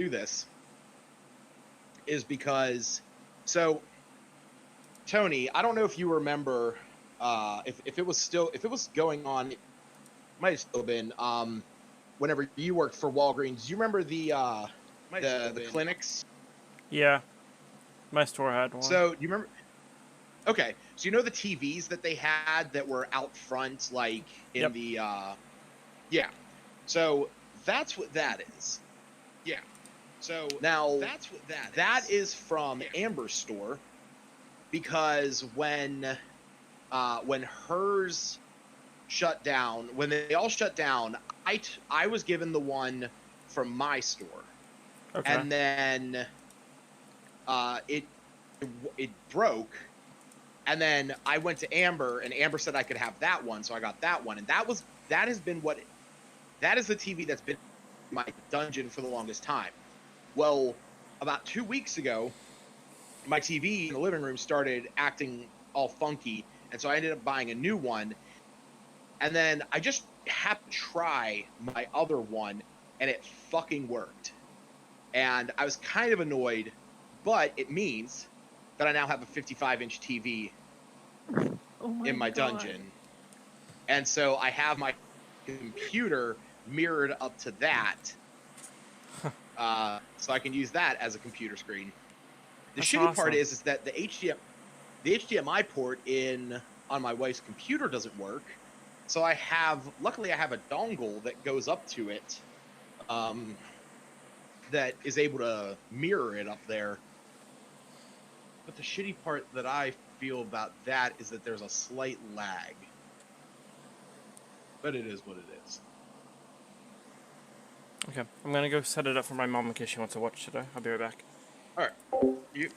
do this is because, so Tony, I don't know if you remember, if it was going on, it might have still been, whenever you worked for Walgreens. Do you remember the clinics? Yeah, my store had one. So you remember? Okay, so you know the TVs that they had that were out front, like in the yeah. So that's what that is. Yeah. So now that is from Amber's store, because when hers shut down, when they all shut down, I was given the one from my store, and then it broke, and then I went to Amber, and Amber said I could have that one, so I got that one, and that is the TV that's been in my dungeon for the longest time. Well, about 2 weeks ago, my TV in the living room started acting all funky, and so I ended up buying a new one. And then I just had to try my other one, and it fucking worked. And I was kind of annoyed, but it means that I now have a 55-inch TV in my dungeon. And so I have my computer mirrored up to that, so I can use that as a computer screen. The shitty part is that the HDMI port on my wife's computer doesn't work. So luckily I have a dongle that goes up to it, that is able to mirror it up there. But the shitty part that I feel about that is that there's a slight lag. But it is what it is. Okay, I'm gonna go set it up for my mom in case she wants to watch today. I'll be right back. Alright. You...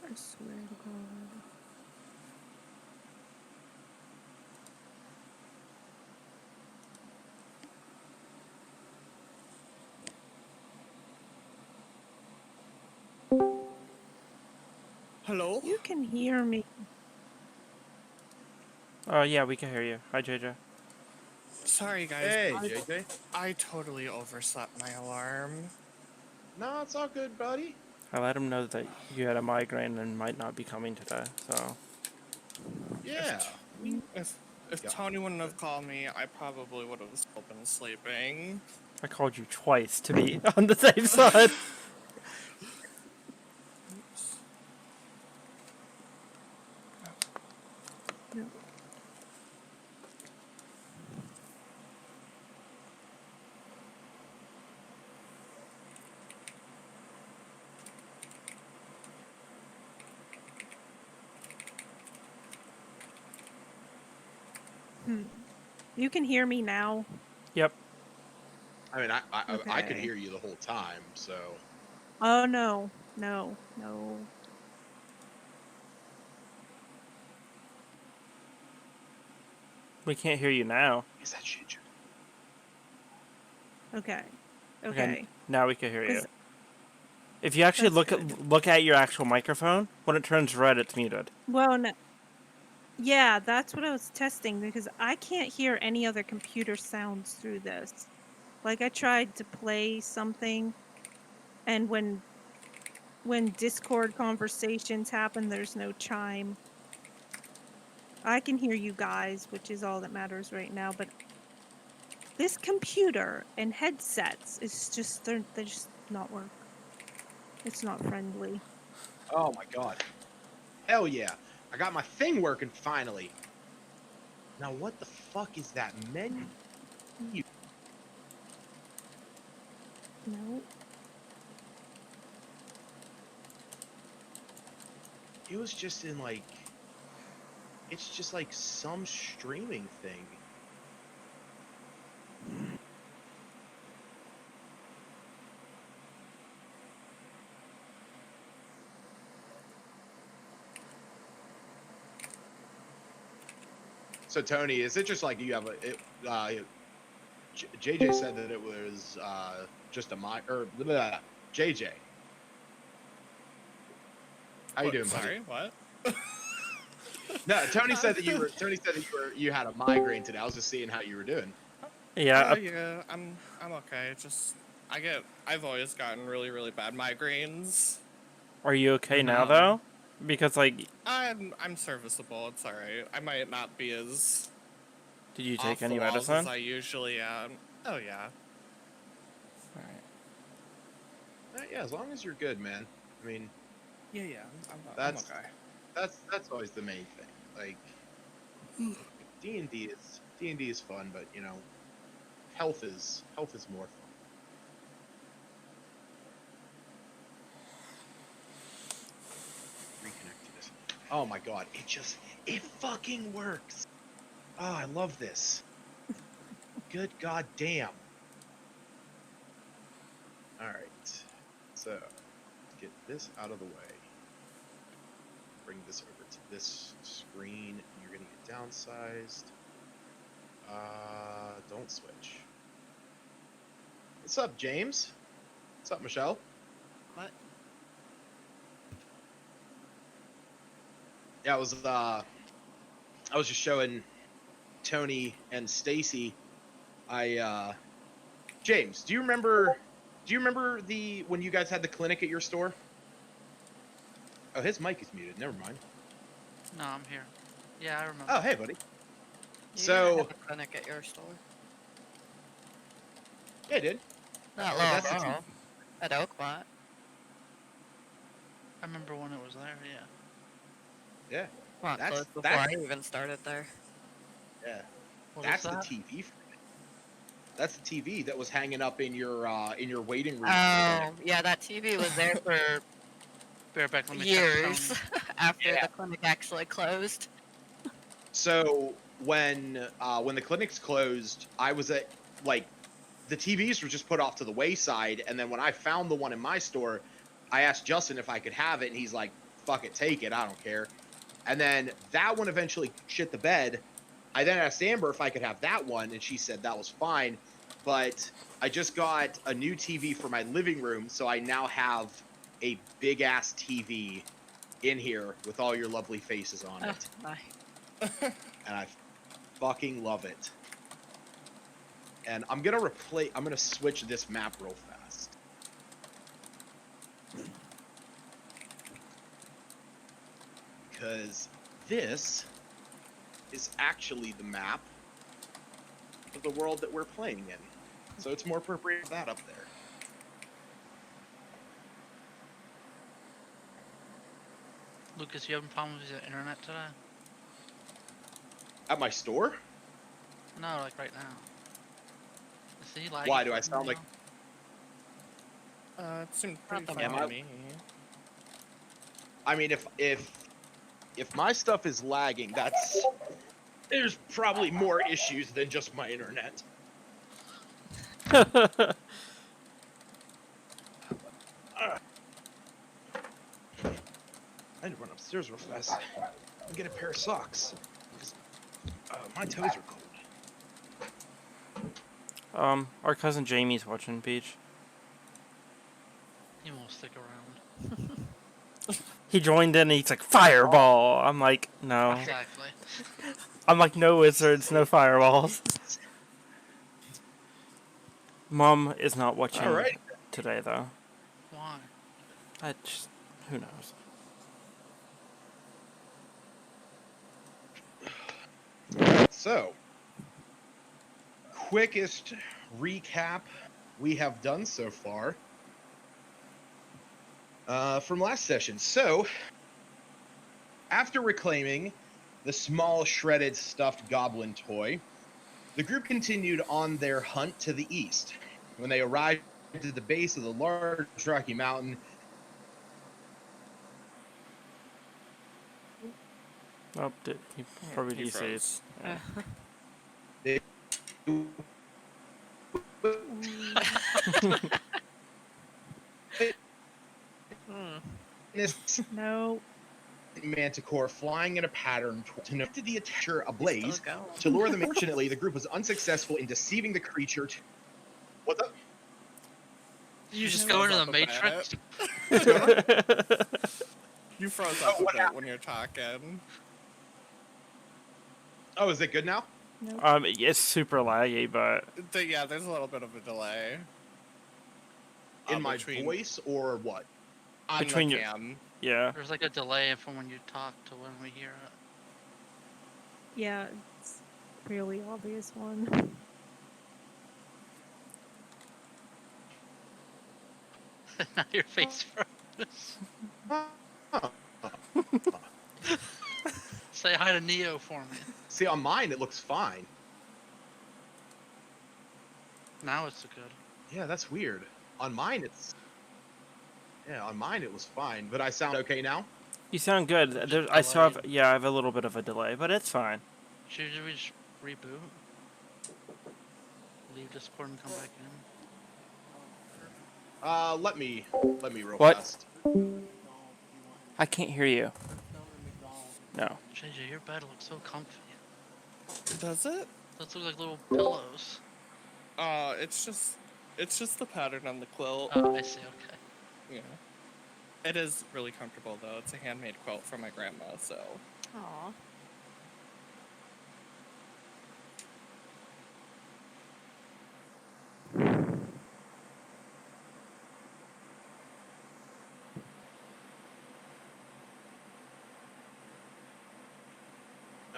I swear to God. Hello? You can hear me. Yeah, we can hear you. Hi, JJ. Sorry, guys. Hey, JJ. I totally overslept my alarm. No, it's all good, buddy. I let him know that you had a migraine and might not be coming today, so... Yeah. If Tony wouldn't have called me, I probably would have still been sleeping. I called you twice to be on the safe side. No. You can hear me now. Yep. I mean, I could Okay. hear you the whole time, so. Oh no, no, no. We can't hear you now. Is that shit? Okay. Okay, Okay. now we can hear you. 'Cause If you actually that's good. look at your actual microphone, when it turns red, it's muted. Well, no. Yeah, that's what I was testing because I can't hear any other computer sounds through this. Like I tried to play something, and when Discord conversations happen, there's no chime. I can hear you guys, which is all that matters right now, but this computer and headsets is just they're just not work. It's not friendly. Oh my god. Hell yeah. I got my thing working finally. Now what the fuck is that menu? No. It was just in like, it's just like some streaming thing. So Tony, is it just like you have JJ said that it was just a JJ. How you doing, buddy? Sorry, what? No, Tony said that you had a migraine today. I was just seeing how you were doing. Yeah. Oh yeah, I'm okay. It's just I've always gotten really really bad migraines. Are you okay now though? Because like, I'm serviceable. It's all right. I might not be as did you off take the any walls medicine? as I usually am. Oh yeah. Alright. Yeah, as long as you're good, man. I mean, Yeah. I'm that's okay. that's always the main thing. Like D&D is fun, but you know, health is more fun. Reconnected. Oh my god, it fucking works. Oh, I love this. Good goddamn. All right, so get this out of the way. Bring this over to this screen. You're gonna get downsized. Don't switch. What's up, James? What's up, Michelle? What? Yeah, I was just showing Tony and Stacy. James, do you remember when you guys had the clinic at your store? Oh, his mic is muted. Never mind. No, I'm here. Yeah, I remember. Oh, hey, buddy. You So- didn't have a clinic at your store. Yeah, I did. Not But long that's the ago. At Oakmont. I remember when it was there. Yeah. Yeah, Well, That's- close before that's- I even started there. yeah. What That's is the that? TV. That's the TV that was hanging up in your waiting room. Oh, yeah, that TV was there for Be right back. Let me years check after Yeah. the clinic actually closed. So when the clinics closed, I was at like the TVs were just put off to the wayside, and then when I found the one in my store, I asked Justin if I could have it, and he's like, "Fuck it, take it, I don't care." And then that one eventually shit the bed. I then asked Amber if I could have that one, and she said that was fine. But I just got a new TV for my living room, so I now have a big ass TV in here with all your lovely faces on Oh, it, my. and I fucking love it. And I'm gonna switch this map real fast. Because this is actually the map of the world that we're playing in. So it's more appropriate for that up there. Lucas, you having problems with the internet today? At my store? No, like right now. Is he lagging? Why do I for sound me like? now? It seemed pretty the fine most. to me. I mean, if my stuff is lagging, there's probably more issues than just my internet. I need to run upstairs real fast and get a pair of socks because my toes are cold. Our cousin Jamie's watching Peach. He won't stick around. He joined in and he's like, fireball! I'm like, no. Exactly. I'm like, no wizards, no fireballs. Mom is not watching All right. today, though. Why? Who knows? So, quickest recap we have done so far from last session. So, after reclaiming the small shredded stuffed goblin toy, the group continued on their hunt to the east. When they arrived at the base of the large Rocky Mountain, Oh, he probably He DC'd. froze. Yeah. they witnessed No. manticore flying in a pattern to note the attacker ablaze. Still going. To lure them, fortunately, the group was unsuccessful in deceiving the creature. What's up? Did you just No. go into Froze the up a Matrix? You froze up what a bit when you're talking. Oh, is it good now? No. It's super laggy, but Yeah, there's a little bit of a delay. In my between- voice or what? on between the your- cam. yeah. There's like a delay from when you talk to when we hear it. Yeah, it's a really obvious one. Now your face froze. Oh. Say hi to Neo for me. See, on mine it looks fine. Now it's good. Yeah, that's weird. On mine it was fine, but I sound okay now? You sound good. I still have, I have a little bit of a delay, but it's fine. Should we just reboot? Leave Discord and come back in? Let me real What? fast. I can't hear you. No. JJ, your bed looks so comfy. Does it? Those look like little pillows. It's just the pattern on the quilt. Oh, I see, okay. Yeah. It is really comfortable though. It's a handmade quilt from my grandma, so. Aw.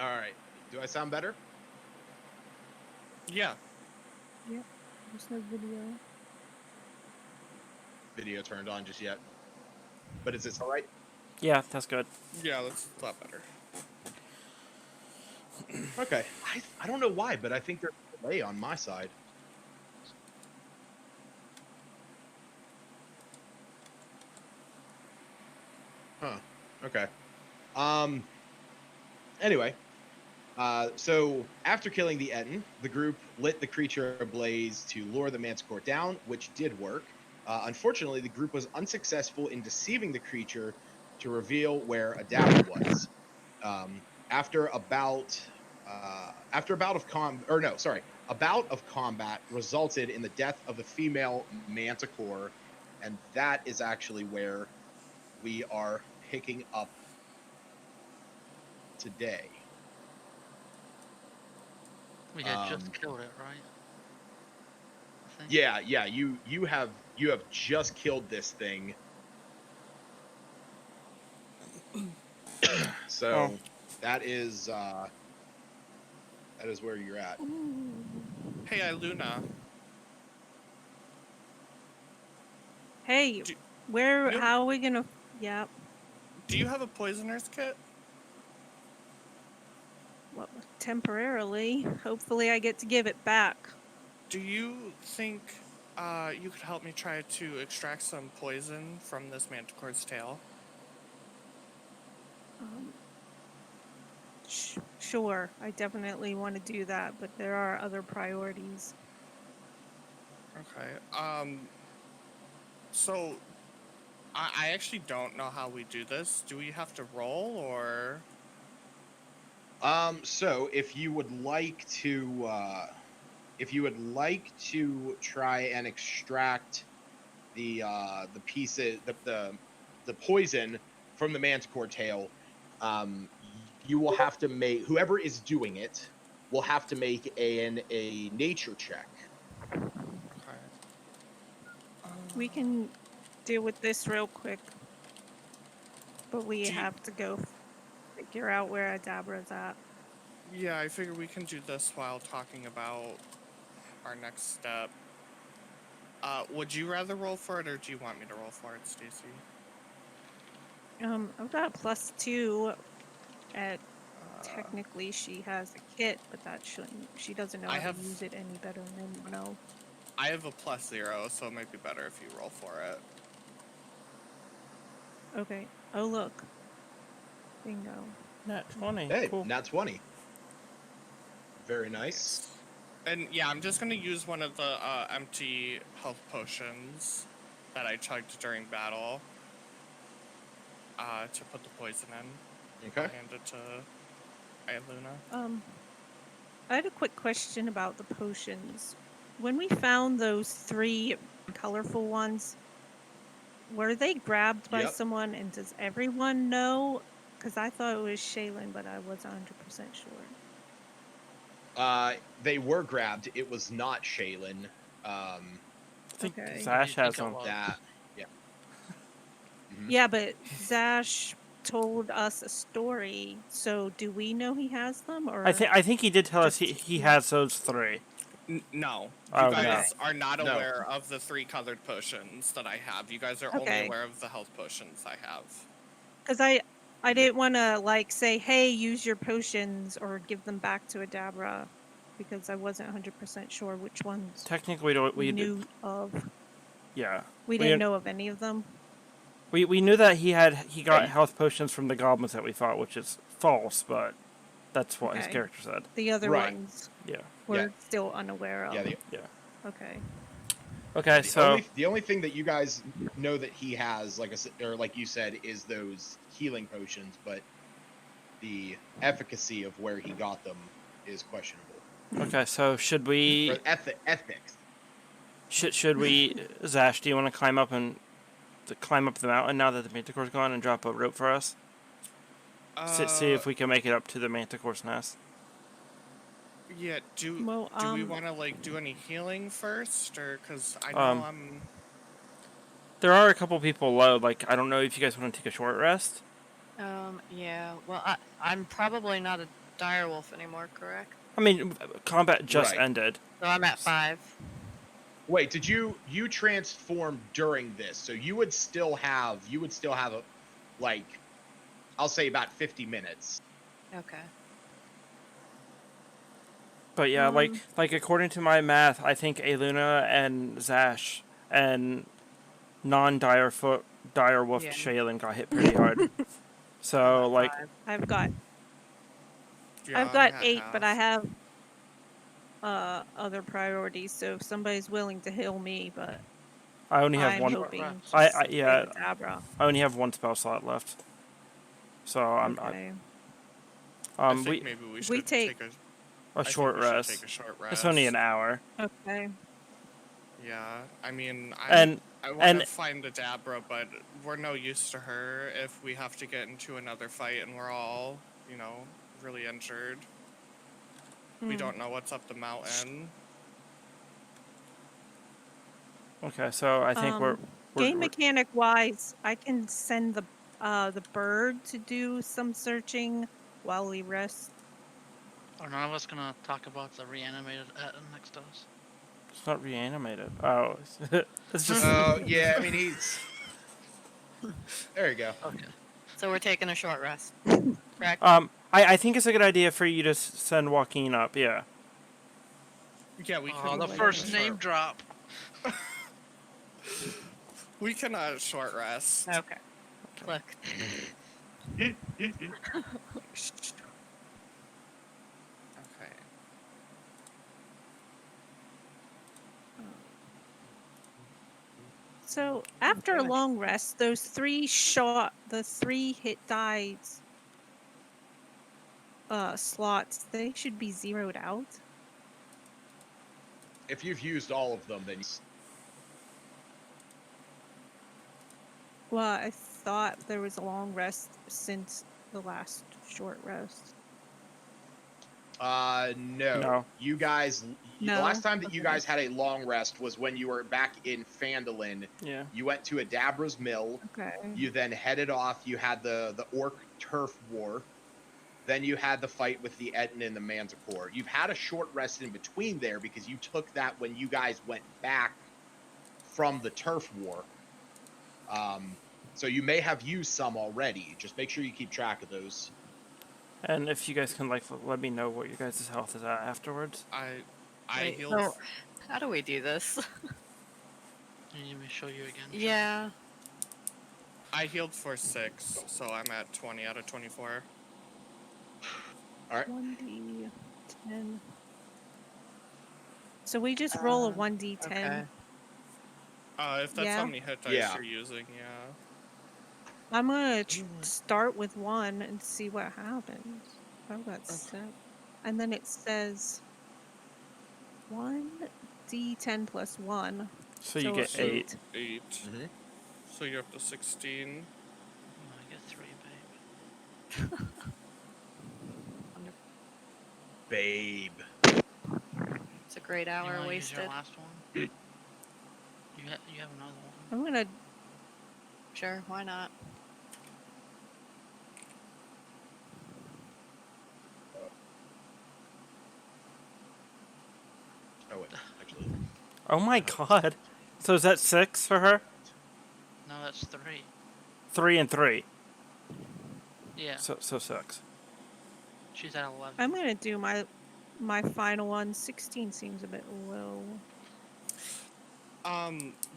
Alright. Do I sound better? Yeah. There's no video. Video turned on just yet. But is this alright? Yeah, that's good. Yeah, that's a lot better. Okay. I don't know why, but I think there's a delay on my side. Huh. Okay. Anyway. So after killing the Etten, the group lit the creature ablaze to lure the Manticore down, which did work. Unfortunately, the group was unsuccessful in deceiving the creature to reveal where Adapt was. After a bout of combat resulted in the death of the female Manticore, and that is actually where we are picking up today. We had just killed it, right? I think. Yeah, you have just killed this thing. So that is where you're at. Hey, Iluna. Hey, Do- where? you- How are we gonna? Yeah. Do you have a poisoner's kit? Well, temporarily. Hopefully I get to give it back. Do you think you could help me try to extract some poison from this manticore's tail? Sure, I definitely want to do that, but there are other priorities. Okay. So I actually don't know how we do this. Do we have to roll or? So if you would like to, try and extract the pieces, the poison from the manticore tail, you will have to make, whoever is doing it will have to make a nature check. Okay. We can deal with this real quick, but we Do you- have to go figure out where Adabra's at. Yeah, I figure we can do this while talking about our next step. Would you rather roll for it, or do you want me to roll for it, Stacy? I've got a +2 at technically she has a kit, but that shouldn't. She doesn't know I how have- to use it any better than anyone else. I have a +0, so it might be better if you roll for it. Okay. Oh look. Bingo. Nat 20. Hey, Cool. nat 20. Very nice. And yeah, I'm just gonna use one of the empty health potions that I chugged during battle to put the poison in. Okay. I'll hand it to Luna. I had a quick question about the potions. When we found those 3 colorful ones, were they grabbed by Yep. someone, and does everyone know? Because I thought it was Shaylin, but I wasn't 100% sure. They were grabbed. It was not Shaylin. I think Okay. Zash What do you has think it them. was? That. Yeah. Mhm. Yeah, but Zash told us a story, so do we know he has them, or? I think he did tell us Just- he has those 3. No, Oh, you no. guys are not No. aware of the 3 colored potions that I have. You guys are only Okay. aware of the health potions I have. Because I didn't want to like say, hey, use your potions or give them back to Adabra, because I wasn't 100% sure which ones Technically, we knew of. yeah. We didn't know of any of them. We knew that he got Right. health potions from the goblins that we fought, which is false, but that's what his Okay. character said. The other Right. ones Yeah. we're still unaware of. Yeah. Yeah. Okay. Okay, so The only thing that you guys know that he has, like I said, or like you said, is those healing potions, but the efficacy of where he got them is questionable. should we Or ethics. should we Zash, do you want to climb up the mountain now that the manticore's gone and drop a rope for us? See if we can make it up to the manticore's nest. Yeah, do Well, we want to like do any healing first, or because I know I'm. There are a couple people low. Like, I don't know if you guys want to take a short rest. Yeah. Well, I'm probably not a direwolf anymore, correct? I mean, combat just Right. ended. So I'm at 5. Wait, did you transform during this? So you would still have a, like, I'll say about 50 minutes. Okay. But yeah, like according to my math, I think Aluna and Zash and direwolf Yeah. Shaylin got hit pretty hard. So like, 5. I've got Yeah, I've got I'm at 8, but I half. have other priorities. So if somebody's willing to heal me, but I only have I'm one. hoping I to save yeah, Adabra. I only have one spell slot left. So Okay. I think we maybe we should take- a short we should rest. Take a short rest. It's only an hour. Okay. Yeah, I mean, And I want and to find Adabra, but we're no use to her if we have to get into another fight and we're all, really injured. We don't know what's up the mountain. okay, so I think we're Game mechanic wise, I can send the bird to do some searching while we rest. Are none of us gonna talk about the reanimated Atten next to us? It's not reanimated. Oh, it's just. Oh, yeah, I mean, he's... There you go. Okay. So we're taking a short rest, correct? I think it's a good idea for you to send Joaquin up. Yeah. Yeah, we Oh, couldn't. the Whatever. first name drop. We can short rest. Okay. Click. Okay. So after a Okay. long rest, those the 3 hit dies slots, they should be zeroed out. If you've used all of them, then Well, I thought there was a long rest since the last short rest. no. No. You guys, the No? last time that you Okay. guys had a long rest was when you were back in Phandalin. Yeah. You went to Adabra's Mill. Okay. You then headed off. You had the Orc Turf War. Then you had the fight with the Etin and the Manticore. You've had a short rest in between there because you took that when you guys went back from the Turf War. So you may have used some already. Just make sure you keep track of those. And if you guys can let me know what your guys' health is at afterwards. I Wait, healed. so how do we do this? You need me to show you again? Chuck? Yeah. I healed for 6, so I'm at 20 out of 24. 1d10. So we just roll a 1d10. Okay. If that's Yeah. how many hit dice Yeah. you're using, yeah. I'm gonna start with 1 and see what happens. Oh, that's set. And then it says 1d10 plus 1. So you get So 8. 8. Mm-hmm. So you're up to 16. I get 3, babe. Babe. It's a great You hour wanna use your wasted. last one? You have another one. I'm gonna. Sure, why not? Oh wait, actually. Oh my god. So is that 6 for her? No, that's 3. 3 and 3. Yeah, So 6. she's at 11. I'm gonna do my final one. 16 seems a bit low.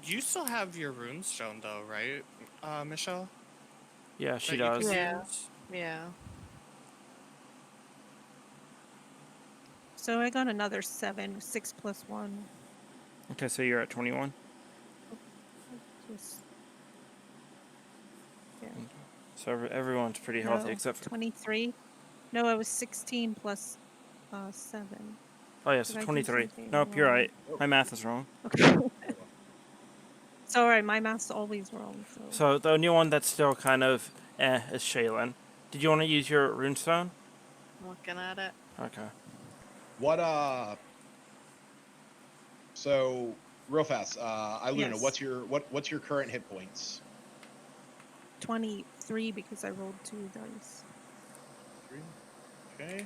You still have your runestone though, right, Michelle? Yeah, she That you does. can Yeah. use? Yeah. So I got another 7. 6 plus 1. Okay, so you're at 21. Just, yeah. So everyone's pretty healthy No, except for. 23. No, I was 16 plus 7. Oh yeah, Did so I do 23. something Nope, you're wrong? right. My math is wrong. Okay. Sorry, my math's always wrong. So the only one that's still kind of is Shaylin. Did you want to use your runestone? Looking at it. Okay. What So real fast, Iluna, Yes. what's your current hit points? 23 because I rolled 2 dice. 3. Okay.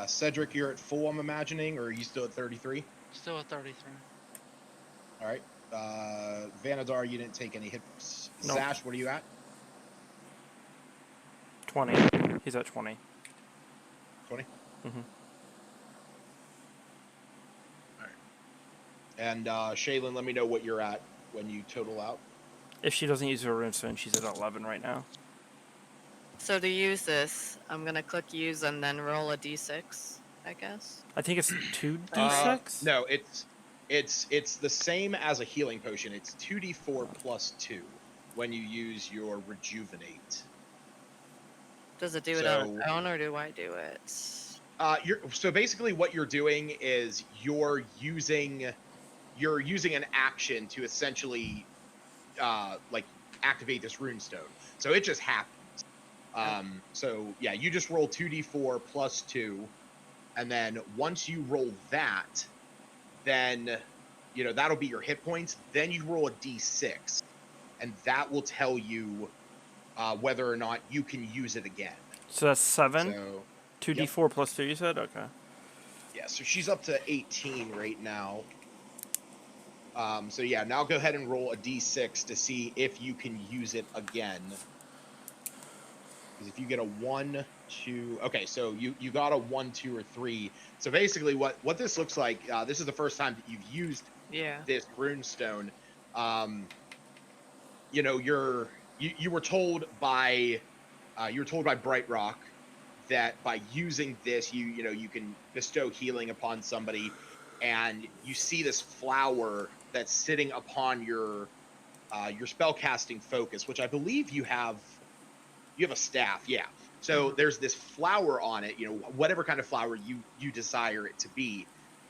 Cedric, you're at full, I'm imagining, or are you still at 33? Still at 33. All right. Vanadar, you didn't take any hits. Nope. Sash, what are you at? 20. He's at 20. 20. Mhm. All right. And Shaylin, let me know what you're at when you total out. If she doesn't use her runestone, she's at 11 right now. So to use this, I'm gonna click use and then roll a d6, I guess. I think it's 2d6. No, it's the same as a healing potion. It's 2d4 plus 2 when you use your rejuvenate. Does it do it on its own or do I do it? So basically what you're doing is you're using an action to essentially like activate this runestone. So it just happens. So yeah, you just roll 2d4 plus 2, and then once you roll that, then that'll be your hit points. Then you roll a d6, and that will tell you whether or not you can use it again. So that's 7. So 2d4 plus 2, you said? Okay. yeah, so she's up to 18 right now. So yeah, now go ahead and roll a d6 to see if you can use it again. Because if you get a 1, 2, okay, so you got a 1, 2, or 3. So basically, what this looks like, this is the first time that you've used Yeah. this runestone. You know, you were told by Bright Rock that by using this, you can bestow healing upon somebody, and you see this flower that's sitting upon your spellcasting focus, which I believe you have a staff, yeah. So there's this flower on it, whatever kind of flower you desire it to be.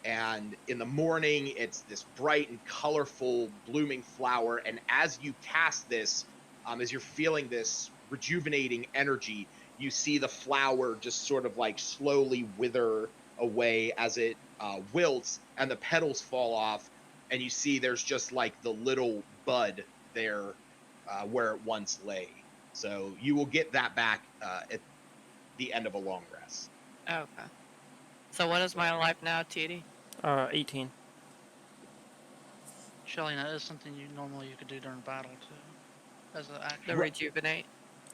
And in the morning, it's this bright and colorful blooming flower. And as you cast this, as you're feeling this rejuvenating energy, you see the flower just sort of like slowly wither away as it wilts, and the petals fall off. And you see there's just like the little bud there where it once lay. So you will get that back at the end of a long rest. Okay. So what is my life now, TD? 18. Shelly, that is something you could do during battle too, as an action. The rejuvenate.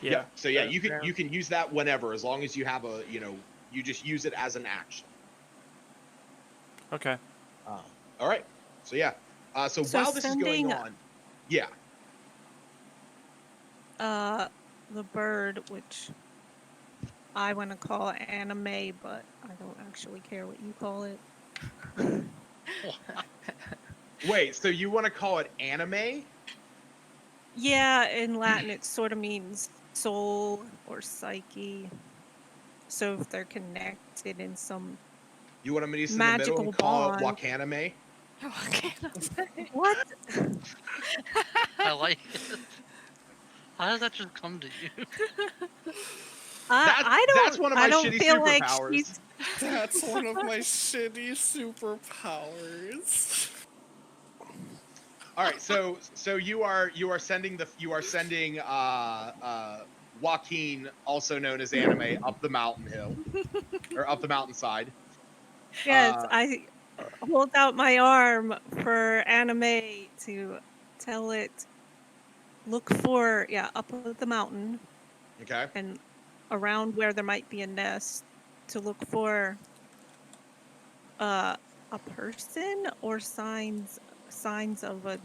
Yeah. So yeah, That's fair. you can use that whenever, as long as you have you just use it as an action. Okay. All right. So yeah. So while this is going on, yeah. The bird, which I want to call anime, but I don't actually care what you call it. Wait, so you want to call it anime? Yeah, in Latin it sort of means soul or psyche. So if they're connected in some You want to meet us in the magical middle and call bond. it Wakanime? What? I like it. How does that just come to you? I don't. That's one of my I don't shitty feel like superpowers. she's. That's one of my shitty superpowers. All right, so you are sending Joaquin, also known as Anime, up the mountain hill or up the mountainside. Yes, I hold out my arm for anime to tell it. Look for up the mountain. Okay. And around where there might be a nest to look for a person or signs of a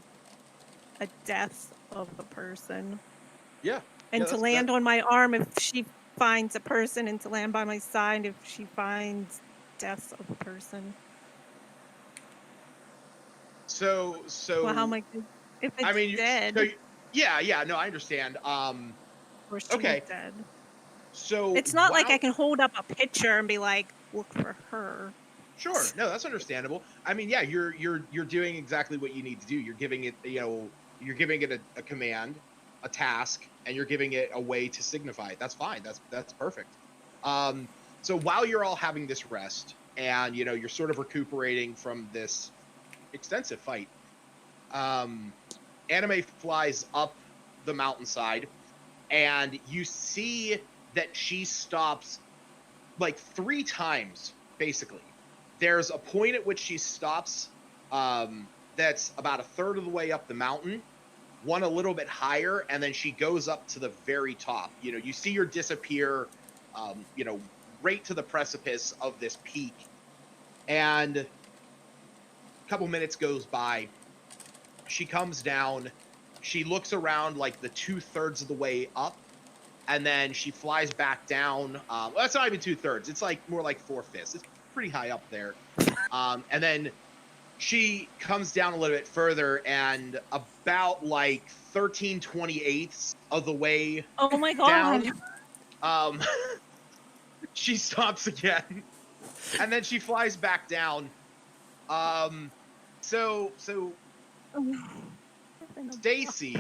death of a person. Yeah. And to land on my arm if she finds a person, and to land by my side if she finds death of a person. So Well, how am I? If it's dead. Yeah, no, I understand. Or she's okay. dead. So it's not like I can hold up a picture and be like, look for her. Sure, no, that's understandable. I mean, yeah, you're doing exactly what you need to do. You're giving it, you're giving it a command, a task, and you're giving it a way to signify it. That's fine. That's perfect. So while you're all having this rest, and you're sort of recuperating from this extensive fight, Anime flies up the mountainside, and you see that she stops like 3 times, basically. There's a point at which she stops that's about a third of the way up the mountain, one a little bit higher, and then she goes up to the very top. You see her disappear, right to the precipice of this peak. And a couple minutes goes by. She comes down. She looks around like the 2/3 of the way up, and then she flies back down. Well, that's not even 2/3. It's like more like 4/5. It's pretty high up there. And then she comes down a little bit further, and about like 13/28 of the way oh my god down, she stops again, and then she flies back down. So Stacy,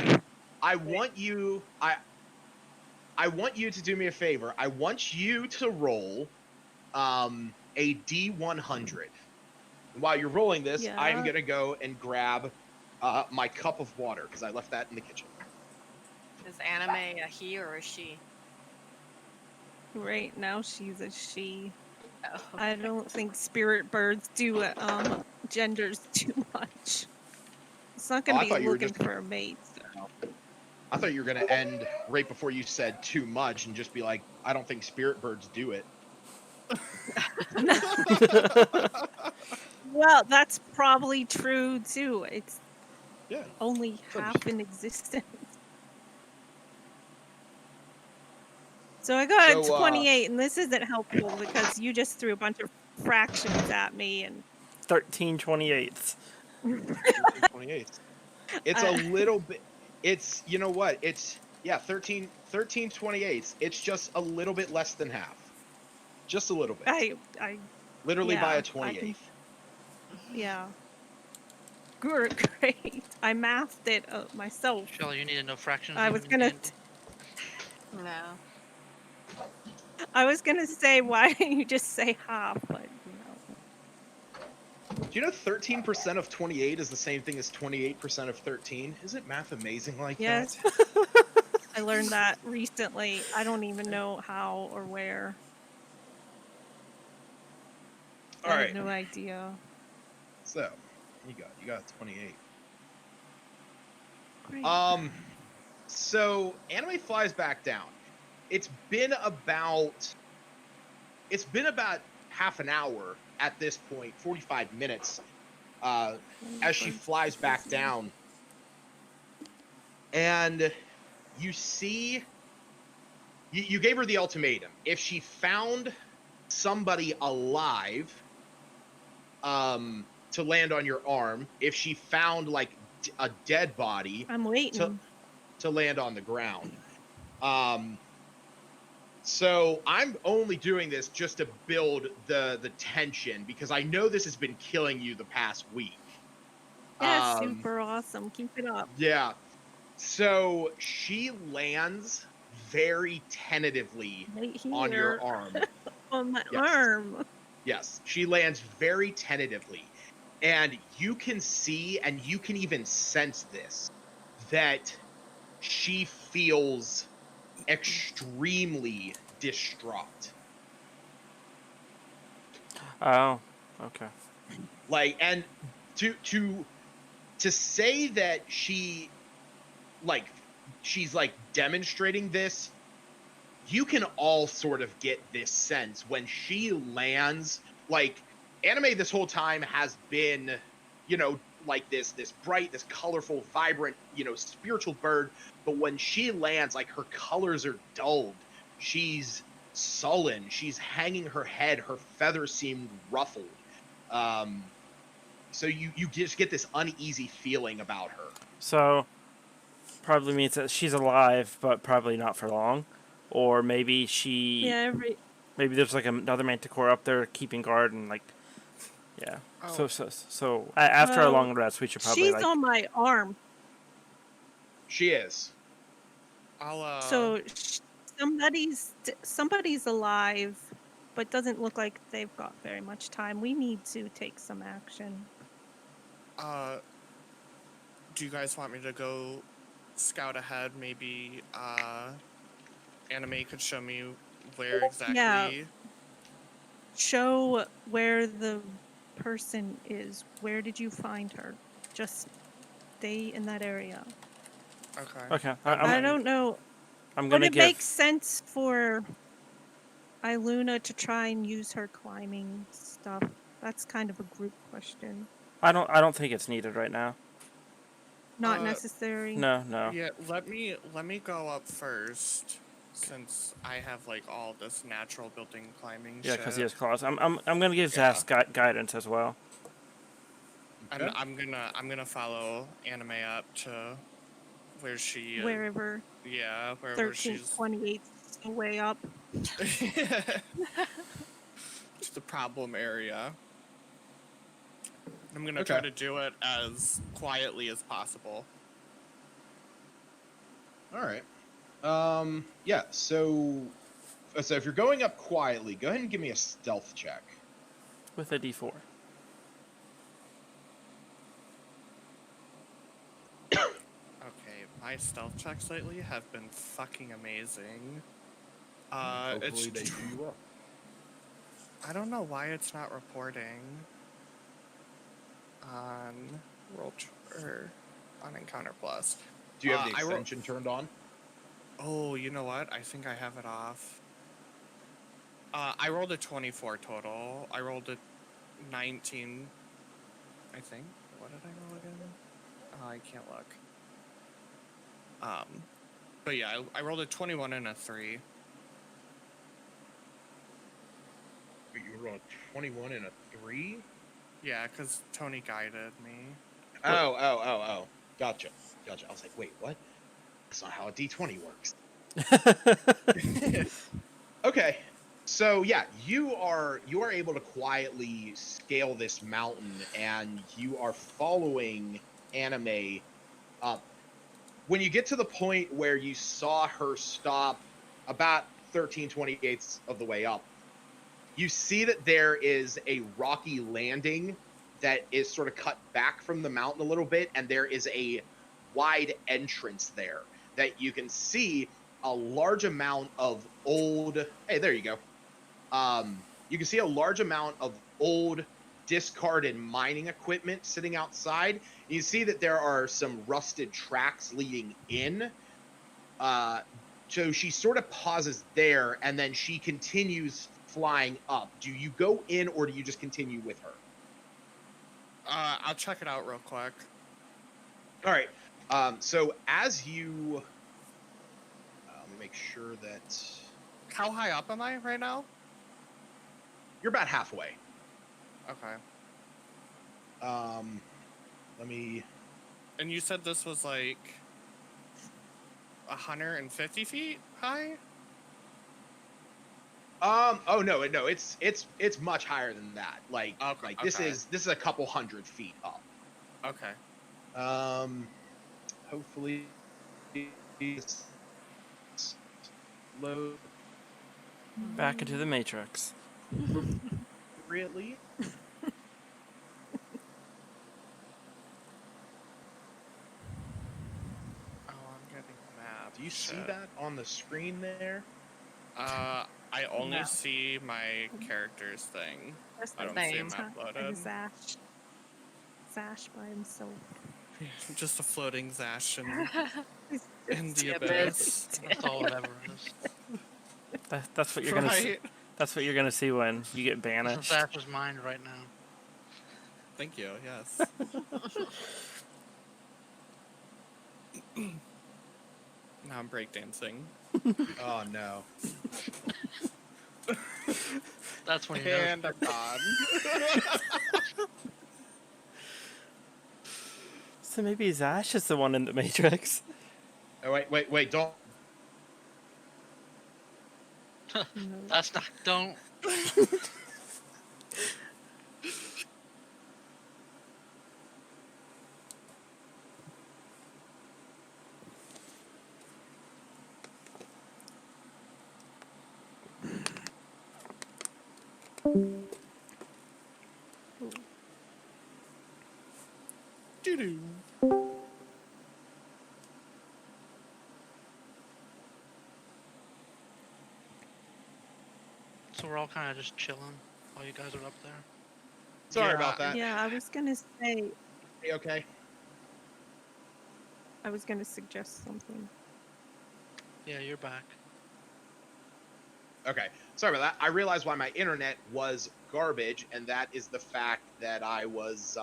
I want you to do me a favor. I want you to roll a D100. And while you're rolling this, I'm going to go and grab my cup of water, because I left that in the kitchen. Is Anime a he or a she? Right now she's a she. Oh. I don't think spirit birds do genders too much. It's not going to be looking for a mate. So. I thought you were gonna end right before you said too much and just be like, I don't think spirit birds do it. Well, that's probably true too. It's Yeah. only It's half understandable. in existence. So I got So, 28, and this isn't helpful because you just threw a bunch of fractions at me, and 13/28. 13/28. It's a uh, little bit. It's, you know what? It's, yeah, 13/28. It's just a little bit less than half. Just a little bit. I, Literally by a yeah, I can, 28th. yeah. Great. I mathed it myself. Shelly, you need to know fractions I even was in gonna, D&D? No. I was gonna say, why don't you just say half? But Do you know 13% of 28 is the same thing as 28% of 13? Isn't math amazing like yes, that? I learned that recently. I don't even know how or where. All I right. have no idea. So, you got 28. Great. So anime flies back down. It's been about half an hour at this point, 45 minutes, as she flies back down. And you see, you gave her the ultimatum. If she found somebody alive, to land on your arm, if she found like a dead body, I'm waiting. to land on the ground. So I'm only doing this just to build the tension because I know this has been killing you the past week. Yeah, super awesome. Keep it up. Yeah. So she lands very tentatively Right on your here arm. on my Yes. arm. Yes. She lands very tentatively. And you can see and you can even sense this, that she feels extremely distraught. Oh, okay. Like, and to say that she's like demonstrating this, you can all sort of get this sense when she lands. Like, anime this whole time has been, like this bright, this colorful, vibrant, spiritual bird. But when she lands, like, her colors are dulled. She's sullen. She's hanging her head. Her feathers seem ruffled. So you just get this uneasy feeling about her. So, probably means that she's alive, but probably not for long. Or maybe Yeah, maybe there's like another manticore up there keeping guard and like, yeah. Oh. So after our Well, long rest, we should probably she's like. on my arm. She is. I'll So somebody's alive, but doesn't look like they've got very much time. We need to take some action. do you guys want me to go scout ahead? Maybe Anime could show me where exactly. Yeah. Show where the person is. Where did you find her? Just stay in that area. Okay. Okay. I don't know. I'm Would gonna it give. make sense for Iluna to try and use her climbing stuff? That's kind of a group question. I don't think it's needed right now. Not necessary. No. Yeah, let me go up first, since I have like all this natural building climbing. Yeah, because he shit. has claws. I'm gonna give Zas guidance as well. And Okay. I'm gonna follow Anime up to where she Wherever yeah, wherever 13th, she's 28th, way up. to the problem area. I'm gonna try to do it as quietly as possible. All right. Yeah. So if you're going up quietly, go ahead and give me a stealth check. With a D4. Okay, my stealth checks lately have been fucking amazing. Hopefully it's they do well. I don't know why it's not reporting on on Encounter Plus. Do you have the I ro- extension turned on? Oh, you know what? I think I have it off. I rolled a 24 total. I rolled a 19, I think. What did I roll again? I can't look. But yeah, I rolled a 21 and a 3. You rolled a 21 and a 3? Yeah, because Tony guided me. Oh. Gotcha. I was like, wait, what? That's not how a D20 works. Okay. So yeah, you are able to quietly scale this mountain, and you are following Anime up. When you get to the point where you saw her stop about 13/28 of the way up, you see that there is a rocky landing that is sort of cut back from the mountain a little bit, and there is a wide entrance there that you can see a large amount of old. Hey, there you go. You can see a large amount of old discarded mining equipment sitting outside. You see that there are some rusted tracks leading in. So she sort of pauses there, and then she continues flying up. Do you go in, or do you just continue with her? I'll check it out real quick. All right. So as you, let me make sure that How high up am I right now? you're about halfway. Okay. Let me. And you said this was like 150 feet high? Oh no, it's much higher than that. Like this okay. is a couple hundred feet up. Okay. Hopefully it's low Back into the Matrix. really. Oh, I'm getting a map. Do you see Shit. that on the screen there? I only No. see my character's thing. That's I the don't see a Same. map like loaded. Zash by himself. Just a floating Zash He's in the just- abyss. That's all it ever is. That's what you're gonna. Right? That's what you're gonna see when you get This is banished. Sash's mind right now. Thank you, yes. Now I'm breakdancing. Oh no. That's when you know. And I'm gone. So maybe Zash is the one in the Matrix. Oh wait, don't. That's not. Don't. Doo-doo. So we're all kind of just chilling while you guys are up there. Sorry Yeah. about that. Yeah, I was gonna say. Okay. I was gonna suggest something. Yeah, you're back. Okay. Sorry about that. I realized why my internet was garbage, and that is the fact that I was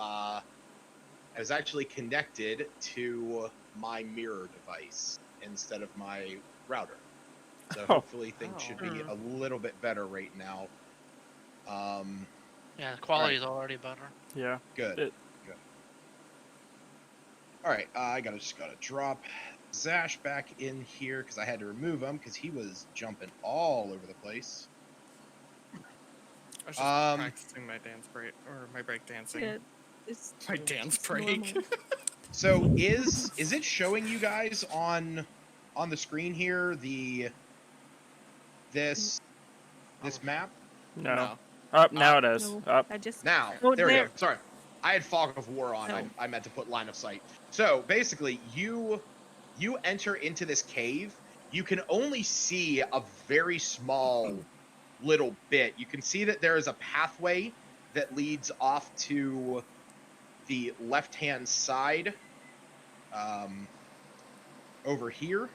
actually connected to my mirror device instead of my router. So Oh. hopefully things should be a little bit better right now. Yeah, the quality is already better. Yeah. Good. It- Good. All right. I just gotta drop Zash back in here because I had to remove him because he was jumping all over the place. I was just practicing my dance break or my break dancing. Yeah, it's My dance it's break. normal. So is it showing you guys on the screen here this map? No. Up now it is. No, Up. I just Now, Oh, there we there. go. Sorry, I had fog of war on. No. I meant to put line of sight. So basically, you enter into this cave. You can only see a very small little bit. You can see that there is a pathway that leads off to the left-hand side. over here,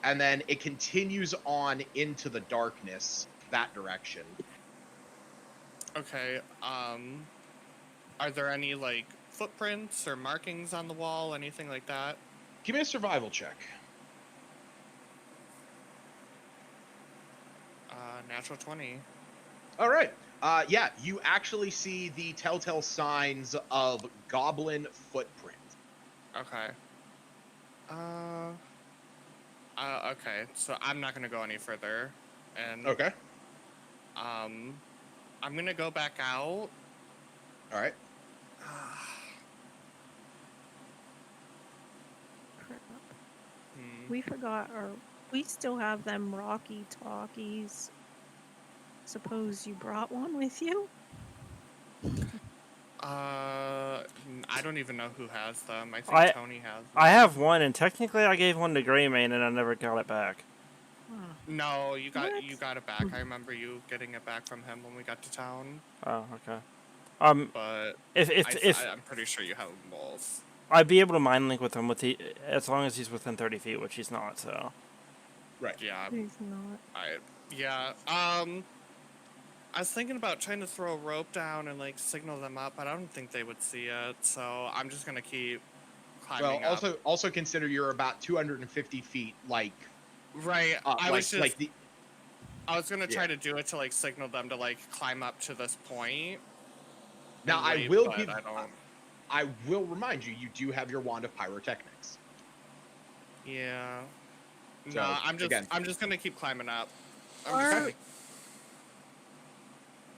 and then it continues on into the darkness that direction. Okay. Are there any like footprints or markings on the wall, anything like that? Give me a survival check. Natural 20. All right. Yeah, you actually see the telltale signs of goblin footprint. Okay. Okay. So I'm not gonna go any further, and Okay. I'm gonna go back out. All right. Crap. Hmm. We forgot our. We still have them Rocky Talkies. Suppose you brought one with you? I don't even know who has them. I think I- Tony has them. I have one, and technically I gave one to Greymane, and I never got it back. No, you got What? it back. I remember you getting it back from him when we got to town. Oh, okay. But If I'm pretty sure you have them both. I'd be able to mind link with him as long as he's within 30 feet, which he's not. So Right. Yeah. He's not. Yeah. I was thinking about trying to throw a rope down and like signal them up, but I don't think they would see it. So I'm just gonna keep climbing Well, up. also consider you're about 250 feet, like Right. I was just. like the. I was gonna try Yeah. to do it to like signal them to like climb up to this point. Now and I wait, will but give. I don't. I will remind you, you do have your wand of pyrotechnics. Yeah. So, No, again- I'm just gonna keep climbing up. Are-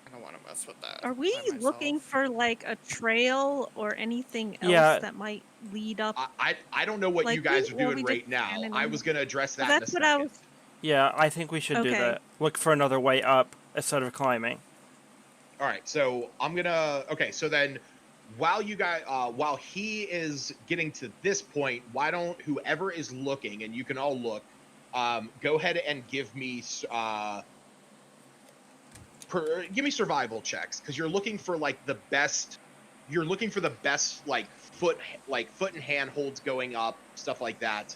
I don't want to mess with that. Are we by looking myself. for like a trail or anything else Yeah. that might lead up? I don't know what Like, you guys are well, doing we right just now. abandoned I them. was gonna address that That's in a what I second. was. yeah, I think we should do Okay. that. Look for another way up instead of climbing. All right, so I'm gonna. Okay, so then, while you guys, while he is getting to this point, why don't whoever is looking, and you can all look, go ahead and give me give me survival checks, because you're looking for like the best. You're looking for the best like foot and hand holds going up, stuff like that.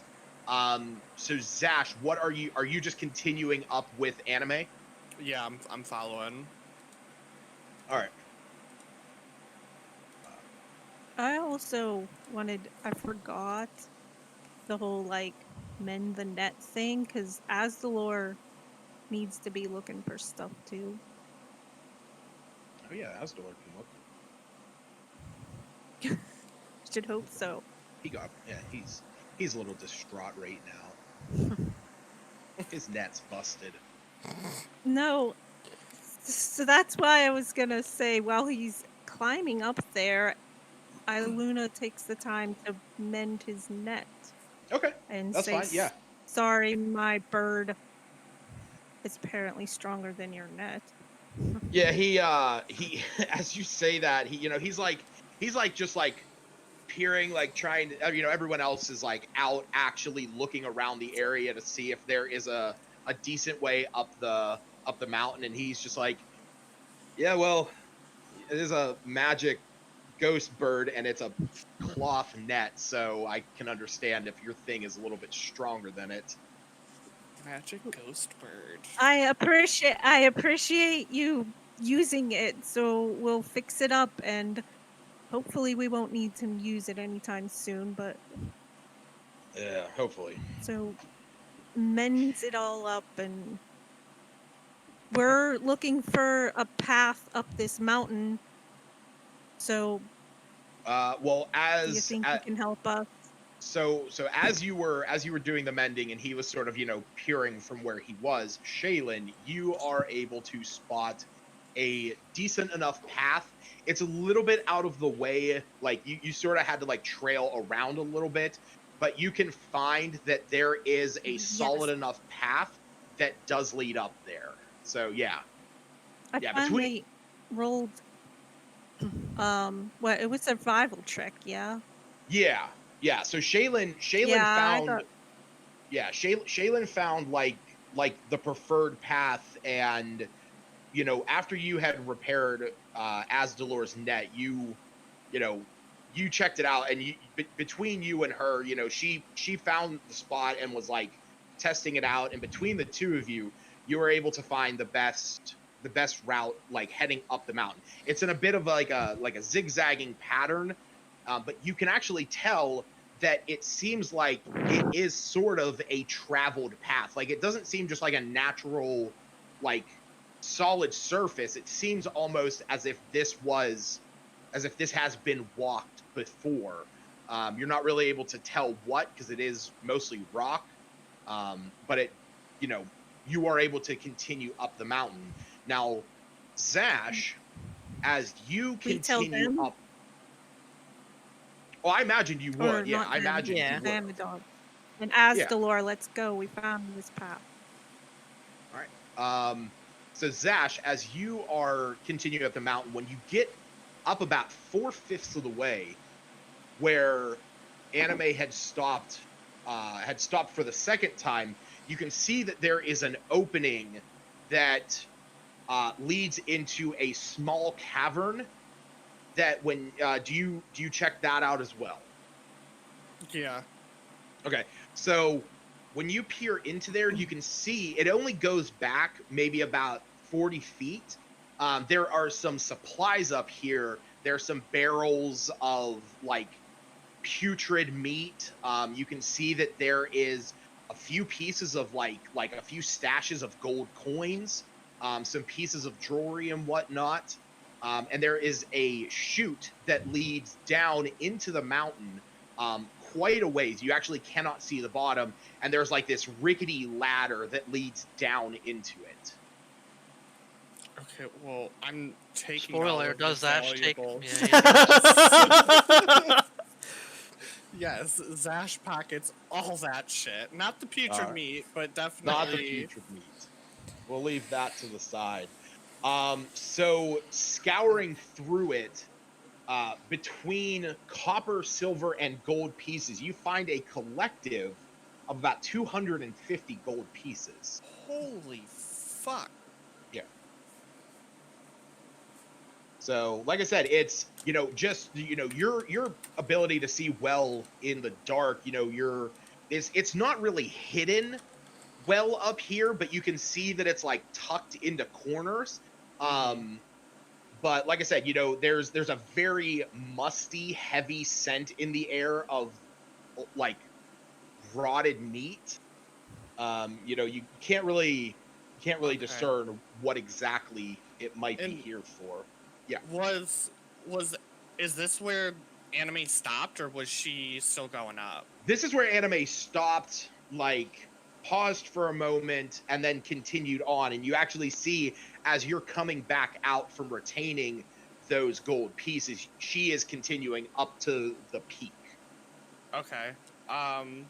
So Zash, what are you? Are you just continuing up with anime? Yeah, I'm following. All right. I also wanted. I forgot the whole like mend the net thing because Asdalor needs to be looking for stuff too. Oh yeah, Asdor can look. Should hope so. He got he's a little distraught right now. His net's busted. No, so that's why I was gonna say while he's climbing up there, Iluna takes the time to mend his net Okay, and that's say, fine. Yeah, "Sorry, my bird is apparently stronger than your net." yeah. He as you say that he's like just like peering, like trying to everyone else is like out actually looking around the area to see if there is a decent way up the mountain, and he's just like, yeah, well, it is a magic ghost bird and it's a cloth net, so I can understand if your thing is a little bit stronger than it. Magic ghost bird. I appreciate you using it, so we'll fix it up and hopefully we won't need to use it anytime soon, but Yeah, hopefully. so mends it all up and we're looking for a path up this mountain. So Well, do you think you can help us? so as you were doing the mending and he was sort of peering from where he was, Shaylin, you are able to spot a decent enough path. It's a little bit out of the way, like you sort of had to like trail around a little bit, but you can find that there is a solid enough path that does lead up there. So yeah. I Yeah, finally rolled what it was a survival trick, yeah. Yeah, so Shaylin Yeah, found Shaylin found like the preferred path, and after you had repaired Asdalor's net, you you checked it out, and between you and her, you know, she found the spot and was like testing it out, and between the two of you, you were able to find the best route, like heading up the mountain. It's in a bit of like a zigzagging pattern, but you can actually tell that it seems like it is sort of a traveled path. Like it doesn't seem just like a natural, like solid surface. It seems almost as if this has been walked before. You're not really able to tell what, because it is mostly rock, but it, you know, you are able to continue up the mountain. Now, Zash, as you We tell continue them? up, well, I imagined you Or would. Yeah, not I them? imagined Yeah. you I would. am a dog. And as Yeah. Delore, let's go. We found this path. All right. So Zash, as you are continuing up the mountain, when you get up about 4/5 of the way, where Anime had stopped for the second time, you can see that there is an opening that leads into a small cavern. That when do you check that out as well? Yeah. Okay, so when you peer into there, you can see it only goes back maybe about 40 feet. There are some supplies up here. There are some barrels of like putrid meat. You can see that there is a few pieces of like a few stashes of gold coins, some pieces of jewelry and whatnot. And there is a chute that leads down into the mountain, quite a ways. You actually cannot see the bottom, and there's like this rickety ladder that leads down into it. Okay, well, I'm taking all Spoiler, of does the Ash take? valuables. Yeah, Yes, Zash pockets all that shit. Not the putrid Alright. meat, but Not the definitely. putrid meat. We'll leave that to the side. So scouring through it, between copper, silver, and gold pieces, you find a collective of about 250 gold pieces. Holy fuck. Yeah. So, like I said, it's, you know, just, you know, your ability to see well in the dark, you know, it's not really hidden well up here, but you can see that it's like tucked into corners. But like I said, you know, there's a very musty, heavy scent in the air of like rotted meat. You know, you can't really Okay. discern what exactly it might be And here for. Yeah. was is this where Anime stopped, or was she still going up? This is where Anime stopped, like paused for a moment and then continued on, and you actually see as you're coming back out from retaining those gold pieces, she is continuing up to the peak. Okay. Let me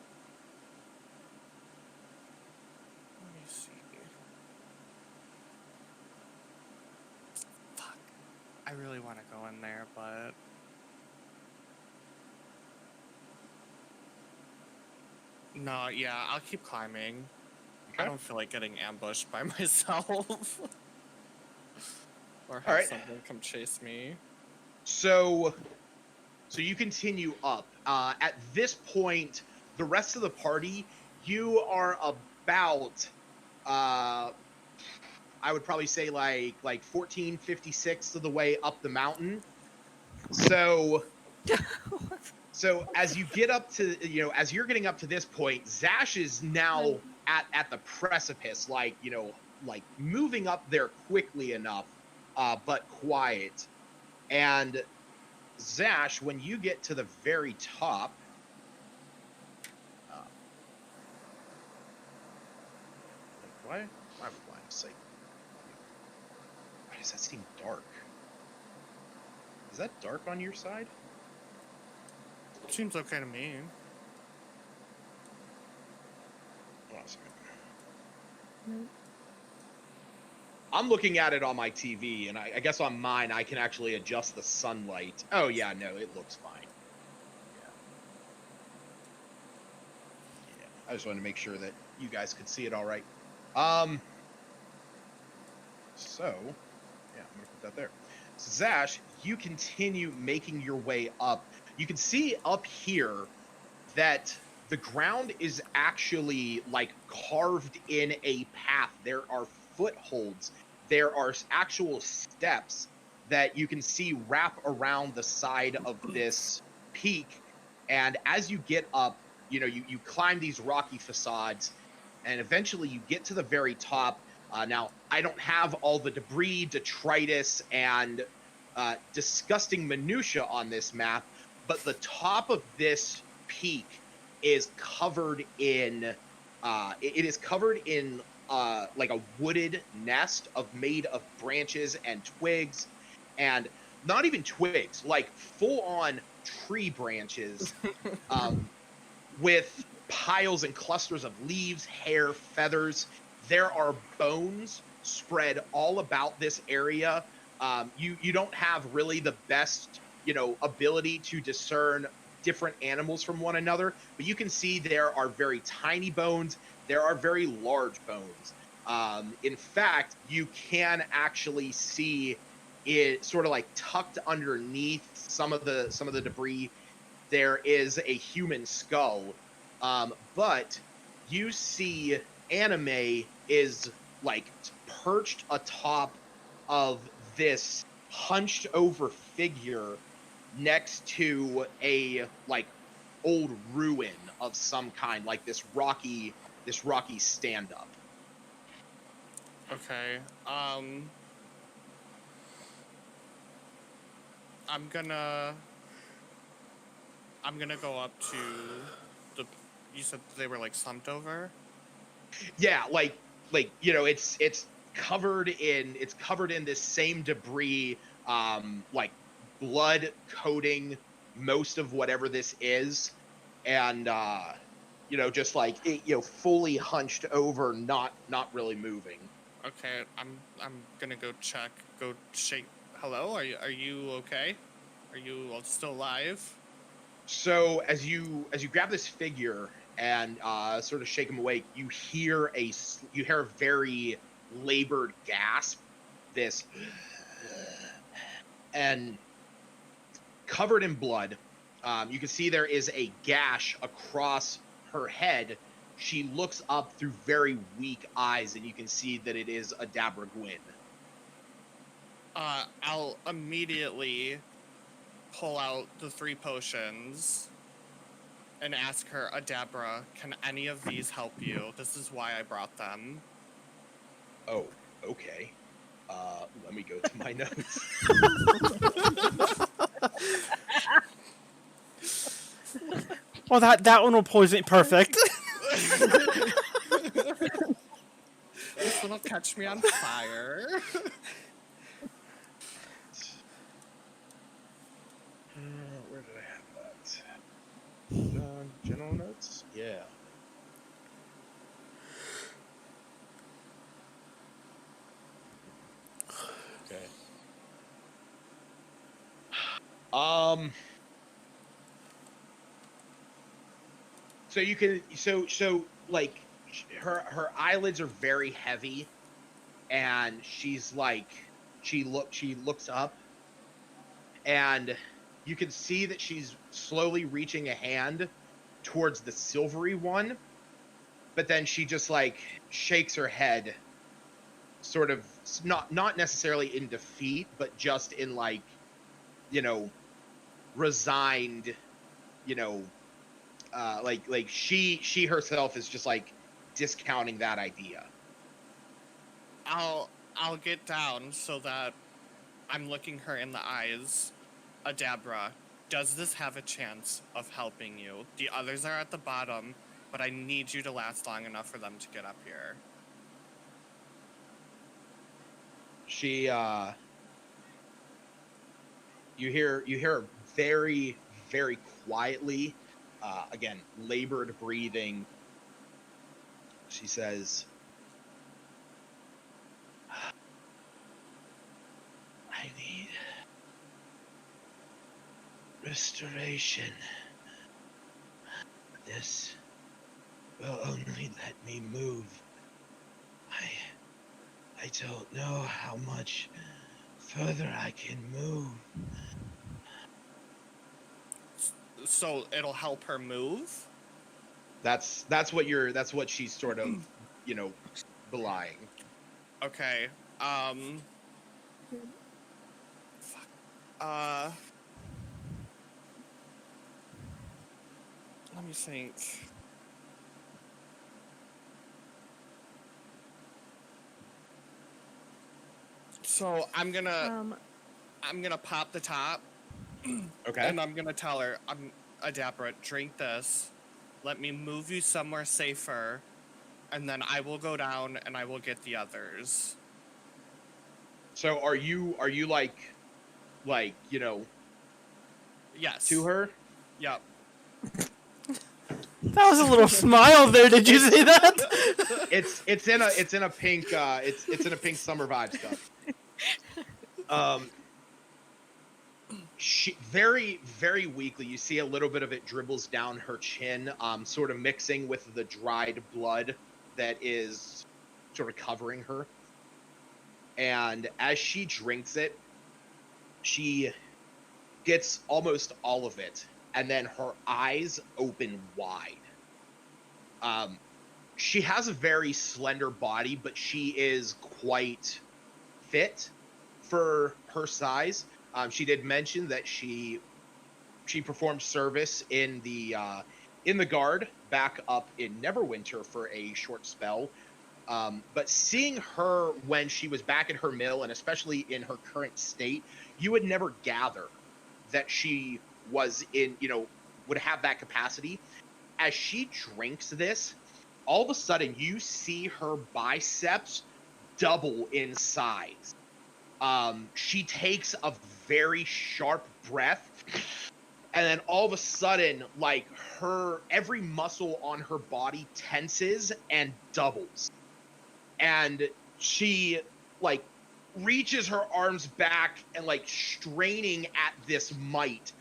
see. Fuck. I really want to go in there, but no, yeah, I'll keep climbing. I Okay. don't feel like getting ambushed by myself. Or have Alright. someone come chase me. So you continue up. At this point, the rest of the party, you are about I would probably say like 1456 of the way up the mountain. So as you get up to, you know, as you're getting up to this point, Zash is now at the precipice, like, you know, like moving up there quickly enough, but quiet. And Zash, when you get to the very top, why am I blind of sight? Why does that seem dark? Is that dark on your side? Seems okay to me. Hold on a second. I'm looking at it on my TV, and I guess on mine I can actually adjust the sunlight. Oh yeah, no, it looks fine. Yeah. I just wanted to make sure that you guys could see it all right. So, yeah, I'm gonna put that there. So Zash, you continue making your way up. You can see up here that the ground is actually like carved in a path. There are footholds. There are actual steps that you can see wrap around the side of this peak. And as you get up, you climb these rocky facades, and eventually you get to the very top. Now, I don't have all the debris, detritus, and disgusting minutia on this map, but the top of this peak is covered in it is covered in like a wooded nest made of branches and twigs, and not even twigs, like full on tree branches, with piles and clusters of leaves, hair, feathers. There are bones spread all about this area. You don't have really the best ability to discern different animals from one another, but you can see there are very tiny bones. There are very large bones. In fact, you can actually see it sort of like tucked underneath some of the debris. There is a human skull, but you see anime is like perched atop of this hunched over figure next to a like old ruin of some kind, like this rocky stand up. Okay. I'm gonna go up to the. You said they were like slumped over. Yeah, like it's covered in this same debris, like blood coating most of whatever this is, and just like fully hunched over, not really moving. Okay, I'm gonna go check. Go shake. Hello, are you okay? Are you still alive? So as you grab this figure and sort of shake him awake, you hear a very labored gasp, this, and covered in blood. You can see there is a gash across her head. She looks up through very weak eyes, and you can see that it is Adabra Gwyn. I'll immediately pull out the 3 potions and ask her, Adabra, can any of these help you? This is why I brought them. Oh, okay. Let me go to my notes. Well, that one will poison it perfect. This one'll catch me on fire. Where did I have that? General notes? Yeah. Okay. So you can like her eyelids are very heavy, and she's like she looks up, and you can see that she's slowly reaching a hand towards the silvery one, but then she just like shakes her head, sort of not necessarily in defeat, but just in like resigned, like she herself is just like discounting that idea. I'll get down so that I'm looking her in the eyes. Adabra, does this have a chance of helping you? The others are at the bottom, but I need you to last long enough for them to get up here. She you hear her very, very quietly, again, labored breathing. She says, I need restoration. This will only let me move. I don't know how much further I can move. so it'll help her move. That's what she's sort of, belying. Okay. Fuck. Let me think. So I'm gonna pop the top, Okay. and I'm gonna tell her, Adapra, drink this. Let me move you somewhere safer, and then I will go down and I will get the others. So are you like, Yes. to her? Yep. That was a little smile there. Did you see that? It's in a pink it's in a pink summer vibe stuff. She very, very weakly, you see a little bit of it dribbles down her chin, sort of mixing with the dried blood that is sort of covering her. And as she drinks it, she gets almost all of it, and then her eyes open wide. She has a very slender body, but she is quite fit for her size. She did mention that she performed service in the guard back up in Neverwinter for a short spell. But seeing her when she was back at her mill, and especially in her current state, you would never gather that she was would have that capacity. As she drinks this, all of a sudden you see her biceps double in size. She takes a very sharp breath, and then all of a sudden, like, every muscle on her body tenses and doubles. And she, like, reaches her arms back and, like, straining at this might,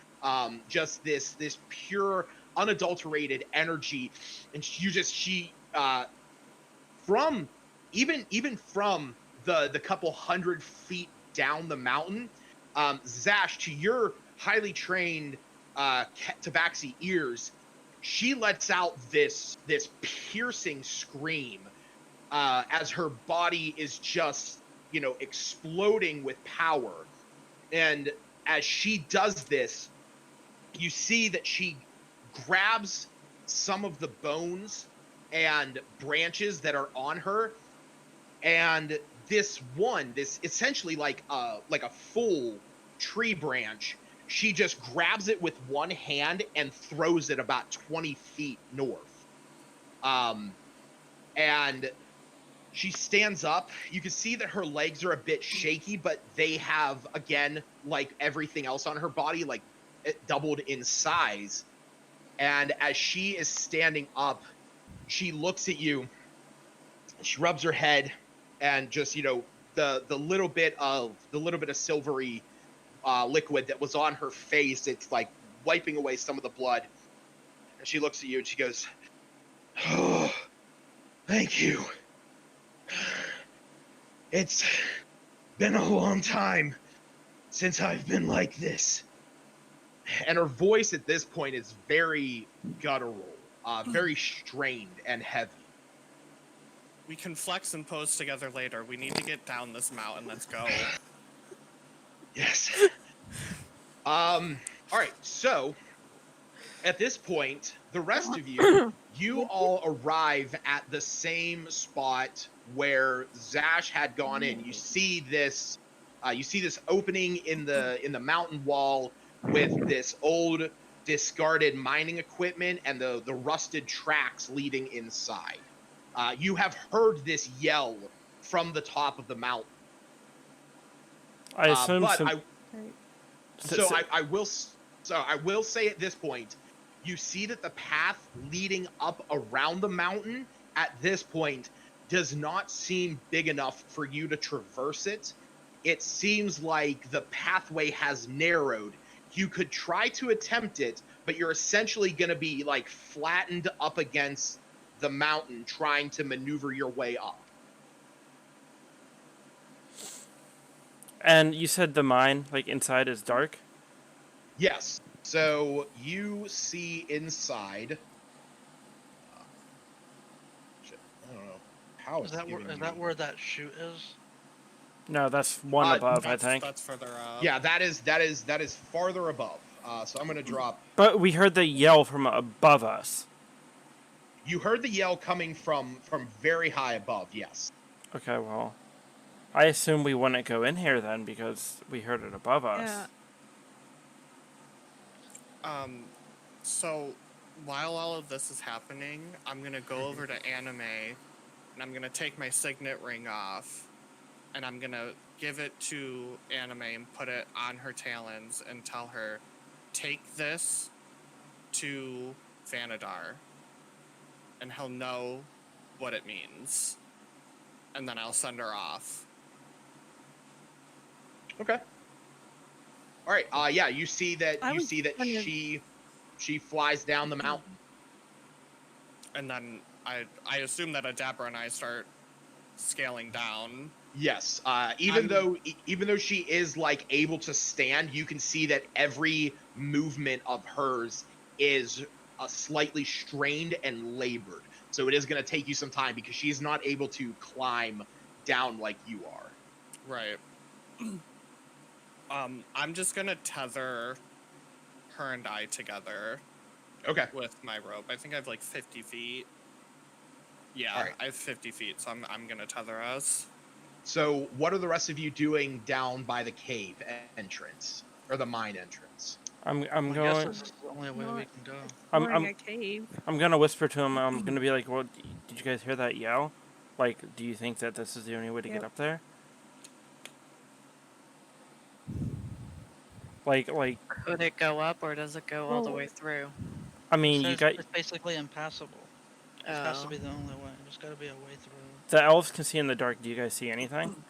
just this pure, unadulterated energy. And from even from the couple 100 feet down the mountain, Zash, to your highly trained tabaxi ears, she lets out this piercing scream as her body is just exploding with power. And as she does this, you see that she grabs some of the bones and branches that are on her, and this essentially like a full tree branch, she just grabs it with one hand and throws it about 20 feet north. And she stands up. You can see that her legs are a bit shaky, but they have, again, like everything else on her body, like it doubled in size. And as she is standing up, she looks at you, she rubs her head, and just the little bit of silvery liquid that was on her face, it's like wiping away some of the blood. And she looks at you and she goes, "Oh, thank you. It's been a long time since I've been like this." And her voice at this point is very guttural, very strained and heavy. We can flex and pose together later. We need to get down this mountain. Let's go. Yes. All right. So at this point, the rest of you all arrive at the same spot where Zash had gone in. You see this opening in the mountain wall with this old discarded mining equipment and the rusted tracks leading inside. You have heard this yell from the top of the mountain. I assume I will say at this point, you see that the path leading up around the mountain at this point does not seem big enough for you to traverse it. It seems like the pathway has narrowed. You could try to attempt it, but you're essentially going to be like flattened up against the mountain trying to maneuver your way up. And you said the mine, like, inside is dark? Yes. So you see inside. Shit, I don't know how Is it's that giving me. where that chute is? No, that's one above, I That's think. that's further up. Yeah, that is farther above. So I'm gonna drop. But we heard the yell from above us. You heard the yell coming from very high above. Yes. Okay, well, I assume we wouldn't go in here then because we heard it above us. Yeah. So while all of this is happening, I'm gonna go over to Anime, and I'm gonna take my signet ring off, and I'm gonna give it to Anime and put it on her talons and tell her, take this to Vanadar, and he'll know what it means. And then I'll send her off. Okay. All right. Yeah. You see that. I You was see that wondering- she flies down the mountain. And then I assume that Adabra and I start scaling down. Yes. Even though she is like able to stand, you can see that every movement of hers is slightly strained and labored. So it is going to take you some time because she's not able to climb down like you are. Right. I'm just gonna tether her and I together Okay. with my rope. I think I have like 50 feet. Yeah, Alright. I have 50 feet, so I'm gonna tether us. So what are the rest of you doing down by the cave entrance or the mine entrance? I'm I guess going. this is the only way we can go. Exploring a cave. I'm gonna whisper to him. I'm gonna be like, "Well, did you guys hear that yell? Like, do you think that this is the only way to get Yep. up there?" Like, Could it go up or does it go all the Well- way through? I mean, you Says got it's basically impassable. This has to Oh. be the only way. There's got to be a way through. the elves can see in the dark. Do you guys see anything?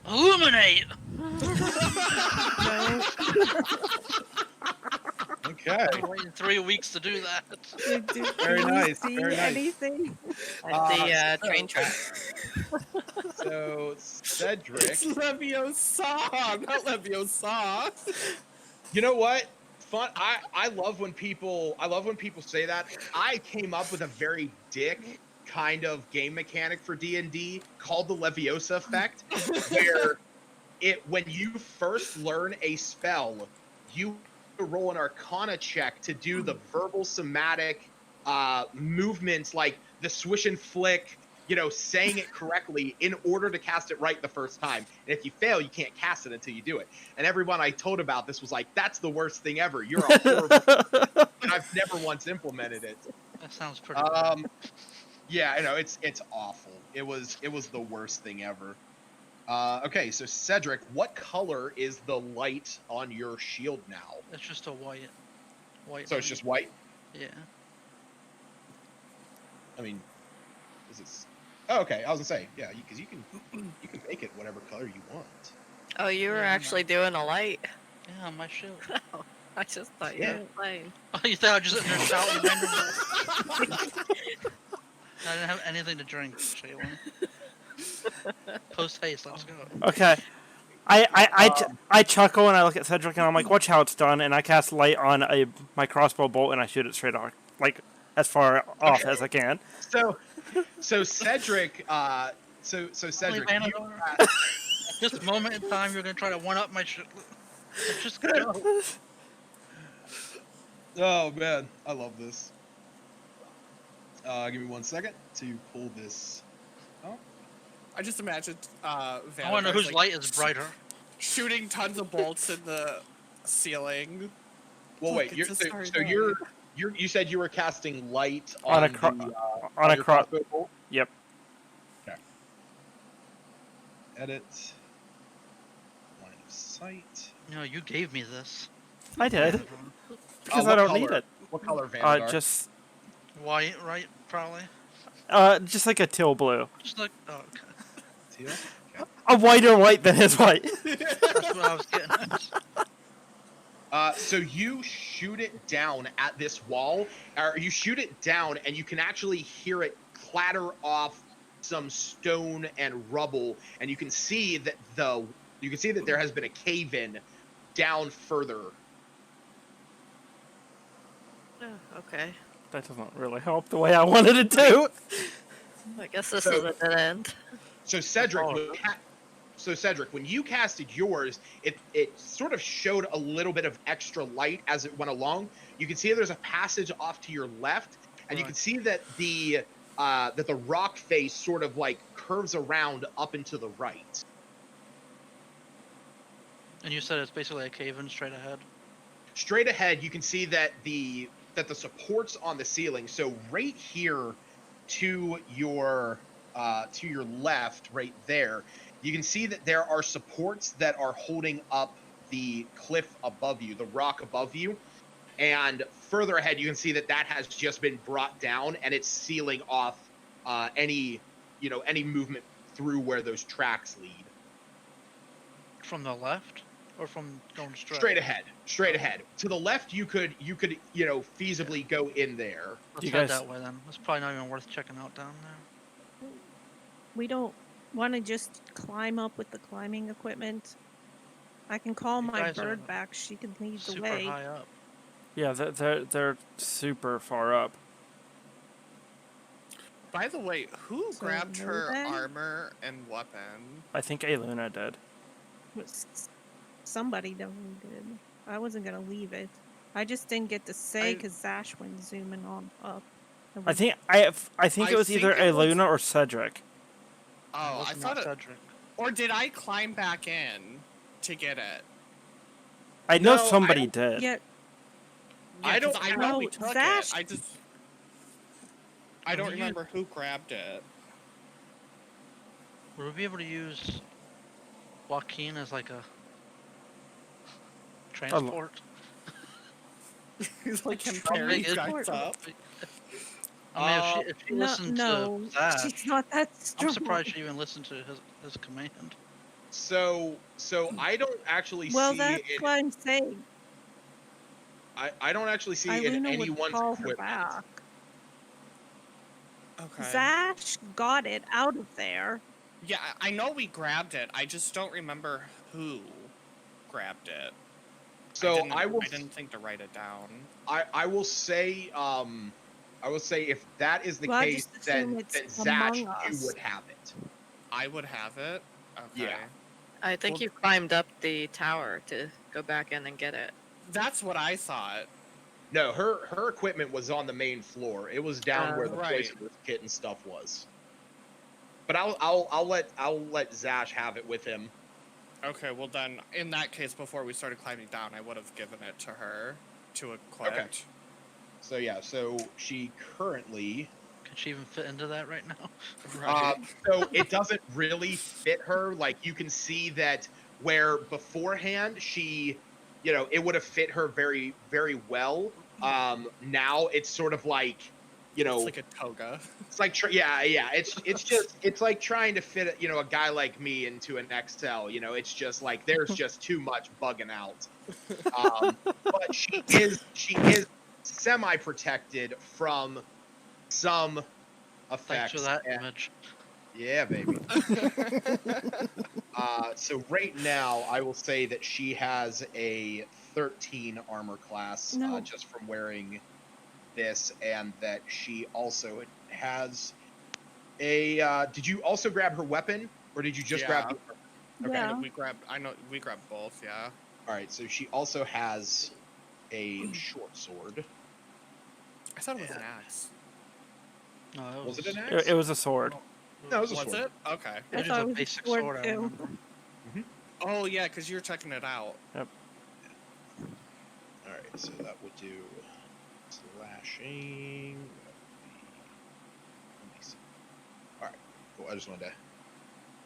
Illuminate! No. Okay. I've waited 3 weeks to do that. Do Very you nice, see very nice. anything? At the so- train track. So Cedric, It's Leviosa, not Leviosa. you know what? Fun. I love when people say that. I came up with a very dick kind of game mechanic for D&D called the Leviosa effect, where when you first learn a spell, you roll an Arcana check to do the verbal somatic movements like the swish and flick, saying it correctly in order to cast it right the first time. And if you fail, you can't cast it until you do it. And everyone I told about this was like, that's the worst thing ever. You're a horrible. And I've never once implemented it. That sounds pretty bad. Yeah, it's awful. It was the worst thing ever. Okay, so Cedric, what color is the light on your shield now? It's just a white. So it's just white? Yeah. I mean, is it? Oh, okay. I was gonna say, yeah, because you can make it whatever color you want. Oh, you were Yeah, actually doing a light. Yeah, on my shield. I just thought you Yeah. were playing. Oh, you thought I was just in there shouting randomly? I didn't have anything to drink, Shaylin. Post haste, let's go. Okay. I chuckle and I look at Cedric and I'm like, "Watch how it's done." And I cast light on my crossbow bolt and I shoot it straight off, like as far off as I can. So Cedric, so Cedric, you, Vanadar. At this moment in time, you're gonna try to one up my shit. Let's just go. oh man, I love this. Give me 1 second to pull this. I just imagined I want to know Vanadar's, whose light is brighter. shooting tons of bolts in the ceiling. Well, wait, Look, you're, it's so, a hard so light. you said you were casting light On on, a cro- the, on a your cross. crossbow bolt? Yep. Okay. Edit. Line of sight. No, you gave me this. I did because I what don't need color? it. What color, Vanguard? Just White, right? Probably. just like a teal blue. Just like, oh, okay. Teal? Okay. A whiter white than his white. That's what I was getting at. So you shoot it down at this wall, or you shoot it down, and you can actually hear it clatter off some stone and rubble, and you can see that You can see that there has been a cave-in down further. Oh, okay. That doesn't really help the way I wanted it to. I guess this So- is a dead end. So Cedric, Oh, when you casted yours, it sort of showed a little bit of extra light as it went along. You can see there's a passage off to your left, and you Right. can see that the rock face sort of like curves around up and to the right. And you said it's basically a cave-in straight ahead. Straight ahead, you can see that the supports on the ceiling. So right here to your left, right there, you can see that there are supports that are holding up the cliff above you, the rock above you. And further ahead, you can see that has just been brought down, and it's sealing off any movement through where those tracks lead. From the left, or from going straight? Straight ahead. To the left, you could feasibly go in there. Let's You head guys- that way then. It's probably not even worth checking out down there. We don't want to just climb up with the climbing equipment. I can call You my guys are bird back. She can lead the Super way. high up. Yeah, they're super far up. By the way, who So grabbed her then- armor and weapon? I think Aluna did. Somebody definitely did. I wasn't gonna leave it. I just didn't get to say I- because Zash went zooming on up. And I we- think I it was think either it was- Aluna or Cedric. Oh, It I was thought not it. Cedric. Or did I climb back in to get it? I know No, I somebody don't- did. Yeah, Yeah, 'cause I know we No, took Zash- it. I don't Will you- remember who grabbed it. Would we be able to use Joaquin as like a transport? He's like him How carrying big is- guys up. I mean, if she no, listened no, to Zash, she's not that strong. I'm surprised she even listened to his command. So I don't actually Well, see that's it. what I'm saying. I don't actually see it in Iluna would anyone's call her equipment. back. Okay. Zash got it out of there. Yeah, I know we grabbed it. I just don't remember who grabbed it. So I didn't think to write it down. I will say if that is the Well, I case, just then assume it's Zash, among you us. would have it. I would have it. Okay. Yeah. I think Well- you climbed up the tower to go back in and get it. That's what I thought. No, her equipment was on the main floor. It was down where the Right. poisonous kit and stuff was. But I'll let Zash have it with him. Okay, well then, in that case, before we started climbing down, I would have given it to her to equip. Okay. So yeah, so she currently Can she even fit into that right now? Right. so it doesn't really fit her. Like you can see that where beforehand she, it would have fit her very, very well. Now it's sort of like, It's like a toga. it's like it's like trying to fit a guy like me into an XL. It's just like there's just too much bugging out. But she is semi protected from some effects. Thanks for that and- image. Yeah, baby. So right now, I will say that she has a 13 armor class No. just from wearing this, and that she also has a. Did you also grab her weapon, or did you just grab? Yeah. Okay. Yeah. I know we grabbed both. Yeah. All right, so she also has a short sword. I thought it was an axe. No, that Was it an It, axe? it was a sword. No, it was a Was sword. it? Okay. It was thought a it was a basic sword, sword, I too. remember. Oh yeah, because you're checking it out. All right, so that would do slashing. Let me see. All right, cool. I just wanted to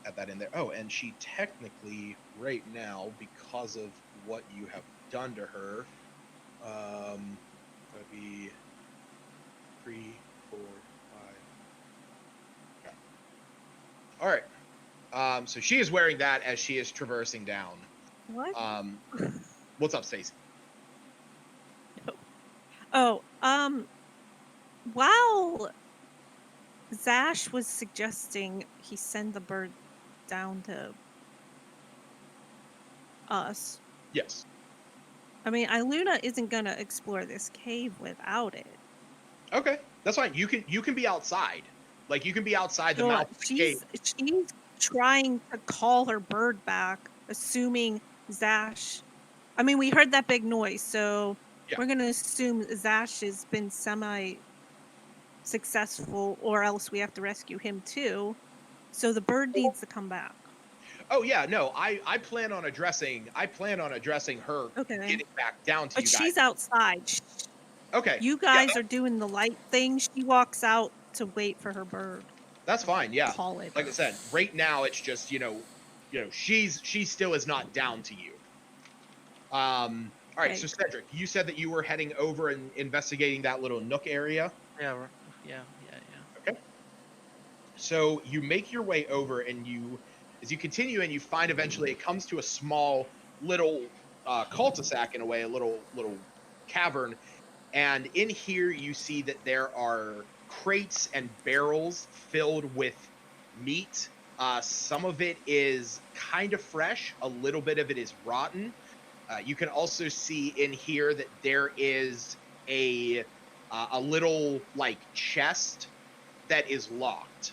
add that in there. Oh, and she technically, right now, because of what you have done to her, that'd be 3, 4, 5. Okay. All right. So she is wearing that as she is traversing down. What? What's up, Stacey? Oh, while Zash was suggesting he send the bird down to us. Yes. I mean, Iluna isn't gonna explore this cave without it. Okay, that's fine. You can be outside. Like you can be outside the So mouth of the cave. she's trying to call her bird back, assuming Zash. I mean, we heard that big noise, so Yeah. we're gonna assume Zash has been successful, or else we have to rescue him too. So the bird needs to come back. Oh yeah, no, I plan on addressing her Okay. getting back down to But you guys. she's outside. Okay. You Yeah, guys are doing the light thing. She walks out to wait for her bird. that's fine. Yeah. Call it. Like I said, right now it's just she still is not down to you. All right. Okay. So Cedric, you said that you were heading over and investigating that little nook area. Yeah, yeah. Okay. So you make your way over, and as you continue, and you find eventually it comes to a small little cul-de-sac in a way, a little cavern, and in here you see that there are crates and barrels filled with meat. Some of it is kind of fresh, a little bit of it is rotten. You can also see in here that there is a little like chest that is locked.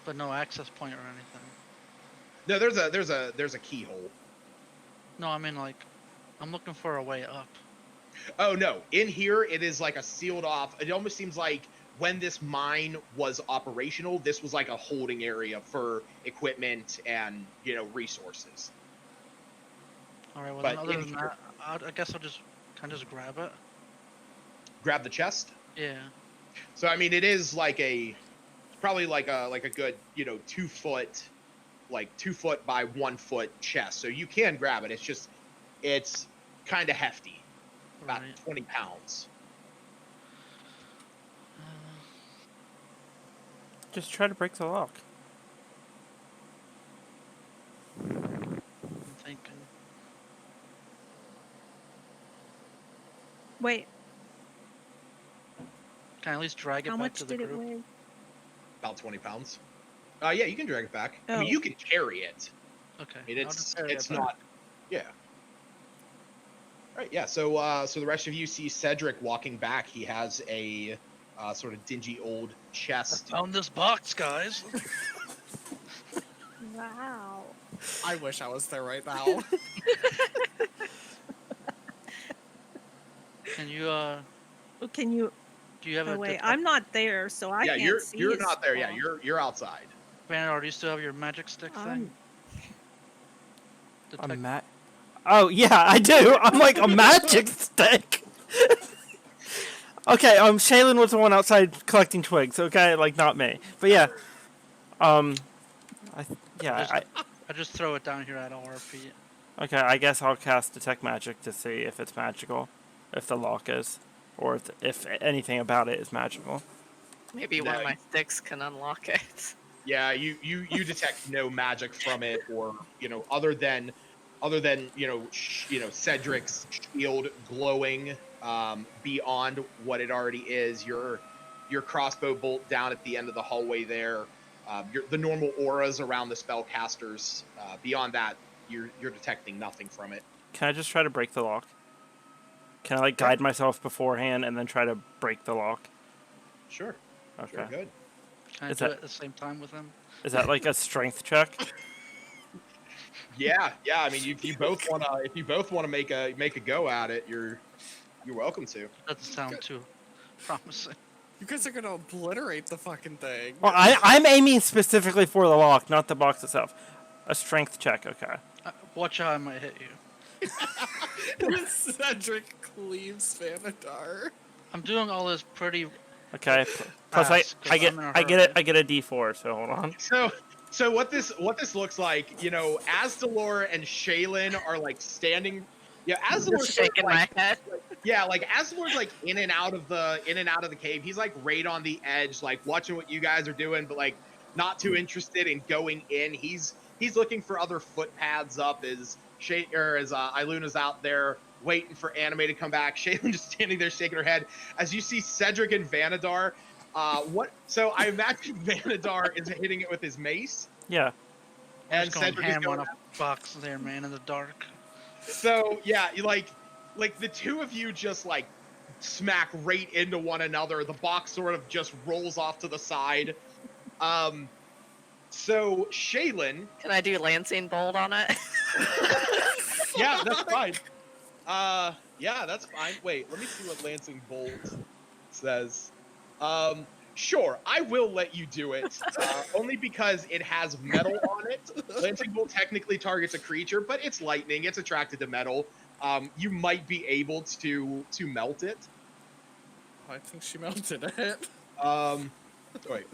But no access point or anything. No, there's a keyhole. No, I mean like, I'm looking for a way up. Oh no, in here it is like a sealed off. It almost seems like when this mine was operational, this was like a holding area for equipment and resources. All right. Well, But then other in than here- that, I guess I'll just kind of just grab it. Grab the chest. Yeah. So I mean, it is like probably like a good 2 foot, like 2 foot by 1 foot chest. So you can grab it. It's kind of hefty, about Right. 20 pounds. Just try to break the lock. I'm thinking. Wait, Can I at least drag it how back much to the did it group? weigh? About 20 pounds. Yeah, you can drag it back. I Oh. mean, you can carry it. Okay. I mean, I'll just carry it's it back. not. Yeah. All right. Yeah. So the rest of you see Cedric walking back. He has a sort of dingy old chest. Found this box, guys. Wow. I wish I was there right now. Can you Can you? do you have Oh a wait, detect- I'm not there, so I Yeah, can't see. you're his not there. Yeah, spell. you're outside. Vanadar, do you still have your magic stick thing? Detect- Oh yeah, I do. I'm like a magic stick. Okay, Shaylin was the one outside collecting twigs. Okay, like not me. But yeah, I just throw it down here at all our feet. okay. I guess I'll cast detect magic to see if it's magical, if the lock is, or if anything about it is magical. Maybe one of my sticks can unlock it. Yeah, you detect no magic from it, or other than Cedric's shield glowing beyond what it already is. Your crossbow bolt down at the end of the hallway there. The normal auras around the spellcasters. Beyond that, you're detecting nothing from it. Can I just try to break the lock? Can I guide myself beforehand and then try to break the lock? Sure. Okay. Sure, good. Can I Is do that- it at the same time with him? Is that like a strength check? Yeah. I mean, if you both wanna make a go at it, you're welcome to. Doesn't sound too promising. You guys are gonna obliterate the fucking thing. Well, I'm aiming specifically for the lock, not the box itself. A strength check, okay. Watch how I might hit you. Cedric cleaves Vanadar. I'm doing all this pretty. Okay. Plus Fast, 'cause I get I'm in a I get hurry. I get a D4, so hold on. So what this looks like, Asdalor and Shaylin are like standing. Yeah, Asdalor's Just sort of, shaking like, my head. yeah, like Asdalor's like in and out of the cave. He's like right on the edge, like watching what you guys are doing, but like not too interested in going in. He's looking for other footpaths up as Iluna's out there waiting for Anime to come back. Shaylin just standing there shaking her head as you see Cedric and Vanadar. So I imagine Vanadar is hitting it with his mace. Yeah. I'm And just going Cedric is ham on going a box there, man, in the dark. So yeah, you like the two of you just like smack right into one another. The box sort of just rolls off to the side. So Shaylin, Can I do Lancing Bolt on it? yeah, that's fine. Yeah, that's fine. Wait, let me see what Lancing Bolt says. Sure, I will let you do it. Only because it has metal on it. Lancing Bolt technically targets a creature, but it's lightning. It's attracted to metal. You might be able to melt it. Oh, I think she melted it. Wait,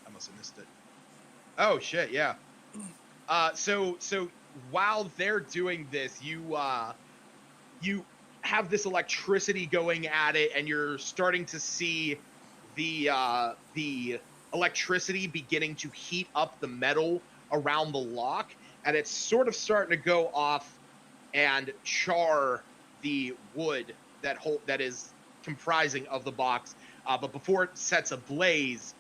I must have missed it. Oh shit, yeah. So while they're doing this, you have this electricity going at it, and you're starting to see the electricity beginning to heat up the metal around the lock, and it's sort of starting to go off and char the wood that is comprising of the box. But before it sets ablaze,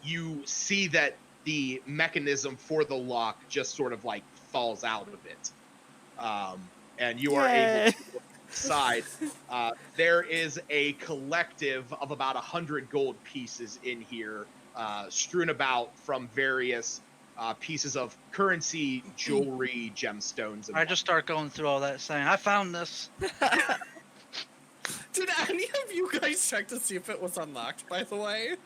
you see that the mechanism for the lock just sort of like falls out of it, and you are able to look inside. There is a collective of about 100 gold pieces in here, strewn about from various pieces of currency, jewelry, gemstones, and I just start going through all that, saying, "I found this." Did any of you guys check to see if it was unlocked, by the way?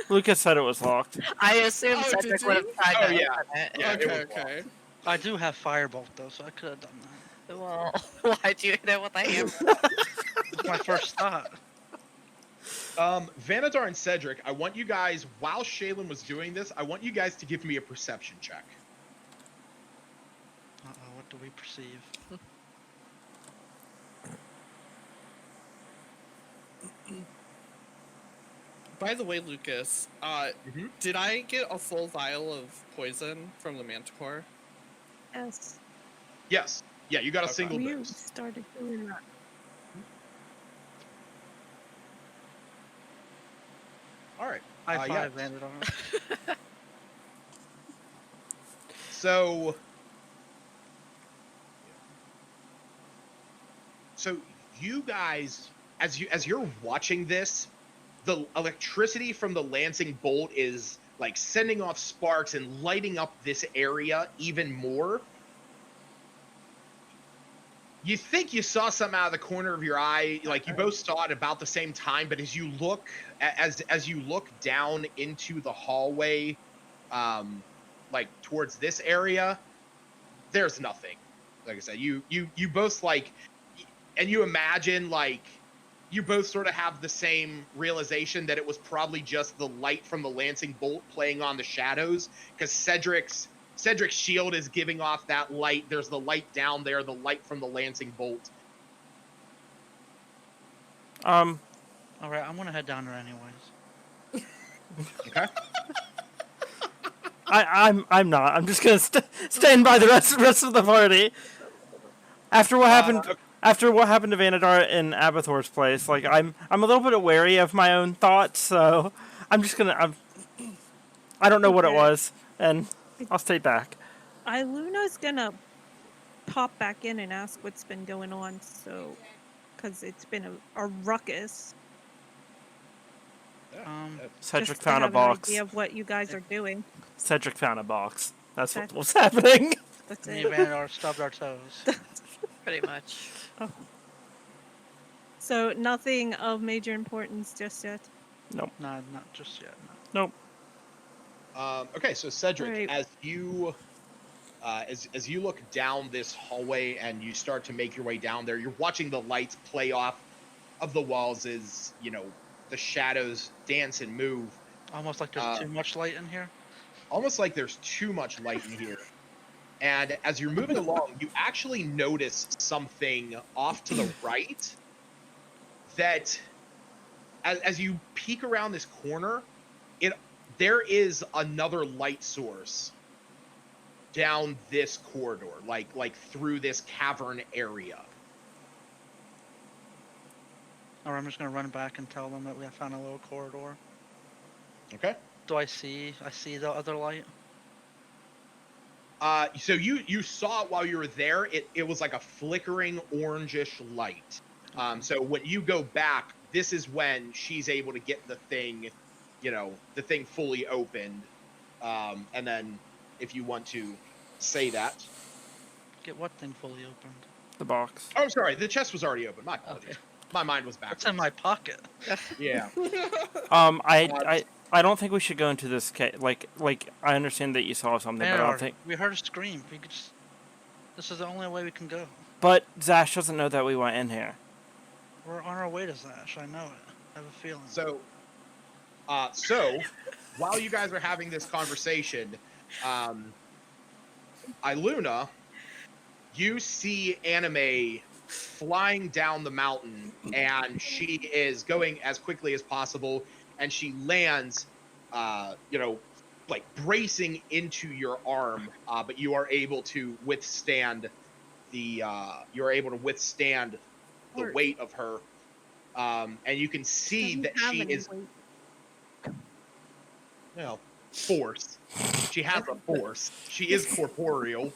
Lucas said it was locked. I assume Oh, Cedric did would have you? tried Oh, to yeah. open it. Yeah, it okay, was okay. I do have Firebolt, though, so I could have done that. Well, why'd you hit it with a hammer? It's my first thought. Vanadar and Cedric, I want you guys, while Shaylin was doing this, I want you guys to give me a perception check. Uh-oh, what do we perceive? By the way, Lucas, did I get a full vial of poison from the Manticore? Yes. Yes. Yeah, you got a Okay. single We dose. started doing that. All right. High yeah. five landed on it. So you guys, as you're watching this, the electricity from the Lancing Bolt is like sending off sparks and lighting up this area even more. You think you saw something out of the corner of your eye, like you both saw it about the same time, but as you look down into the hallway, like towards this area, there's nothing. Like I said, you both like, and you imagine like you both sort of have the same realization that it was probably just the light from the Lancing Bolt playing on the shadows, because Cedric's shield is giving off that light. There's the light down there, the light from the Lancing Bolt. All right, I'm gonna head down there anyways. Okay. I'm not. I'm just gonna stand by the rest of the party. After what happened, okay. after what happened to Vanadar in Abathor's place, like I'm a little bit wary of my own thoughts, so I'm just gonna. I don't know what it Okay. was, and I'll stay back. Luna's gonna pop back in and ask what's been going on, so, because it's been a ruckus. Cedric just to found a have box. an idea of what you guys are doing. Cedric found a box. That's what That- was happening. That's Me it. and Vanadar stubbed our toes. Pretty much. So nothing of major importance just yet. Nope. Nah, not just yet. No. Nope. Okay, so Cedric, Right. as you look down this hallway and you start to make your way down there, you're watching the lights play off of the walls as, you know, the shadows dance and move. Almost like there's too much light in here. Almost like there's too much light in here. And as you're moving along, you actually notice something off to the right that, as you peek around this corner, there is another light source down this corridor, like through this cavern area. Or I'm just gonna run back and tell them that we have found a little corridor. Okay. Do I see the other light? So you saw it while you were there. It was like a flickering orangish light. So when you go back, this is when she's able to get the thing, the thing fully opened. And then if you want to say that. Get what thing fully opened? The box. Oh, sorry, the chest was already open. My apologies. Okay. My mind was backwards. What's in my pocket? Yeah. I don't think we should go into this case. Like I understand that you saw something, but I don't think. We heard a scream. We could just. This is the only way we can go. But Zash doesn't know that we went in here. We're on our way to Zash. I know it. I have a feeling. So while you guys are having this conversation, Iluna, you see Anime flying down the mountain, and she is going as quickly as possible, and she lands, like bracing into your arm, but you are able to withstand the weight of her, and you can see that she is, force. She has a force. She is corporeal.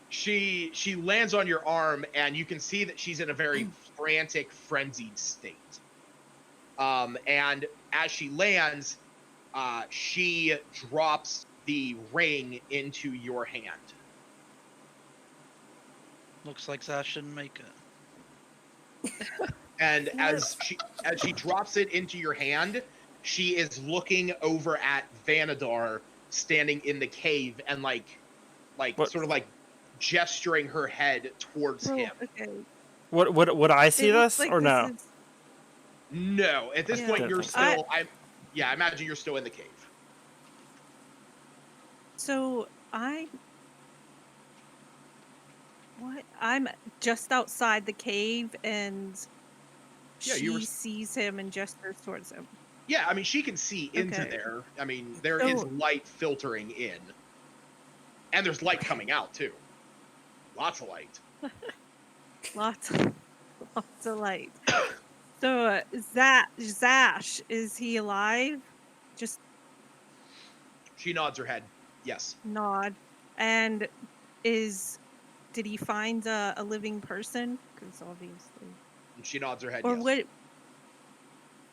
She lands on your arm, and you can see that she's in a very frantic, frenzied state. And as she lands, she drops the ring into your hand. Looks like Zash didn't make it. And as she drops it into your hand, she is looking over at Vanadar standing in the cave and like sort of like gesturing her head towards him. Okay. Would I see this like or no? No, at this point you're still. I imagine you're still in the cave. So I'm just outside the cave, and she sees him and gestures towards him. Yeah, I mean she can see into there. I mean there is light filtering in, and there's light coming out too. Lots of light. Lots of light. So Zash, is he alive? Just she nods her head. Yes. Nod. And did he find a living person? Because obviously. And she nods her head. Or yes. what?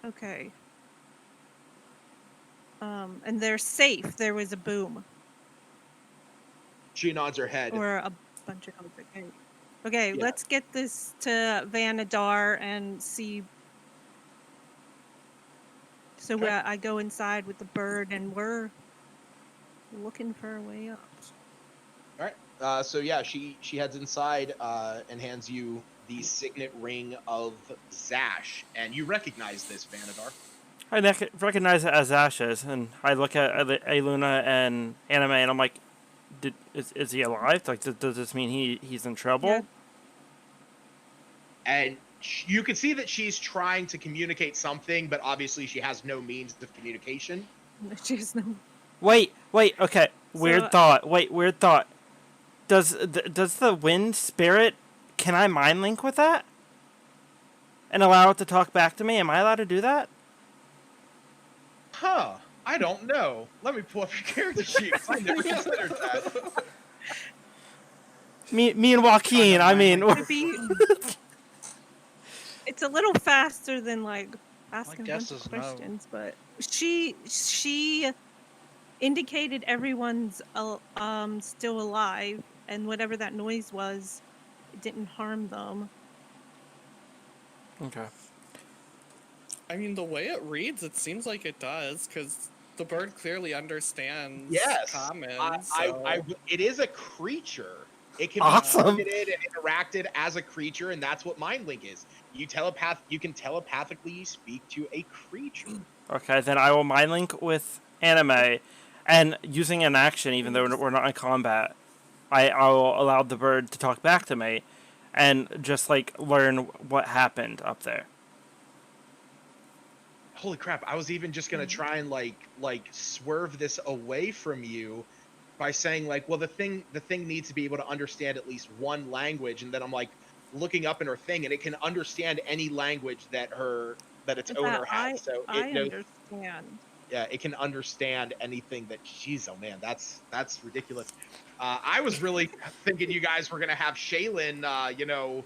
Okay. And they're safe. There was a boom. She nods her head. Or a bunch of codes. Okay, let's get this to Vanadar and see. So I go inside with the bird, and we're looking for a way up. All right. So yeah, she heads inside and hands you the signet ring of Zash, and you recognize this, Vanadar. I recognize it as Ash's, and I look at Iluna and Anime, and I'm like, is he alive? Like, does this mean he's in trouble? Yeah. And you can see that she's trying to communicate something, but obviously she has no means of communication. She has no. Wait. Okay. Weird thought. Does the wind spirit? Can I mind link with that? And allow it to talk back to me? Am I allowed to do that? Huh. I don't know. Let me pull up your character sheet. I never considered that. Me and Joaquin, I mean... It's a little faster than, like, asking a bunch guess of is no. questions, but she indicated everyone's still alive, and whatever that noise was, it didn't harm them. Okay. I mean, the way it reads, it seems like it does, because the bird clearly understands comments. It is a creature. It can awesome. be targeted and interacted as a creature, and that's what Mind Link is. You can telepathically speak to a creature. Okay, then I will mind link with Anime, and using an action, even though we're not in combat, I will allow the bird to talk back to me, and just like learn what happened up there. Holy crap! I was even just gonna try and like swerve this away from you by saying like, well, the thing needs to be able to understand at least one language, and then I'm like looking up in her thing, and it can understand any language that its owner has. So I understand. it can understand anything that. Jeez, oh man, that's ridiculous. I was really thinking you guys were gonna have Shaylin,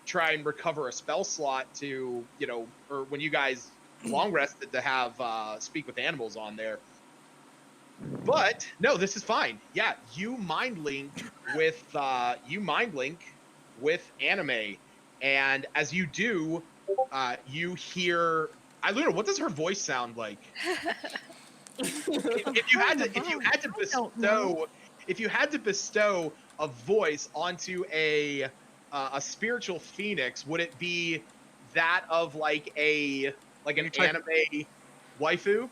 try and recover a spell slot to, or when you guys long rested to have speak with animals on there. But no, this is fine. Yeah, you mind link with anime, and as you do, you hear. I don't know, what does her voice sound like? If you had to bestow a voice onto a spiritual phoenix, would it be that of like an anime waifu?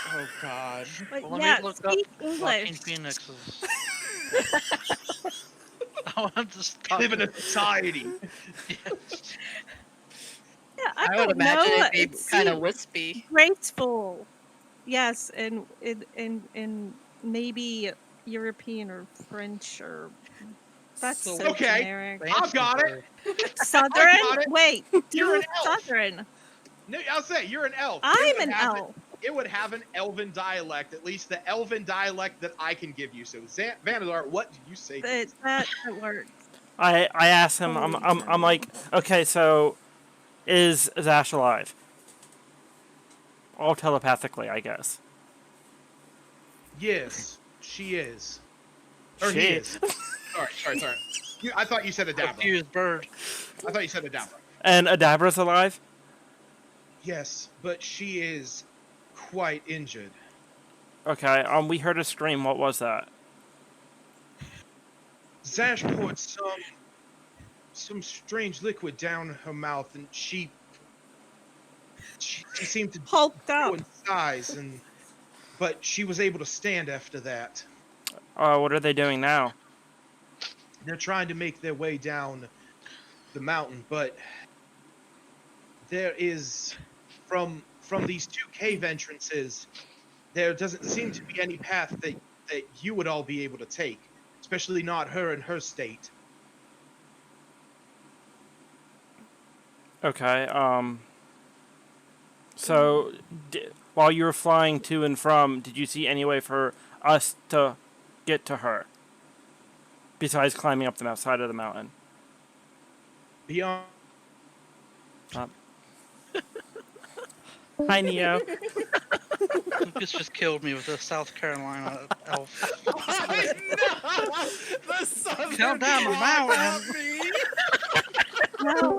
Oh God. But Well, let yeah, me look up speak Joaquin English. Phoenix's. I want to stop. Live in a society. Yes. Yeah, I would don't imagine know. it'd be kind of wispy. Graceful. Yes, and maybe European or French or that's So- so Okay, generic. I've got it. Southern? got it. Wait, You're an do elf. Southern. No, I'll say you're an elf. I'm an elf. It would have an elven dialect, at least the elven dialect that I can give you. So, Vanadar, what do you say? To this? That works. I asked him. I'm like, okay, so is Zash alive? All telepathically, I guess. Yes, she is. Or She he is. Sorry. I thought you said Adabra. Confused bird. I thought you said Adabra. And Adabra's alive? Yes, but she is quite injured. Okay, we heard a scream. What was that? Zash poured some strange liquid down her mouth, and she seemed to Hulked grow up. in size, but she was able to stand after that. What are they doing now? They're trying to make their way down the mountain, but there is from these two cave entrances, there doesn't seem to be any path that you would all be able to take, especially not her in her state. Okay, so, while you were flying to and from, did you see any way for us to get to her? Besides climbing up the side of the mountain? Beyond. Hi, Neo. Lucas just killed me with a South Carolina elf. I know! The southern Come down the draw mountain. got me. No,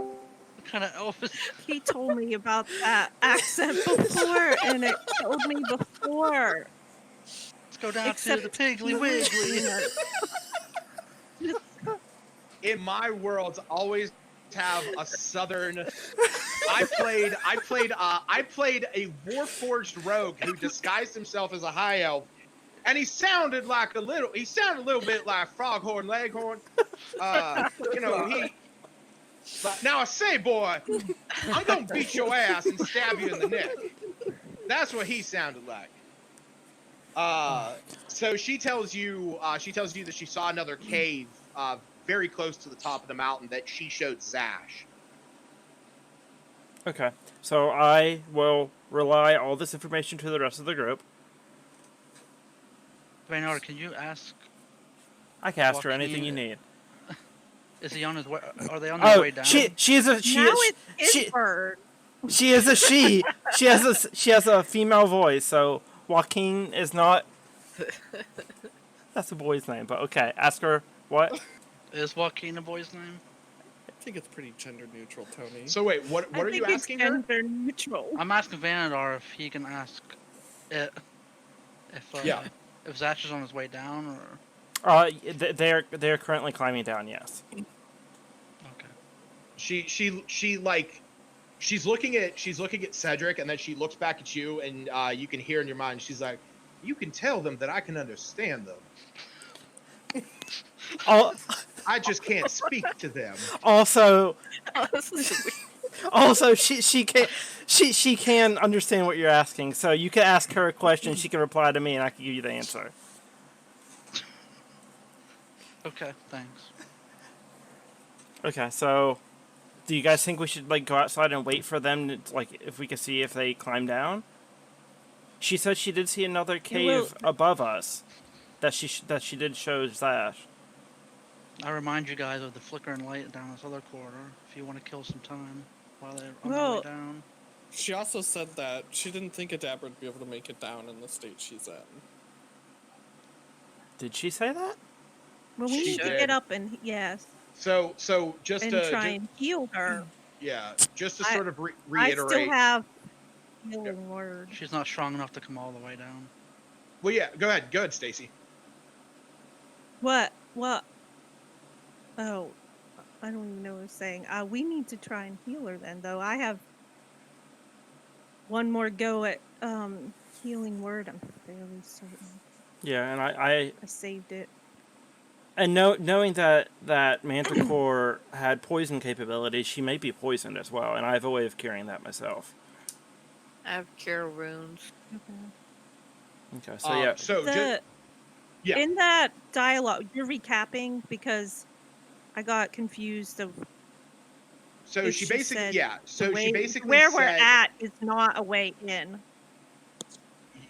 What kind of elf is he told me about that accent before, and it told me before. Let's go down Except to the Piggly you Wiggly. In my worlds, always have a southern. I played a warforged rogue who disguised himself as a high elf, and he sounded a little bit like Froghorn Leghorn. But now I say, boy, I'm gonna beat your ass and stab you in the neck. That's what he sounded like. So she tells you that she saw another cave very close to the top of the mountain that she showed Zash. Okay, so I will relay all this information to the rest of the group. Vaynard, can you ask? I can ask her anything you Joaquin- need. Is he on his way? Are they on their way down? she is a Now it's his she bird. she is a she. She has a female voice. So Joaquin is not. That's a boy's name, but okay. Ask her what. Is Joaquin a boy's name? I think it's pretty gender neutral, Tony. So wait, what I are you think it's asking her? gender neutral. I'm asking Vanadar if he can ask it. If Zash is on his way down, or They're currently climbing down. Yes. okay. She's looking at Cedric, and then she looks back at you, and you can hear in your mind. She's like, "You can tell them that I can understand them. Al- I just can't speak to them." Also, Oh, she can understand what you're asking. So you can ask her a question. She can reply to me, and I can give you the answer. Okay, thanks. Okay, so do you guys think we should go outside and wait for them to, if we can see if they climb down? She said she did see another will- cave above us. That she did show Zash. I remind you guys of the flickering light down this other corridor if you want to kill some time while they're on their way Well- down. She also said that she didn't think Adabra would be able to make it down in the state she's in. Did she say that? Well, we She need to did. get up and yes, So just and to try and heal her. just to I- sort of I reiterate. still have healing word. She's not strong enough to come all the way down. Well, yeah, go ahead, Stacy. What? What? Oh, I don't even know what I was saying. We need to try and heal her then, though. I have one more go at healing word. I'm fairly certain Yeah, and I saved it. and knowing that Manticore had poison capabilities, she may be poisoned as well, and I have a way of curing that myself. I have cure wounds. Okay, so yeah, So The, yeah. In that dialogue, you're recapping because I got confused of so if she she basically said So she basically where said we're at is not a way in.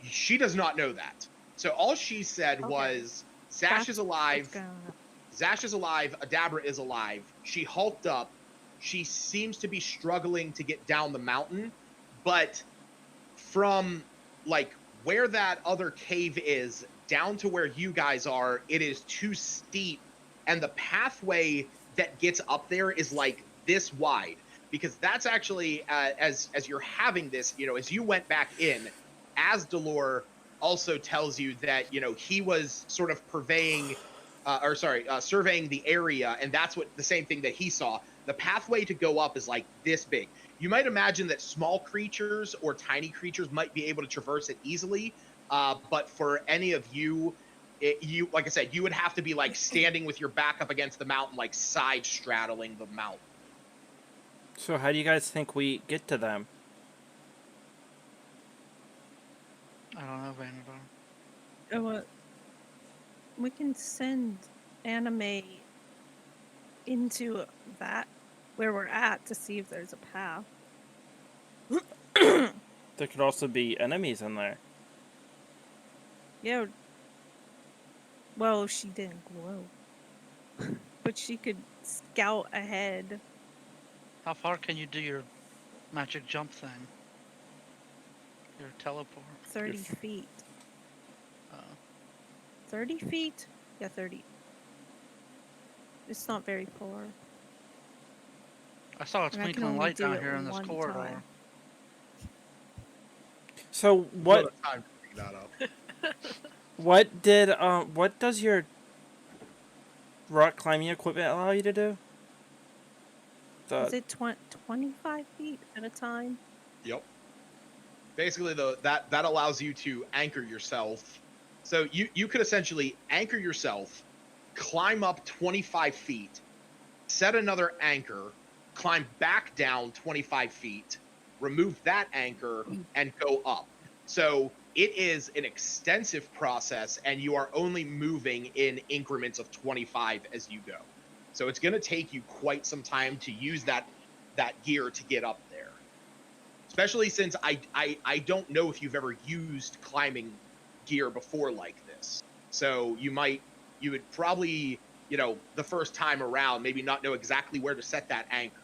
she does not know that. So all she said Okay. was Zash That's is what's alive. going on. Zash is alive. Adabra is alive. She hulked up. She seems to be struggling to get down the mountain, but from like where that other cave is down to where you guys are, it is too steep, and the pathway that gets up there is like this wide. Because that's actually as you're having this, as you went back in, Asdalor also tells you that he was sort of surveying the area, and that's what the same thing that he saw. The pathway to go up is like this big. You might imagine that small creatures or tiny creatures might be able to traverse it easily, but for any of you, you like I said, you would have to be like standing with your back up against the mountain, like side straddling the mountain. so how do you guys think we get to them? I don't know, Vanadar. We can send anime into that where we're at to see if there's a path. There could also be enemies in there. Yeah. Well, she didn't glow, but she could scout ahead. How far can you do your magic jump thing? Your teleport? 30 feet. Uh, 30 feet? Yeah, 30. It's not very far. I saw a And I can twinkling only light do down it here in this one corridor. time. So what? What time to bring that up? What does your rock climbing equipment allow you to do? Is it 25 feet at a time? Yep. Basically, that allows you to anchor yourself. So you could essentially anchor yourself, climb up 25 feet, set another anchor, climb back down 25 feet, remove that anchor, and go up. So it is an extensive process, and you are only moving in increments of 25 as you go. So it's going to take you quite some time to use that gear to get up there. Especially since I don't know if you've ever used climbing gear before like this. So you would probably, the first time around, maybe not know exactly where to set that anchor.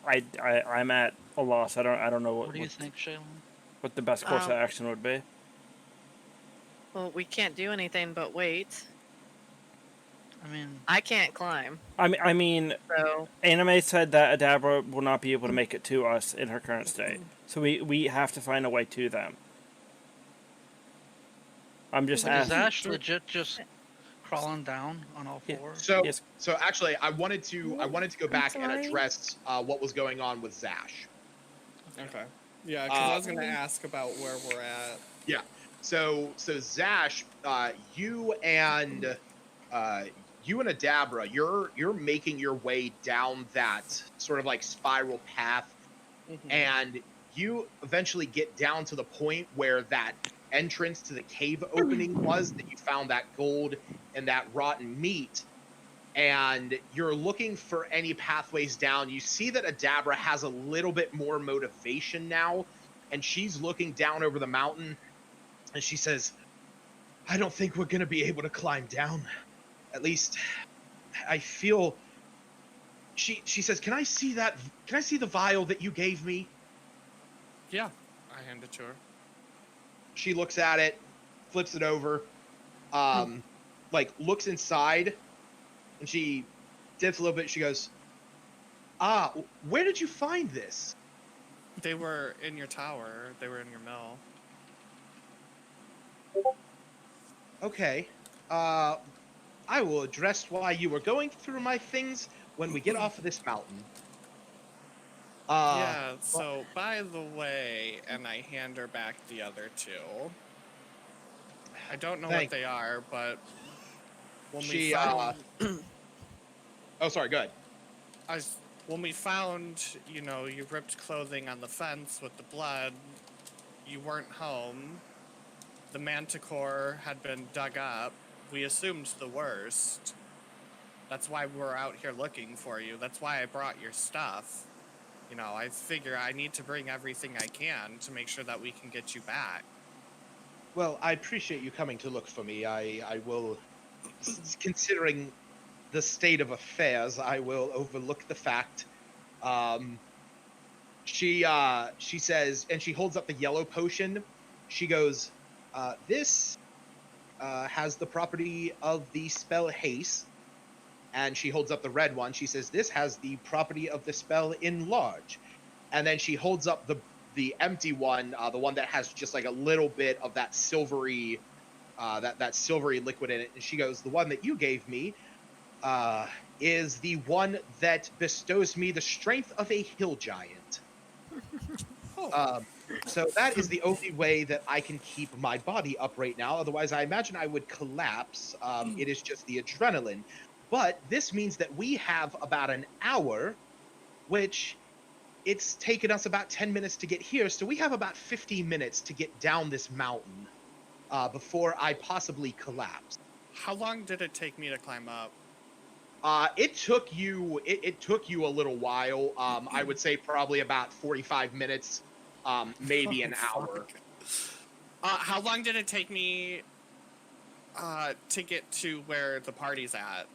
I'm at a loss. I don't know What do you think, Shaylin? what the best course of action would be. Well, we can't do anything but wait. I mean, I can't climb. I mean, So Anime said that Adabra will not be able to make it to us in her current state. So we have to find a way to them. I'm just but is asking. Ash legit just crawling down on all Yeah. fours? So Yes. so actually, I wanted to go back and sorry? address what was going on with Zash. Okay. Yeah, because I was going to ask about where we're at. Yeah. So Zash, you and Adabra, you're making your way down that sort of like spiral path, and you eventually get down to the point where that entrance to the cave opening was, that you found that gold and that rotten meat, and you're looking for any pathways down. You see that Adabra has a little bit more motivation now, and she's looking down over the mountain, and she says, I don't think we're going to be able to climb down. At least, I feel... She says, can I see the vial that you gave me? Yeah, I hand it to her. She looks at it, flips it over, like looks inside, and she dips a little bit. She goes, where did you find this? They were in your tower. They were in your mill. Okay. I will address why you were going through my things when we get off of this mountain. Yeah, so by the way, and I hand her back the other two. I don't know what they are, but when we found... Oh, sorry, go ahead. When we found, you know, your ripped clothing on the fence with the blood, you weren't home. The manticore had been dug up. We assumed the worst. That's why we're out here looking for you. That's why I brought your stuff. You know, I figure I need to bring everything I can to make sure that we can get you back. Well, I appreciate you coming to look for me. I will, considering the state of affairs, I will overlook the fact. She says, and she holds up the yellow potion. She goes, this has the property of the spell haste. And she holds up the red one. She says, this has the property of the spell enlarge. And then she holds up the empty one, the one that has just like a little bit of that silvery, that silvery liquid in it. And she goes, the one that you gave me is the one that bestows me the strength of a hill giant. So that is the only way that I can keep my body up right now. Otherwise, I imagine I would collapse. It is just the adrenaline. But this means that we have about an hour, which it's taken us about 10 minutes to get here. So we have about 15 minutes to get down this mountain before I possibly collapse. How long did it take me to climb up? It took you a little while. I would say probably about 45 minutes, maybe an hour. How long did it take me to get to where the party's at?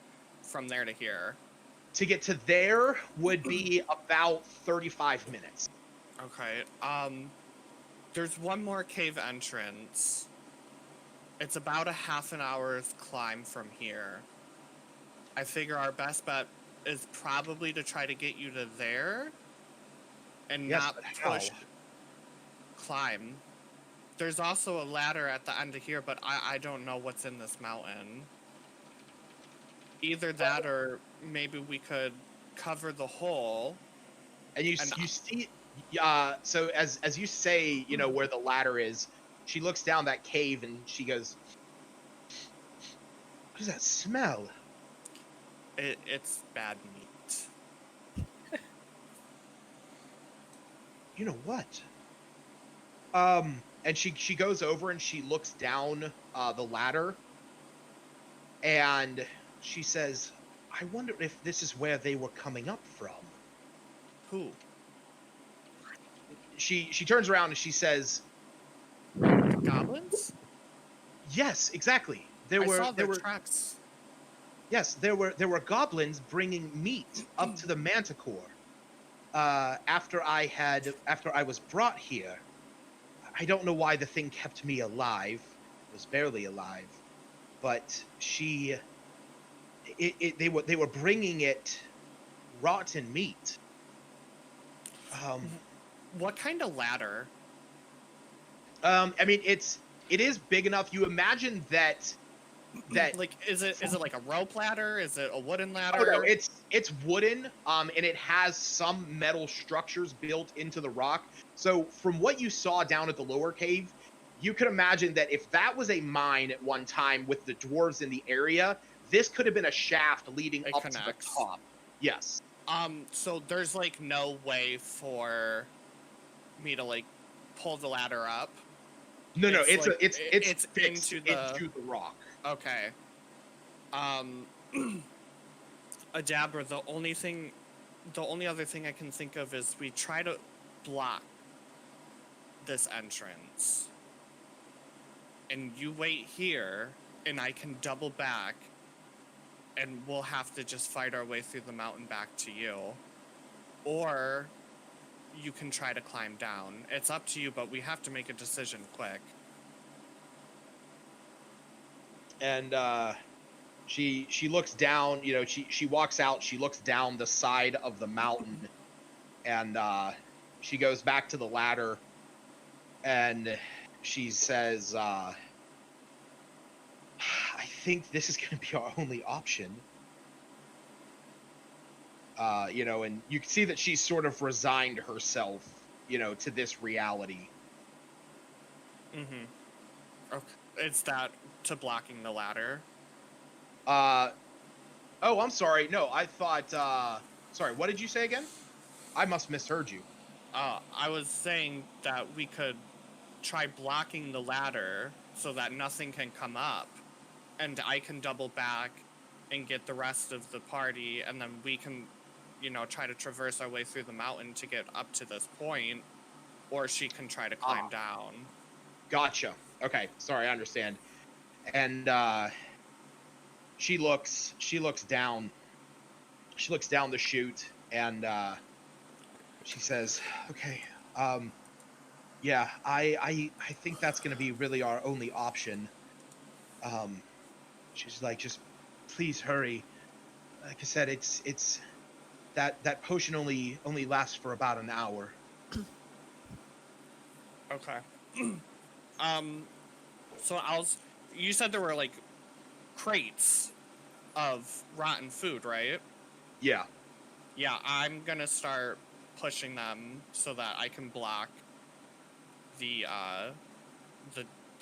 From there to here? To get to there would be about 35 minutes. Okay. There's one more cave entrance. It's about a half an hour's climb from here. I figure our best bet is probably to try to get you to there and not push climb. There's also a ladder at the end of here, but I don't know what's in this mountain. Either that or maybe we could cover the hole. And you see, so as you say, you know, where the ladder is, she looks down that cave and she goes, what does that smell? It's bad meat. You know what? And she goes over and she looks down the ladder, and she says, I wonder if this is where they were coming up from. Who? She turns around and she says, goblins? Yes, exactly. There were tracks. Yes, there were goblins bringing meat up to the manticore. After I was brought here. I don't know why the thing kept me alive. It was barely alive, but they were bringing it rotten meat. What kind of ladder? I mean, it is big enough. You imagine that like is it like a rope ladder? Is it a wooden ladder? Oh, no, it's wooden, and it has some metal structures built into the rock. So from what you saw down at the lower cave, you could imagine that if that was a mine at one time with the dwarves in the area, this could have been a shaft leading up to the top. Yes. So there's like no way for me to like pull the ladder up. No, it's fixed into the rock. Okay. Adabra, the only other thing I can think of is we try to block this entrance. And you wait here, and I can double back, and we'll have to just fight our way through the mountain back to you. Or you can try to climb down. It's up to you, but we have to make a decision quick. And she looks down, you know, she walks out, she looks down the side of the mountain, and she goes back to the ladder, and she says, I think this is going to be our only option. You know, and you can see that she's sort of resigned herself, you know, to this reality. Mm-hmm. Okay. It's that to blocking the ladder. Oh, I'm sorry. No, I thought, sorry, what did you say again? I must misheard you. I was saying that we could try blocking the ladder so that nothing can come up, and I can double back and get the rest of the party, and then we can, you know, try to traverse our way through the mountain to get up to this point, or she can try to climb down. Gotcha. Okay, sorry, I understand. And she looks down. She looks down the chute, and she says, "Okay, yeah, I think that's gonna be really our only option." She's like, "Just please hurry. Like I said, it's that potion only lasts for about an hour." Okay. So you said there were like crates of rotten food, right? Yeah. Yeah, I'm gonna start pushing them so that I can block the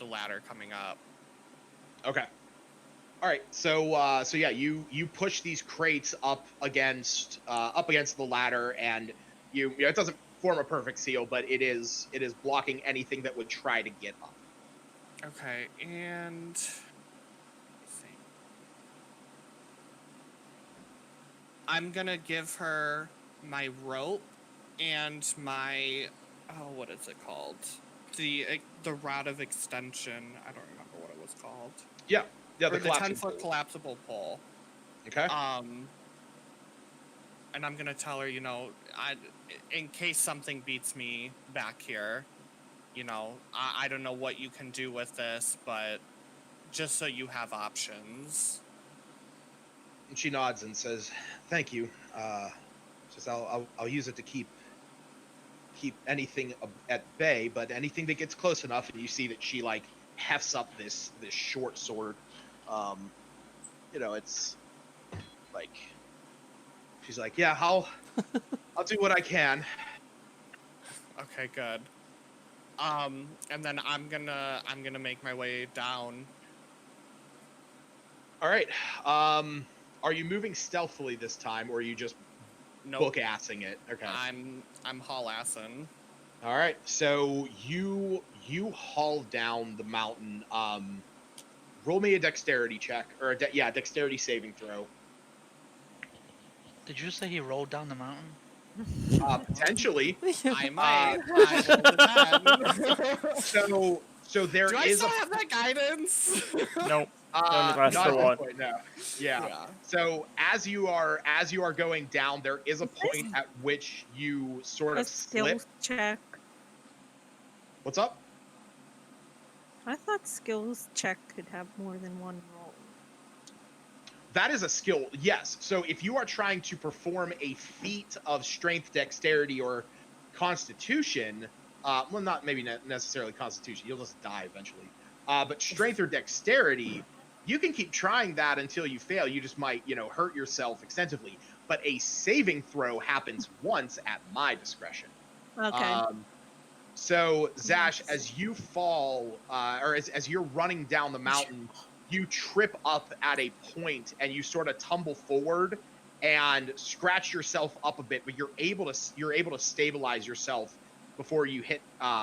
ladder coming up. Okay. All right. So yeah, you push these crates up against the ladder, and you know, it doesn't form a perfect seal, but it is blocking anything that would try to get up. Okay, and let's see. I'm gonna give her my rope and my what is it called? The rod of extension. I don't remember what it was called. Yeah. Yeah. Or The the collapsing 10-foot pole. collapsible pole. Okay. And I'm gonna tell her, you know, in case something beats me back here, you know, I don't know what you can do with this, but just so you have options. And she nods and says, "Thank you. Says I'll use it to keep anything at bay, but anything that gets close enough." And you see that she like hefts up this short sword. You know, it's like she's like, "Yeah, I'll do what I can." Okay, good. And then I'm gonna make my way down. All right. Are you moving stealthily this time, or are you just book-assing it? Okay. I'm haul-assing. All right. So you haul down the mountain. Roll me a dexterity check, or dexterity saving throw. Did you say he rolled down the mountain? Potentially. I might. I rolled So there Do I is still have that guidance? Nope. not last at for this one. point, no. Yeah. So as you are going down, there is a point at which you sort A of slip. skills check. What's up? I thought skills check could have more than one roll. That is a skill, yes. So if you are trying to perform a feat of strength, dexterity, or constitution, well, not maybe necessarily constitution, you'll just die eventually. But strength or dexterity, you can keep trying that until you fail. You just might, you know, hurt yourself extensively. But a saving throw happens once at my discretion. Okay. So Zash, as you fall, or as you're running down the mountain, you trip up at a point and you sort of tumble forward and scratch yourself up a bit, but you're able to stabilize yourself before you hit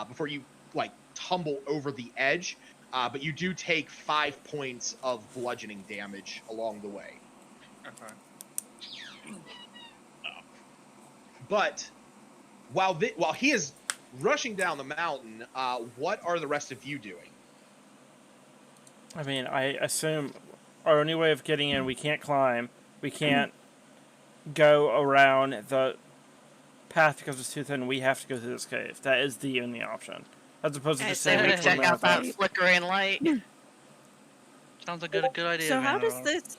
before you like tumble over the edge. But you do take 5 points of bludgeoning damage along the way. Okay. But while he is rushing down the mountain, what are the rest of you doing? I mean, I assume our only way of getting in, we can't climb. We can't go around the path because it's too thin. We have to go through this cave. That is the only option. As opposed to I just say saying we wait for check out that manifest. flickering light. Sounds like a good idea. So how does Vanador. this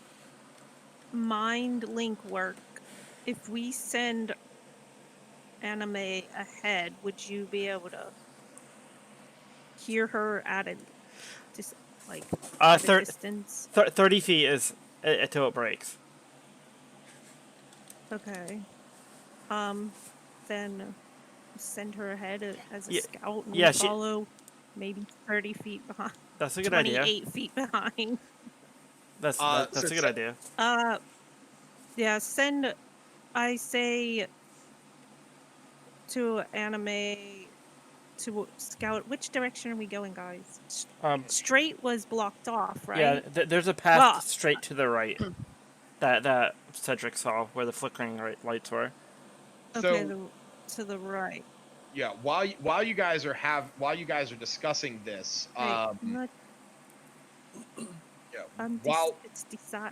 mind link work? If we send Anime ahead, would you be able to hear her at a at a distance? 30 feet is until it breaks. Okay. Then send her ahead as a Yeah, scout, and yeah, we she- follow maybe 30 feet behind, That's a good idea. 28 feet behind. That's So a good idea. Yeah, I say to Anime to scout. Which direction are we going, guys? Straight was blocked off, right? Yeah, there's a path Well, straight to the right that Cedric saw where the flickering lights were. Okay, So to the right. yeah, while you guys are discussing this, Right,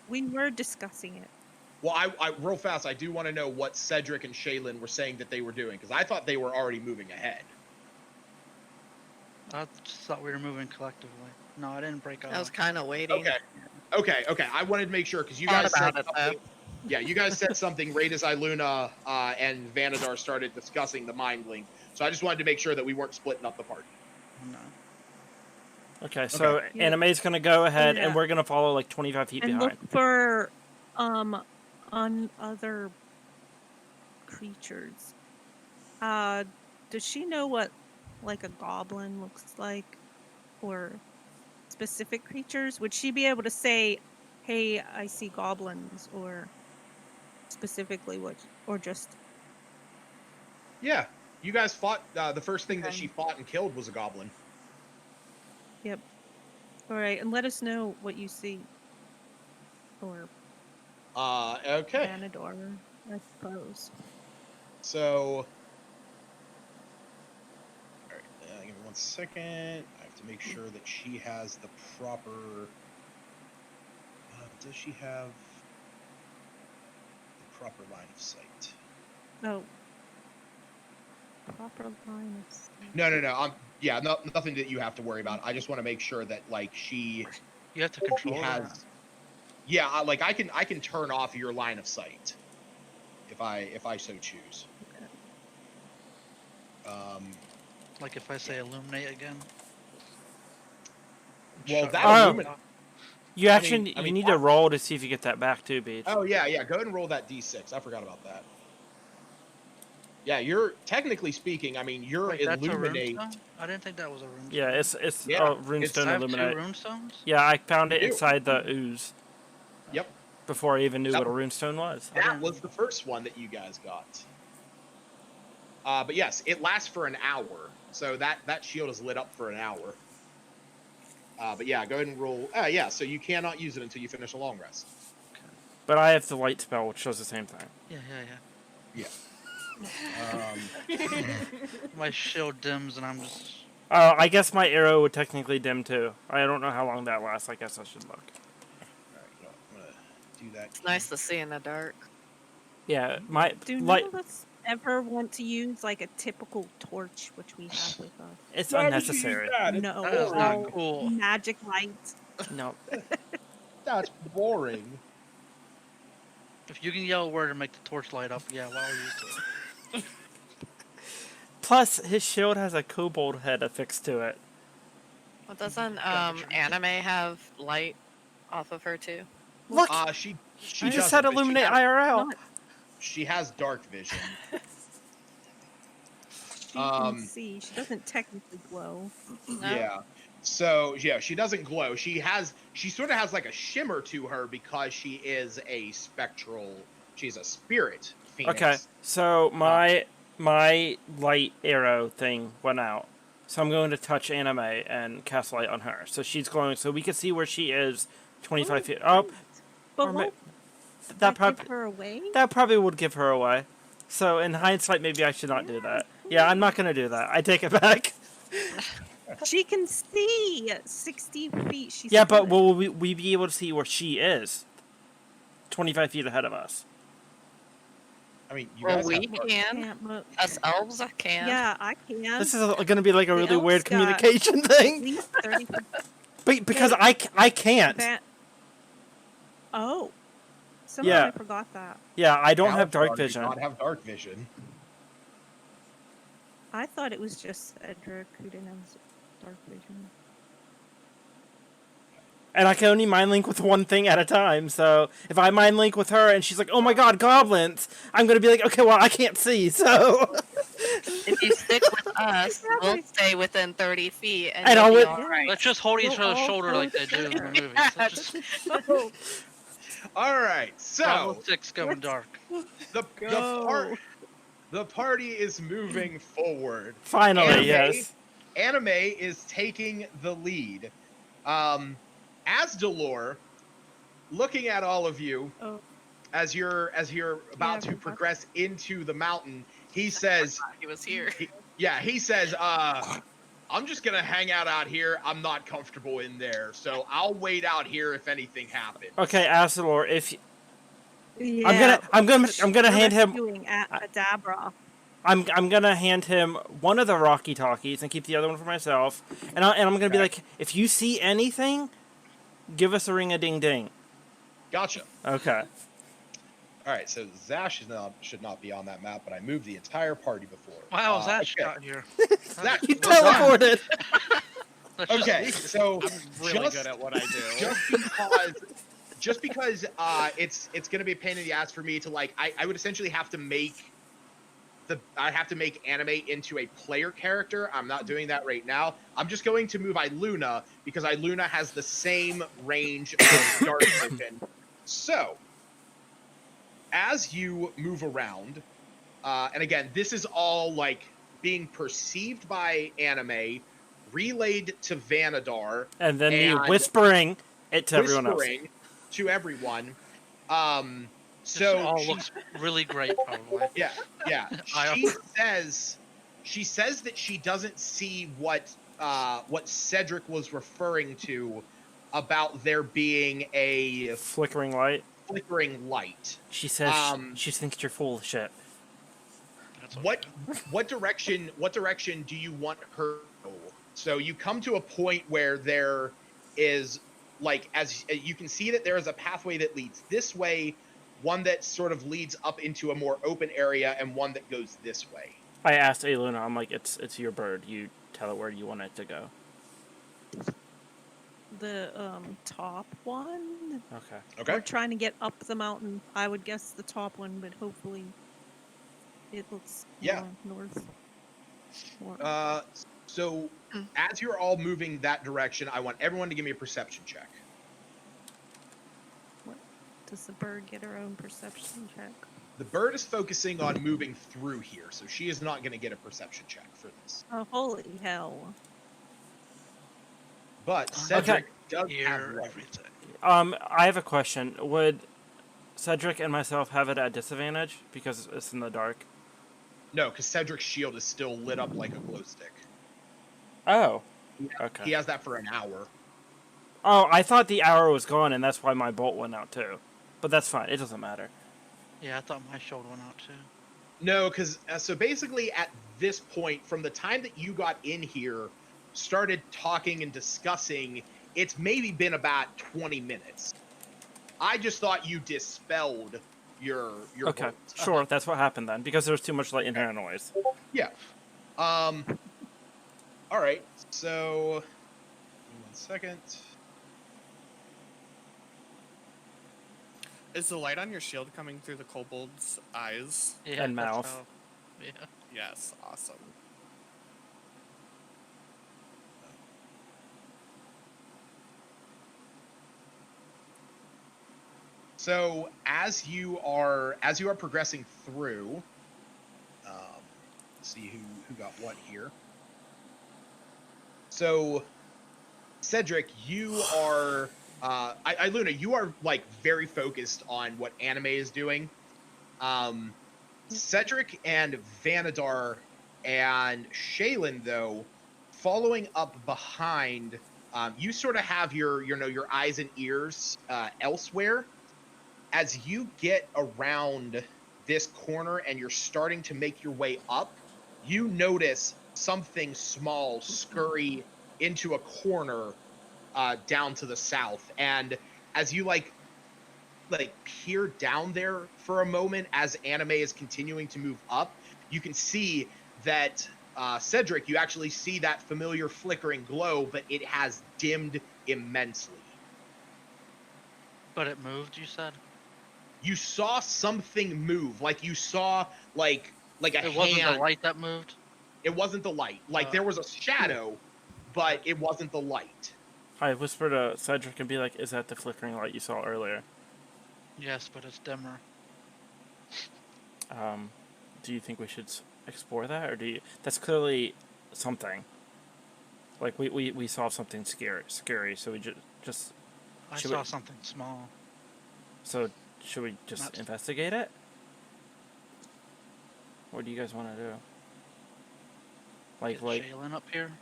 we were discussing it. well, I real fast, I do want to know what Cedric and Shaylin were saying that they were doing, because I thought they were already moving ahead. I just thought we were moving collectively. No, I didn't break off. I was kind of waiting. Okay. I wanted to make sure, because you Thought guys said about it, something. Yeah, you guys said something right as Iluna and Vanadar started discussing the mind link. So I just wanted to make sure that we weren't splitting up the party. No. Okay, so Yeah. Anime's gonna go ahead, and Yeah. we're gonna follow like 25 feet And behind. look for other creatures. Does she know what like a goblin looks like, or specific creatures? Would she be able to say, "Hey, I see goblins," or specifically what, or just Yeah, you guys fought. The first thing that Okay. she fought and killed was a goblin. Yep. All right, and let us know what you see, or Okay. Vanador, I suppose. So, all right, give me 1 second. I have to make sure that she has the proper. Does she have the proper line of sight? Oh, proper line of sight. No. Nothing that you have to worry about. I just want to make sure that she You have to control has. that. Yeah, I can turn off your line of sight if I so choose. Like if I say illuminate again. Well, Shut that up. illuminate- You actually I you mean, need to roll to see if you get that back too, Beach. Oh yeah. Go ahead and roll that d6. I forgot about that. Yeah, you're technically speaking. I mean, you're Wait, that's a illuminate. runestone? I didn't think that was a runestone. Yeah, it's Yeah, runestone I have illuminate. 2 runestones? Yeah, I found it You do. inside the ooze Yep, before I even knew That- what a runestone was. that was the first one that you guys got. But yes, it lasts for an hour, so that shield is lit up for an hour. But yeah, go ahead and roll. Yeah, so you cannot use it until you finish a long rest. But I have the light spell, which does the same thing. Yeah. Um, My shield dims and I'm just... I guess my arrow would technically dim too. I don't know how long that lasts. I guess I should look. Alright, I'm gonna do that. It's nice to see in the dark. Yeah, my Do light. none of us ever want to use like a typical torch, which we have with us? It's Why would you use unnecessary. that? It's No, That is not boring. cool. magic light. No. That's boring. If you can yell a word and make the torch light up, yeah, why would you do it? Plus, his shield has a kobold head affixed to it. Well, doesn't Gotcha. Anime have light off of her too? Look, She I just doesn't, said but she illuminate has- IRL. Not- She has dark vision. She can see. She doesn't technically glow. No? Yeah. So yeah, she doesn't glow. She sort of has like a shimmer to her because she is a spectral. She's a spirit phoenix. Okay, so my light arrow thing went out. So I'm going to touch Anime and cast light on her. So she's glowing, so we can see where she is 25 feet. Oh, or But ma- that give her away? that probably would give her away. So in hindsight, maybe I should not do that. Yeah, I'm not gonna do that. I take it back. She can see 60 feet. She's Yeah, but good. will we be able to see where she is? 25 feet ahead of us. I mean, you Well, guys we have can. Can't move. Us elves, I can. Yeah, I can. This is going to be like a The really elves weird got communication at thing. least 30 feet. But because Hey, I can't. Oh. Somehow Yeah. I forgot that. Yeah, I don't have dark Alex does vision. not have dark vision. I thought it was just Cedric who didn't have dark vision. And I can only mind link with one thing at a time. So if I mind link with her and she's like, "Oh my god, goblins," I'm going to be like, "Okay, well, I can't see." So If you stick with us, we'll stay within 30 feet, and, And you'll I be would- all right. Let's just hold each We'll other's all shoulder go like they do in the together. movies. Let's just All right, Bravo so 6 going dark. Go. the party is moving forward. finally, Anime, yes. Anime is taking the lead. As Delore, looking at all of you Oh. as you're about Yeah, to progress into the mountain, he says, He was here. he says, I'm just gonna hang out here. I'm not comfortable in there, so I'll wait out here if anything happens. Okay, Asilor, if you, Yeah, I'm gonna we're hand him rescuing at Kadabra. I'm gonna hand him one of the Rocky Talkies and keep the other one for myself. And I'm gonna be like, if you see anything, give us a ring a ding ding. Gotcha. Okay. All right, so Zash should not be on that map, but I moved the entire party before. Wow, Zach okay. got here. Zach, You well done. teleported. Let's just Okay, leave. so I'm really good at what I do. just because it's gonna be a pain in the ass for me to I would essentially have to make Anime into a player character. I'm not doing that right now. I'm just going to move Iluna because Iluna has the same range of dark vision. So as you move around, and again, this is all being perceived by Anime, relayed to Vanadar, And then me And whispering it to everyone else. whispering to everyone. This So all she- looks really great, probably. yeah. I- She says that she doesn't see what Cedric was referring to about there being a Flickering light. flickering light. She says Um, she thinks you're full of shit. That's What direction do you want her to go? So you come to a point where there is as you can see that there is a pathway that leads this way, one that sort of leads up into a more open area, and one that goes this way. I asked Aluna, I'm like, it's your bird. You tell it where you want it to go. The top one. Okay. Okay. We're trying to get up the mountain. I would guess the top one, but hopefully it looks Yeah. more north. More. So as you're all moving that direction, I want everyone to give me a perception check. Does the bird get her own perception check? The bird is focusing on moving through here, so she is not going to get a perception check for this. Oh, holy hell. But Cedric does Hear have one. everything. I have a question. Would Cedric and myself have it at disadvantage because it's in the dark? No, because Cedric's shield is still lit up like a glow stick. Oh. He Okay. has that for an hour. Oh, I thought the arrow was gone, and that's why my bolt went out too. But that's fine. It doesn't matter. Yeah, I thought my shield went out too. No, because so basically at this point, from the time that you got in here, started talking and discussing, it's maybe been about 20 minutes. I just thought you dispelled your Okay. bolt. Sure, that's what happened then, because there was too much light in here anyways. Yeah. All right. So, 1 second. Is the light on your shield coming through the kobold's eyes? Yeah, And that's mouth. how- yeah. Yes, awesome. So as you are progressing through, let's see who got what here. So, Cedric, you are Luna, you are like very focused on what anime is doing. Cedric and Vanadar and Shaylin, though, following up behind, you sort of have your eyes and ears elsewhere. As you get around this corner and you're starting to make your way up, you notice something small scurry into a corner down to the south. And as you like peer down there for a moment as anime is continuing to move up, you can see that Cedric, you actually see that familiar flickering glow, but it has dimmed immensely. But it moved, you said? You saw something move, like you saw like a hand. It wasn't the light that moved? It wasn't the light. Like there was a shadow, but it wasn't the light. I whisper to Cedric and be like, "Is that the flickering light you saw earlier?" Yes, but it's dimmer. Do you think we should explore that, or do you? That's clearly something. Like we saw something scary, so we just. I saw something small. So should we just investigate it? What do you guys want to do? Like Shaylin up here?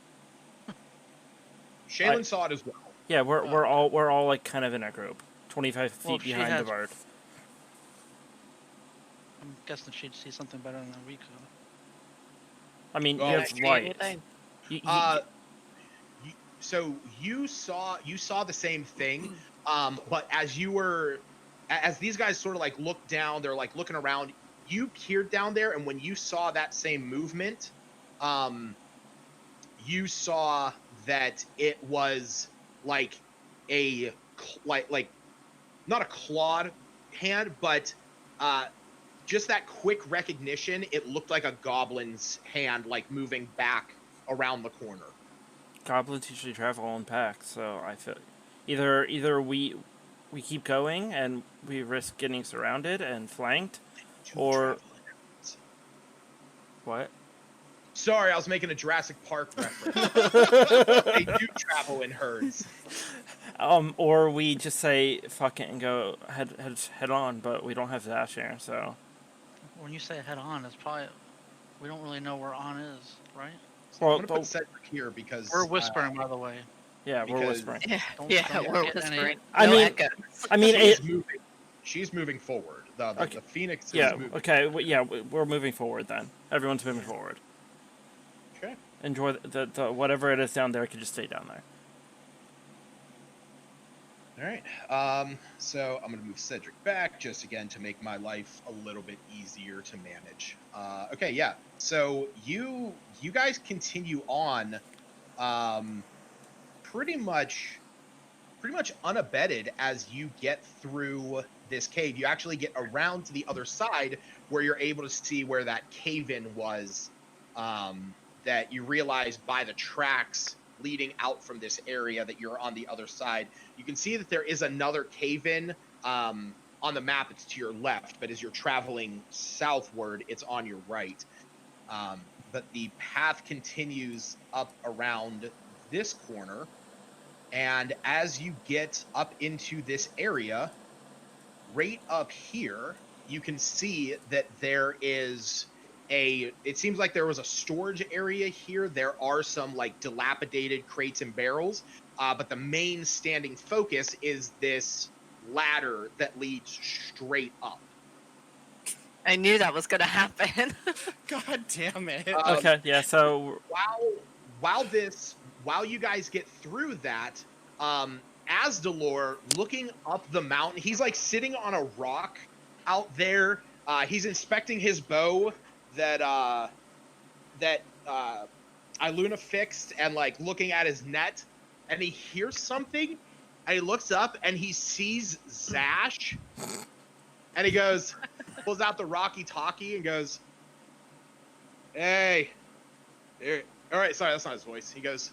Shaylin saw it as well. Yeah, we're all like kind of in a group, 25 feet behind the bird. I'm guessing she'd see something better than we could. I mean, you have light. So you saw the same thing, but as these guys sort of like looked down, they're like looking around. You peered down there, and when you saw that same movement, you saw that it was like like not a clawed hand, but just that quick recognition. It looked like a goblin's hand, like moving back around the corner. Goblins usually travel in packs, so I feel either we keep going and we risk getting surrounded and flanked, or what? Sorry, I was making a Jurassic Park reference. They do travel in herds. Or we just say fuck it and go head on, but we don't have dash here, so. When you say head on, it's probably we don't really know where on is, right? Well, I'm gonna put Cedric here because we're whispering, by the way. Yeah, we're whispering. Don't we're whispering. I mean, she's moving forward. The Phoenix is moving. Okay, we're moving forward then. Everyone's moving forward. Okay. Enjoy the whatever it is down there. Could just stay down there. All right. So I'm gonna move Cedric back just again to make my life a little bit easier to manage. Okay. Yeah. So you guys continue on, pretty much unabated as you get through this cave. You actually get around to the other side where you're able to see where that cave-in was. That you realize by the tracks leading out from this area that you're on the other side. You can see that there is another cave-in on the map. It's to your left, but as you're traveling southward, it's on your right. But the path continues up around this corner, and as you get up into this area, right up here, you can see that there is it seems like there was a storage area here. There are some like dilapidated crates and barrels, but the main standing focus is this ladder that leads straight up. I knew that was gonna happen. God damn it. Okay, yeah, so while you guys get through that, Asdalor, looking up the mountain, he's like sitting on a rock out there. He's inspecting his bow that Iluna fixed, and like looking at his net, and he hears something, and he looks up and he sees Zash, and he goes, pulls out the walkie-talkie and goes, "Hey, all right, sorry, that's not his voice." He goes,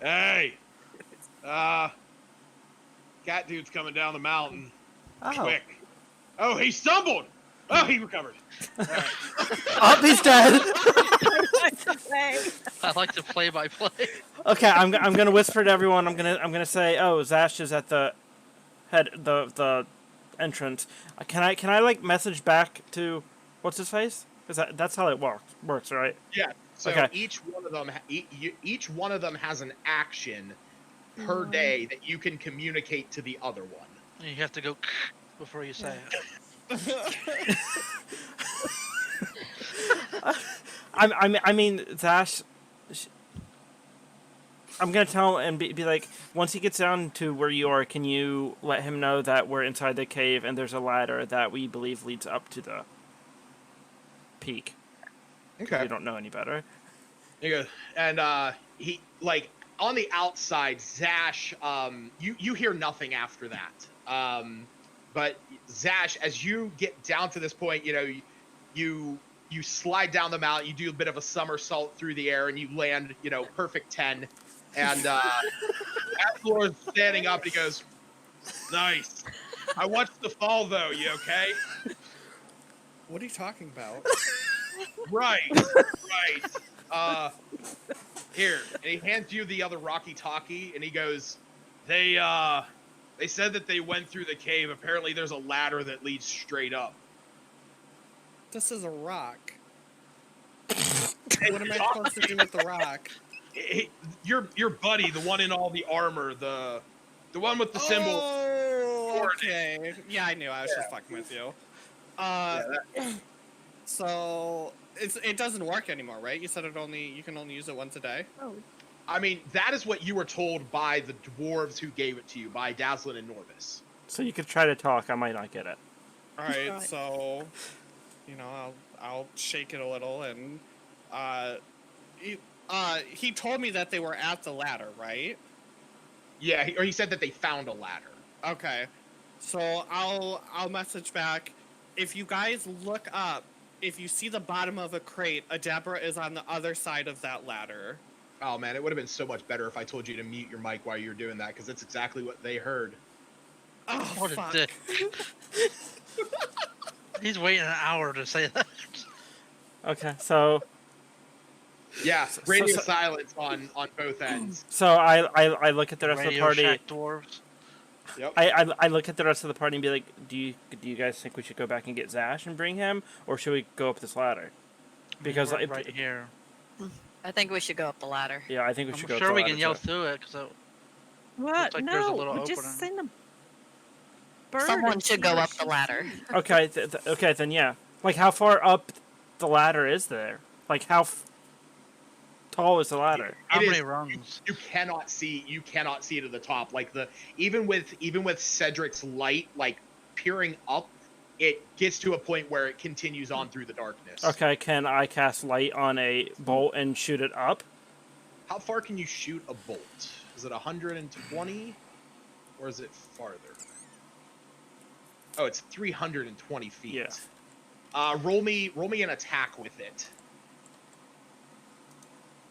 "Hey, cat dude's coming down the mountain, quick." Oh, he stumbled. Oh, he recovered. All right. Oh, he's dead. I like to play by play. Okay, I'm gonna whisper to everyone. I'm gonna say, oh, Zash is at the head the entrance. Can I like message back to what's his face? Is that's how it works, right? Yeah. So Okay. each one of them each one of them has an action per One. day that you can communicate to the other one. You have to go before you say it. I mean, Zash. I'm gonna tell him and be like, once he gets down to where you are, can you let him know that we're inside the cave and there's a ladder that we believe leads up to the peak. Okay. We don't know any better. He goes, and he like on the outside, Zash. You hear nothing after that. But Zash, as you get down to this point, you slide down the mountain. You do a bit of a somersault through the air, and you land, perfect 10. And Absalor's standing up, and he goes, "Nice. I watched the fall, though. You okay?" What are you talking about? Right. Here, and he hands you the other walkie-talkie, and he goes, They said that they went through the cave. Apparently, there's a ladder that leads straight up. This is a rock. What am I supposed to do with the rock? Your buddy, the one in all the armor, the one with the symbol. Oh, okay. Yeah, I knew. I was just fucking with you. So it doesn't work anymore, right? You said you can only use it once a day. Oh, I mean, that is what you were told by the dwarves who gave it to you, by Dazzlin and Norvis. So you could try to talk. I might not get it. All right, Right. so I'll shake it a little, and he told me that they were at the ladder, right? Yeah, or he said that they found a ladder. Okay, so I'll message back. If you guys look up, if you see the bottom of a crate, Adebra is on the other side of that ladder. Oh man, it would have been so much better if I told you to mute your mic while you were doing that, because that's exactly what they heard. Oh, What a fuck. dick. He's waiting an hour to say that. Okay, so Yeah, radio silence on both ends. so I look at the rest of the Radio party. Shack dwarves. Yep. I look at the rest of the party and be like, do you guys think we should go back and get Zash and bring him, or should we go up this ladder? Because We're right here. I think we should go up the ladder. yeah, I think we I'm should go. sure up the we ladder can yell too. through it because what? like there's a No, little we just opening. send a bird. Someone and should see go what up the she ladder. sees. Okay, okay, then yeah. Like, how far up the ladder is there? Like, how tall is the ladder? How It many is- rungs? You cannot see to the top. Like even with Cedric's light like peering up, it gets to a point where it continues on through the darkness. Okay, can I cast light on a bolt and shoot it up? How far can you shoot a bolt? Is it 120, or is it farther? Oh, it's 320 feet. Yeah. Roll me an attack with it.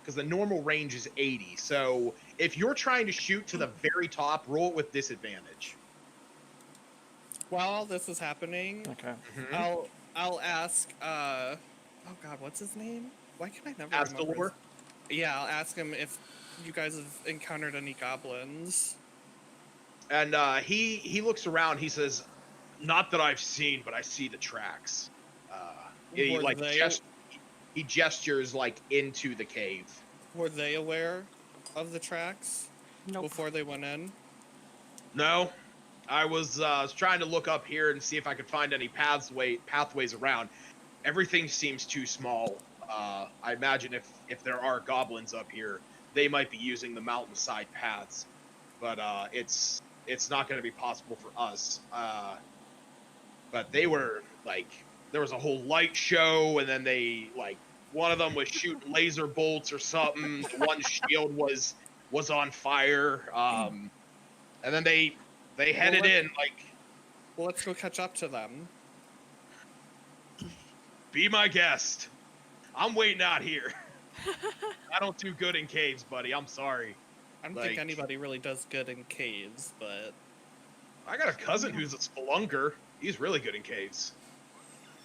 Because the normal range is 80. So if you're trying to shoot to the very top, roll it with disadvantage. While this is happening, Okay. I'll ask. Oh God, what's his name? Why can I never remember? Astalor? Yeah, I'll ask him if you guys have encountered any goblins. And he looks around. He says, "Not that I've seen, but I see the tracks." He Were like they- he gestures like into the cave. Were they aware of the tracks before they went in? No, I was trying to look up here and see if I could find any pathways around. Everything seems too small. I imagine if there are goblins up here, they might be using the mountainside paths, but it's not going to be possible for us. But they were like, there was a whole light show, and then they like one of them was shooting laser bolts or something. The one shield was on fire. And then they headed in like. Well, let's go catch up to them. Be my guest. I'm waiting out here. I don't do good in caves, buddy. I'm sorry. I don't Like- think anybody really does good in caves, but I got a cousin who's a spelunker. He's really good in caves.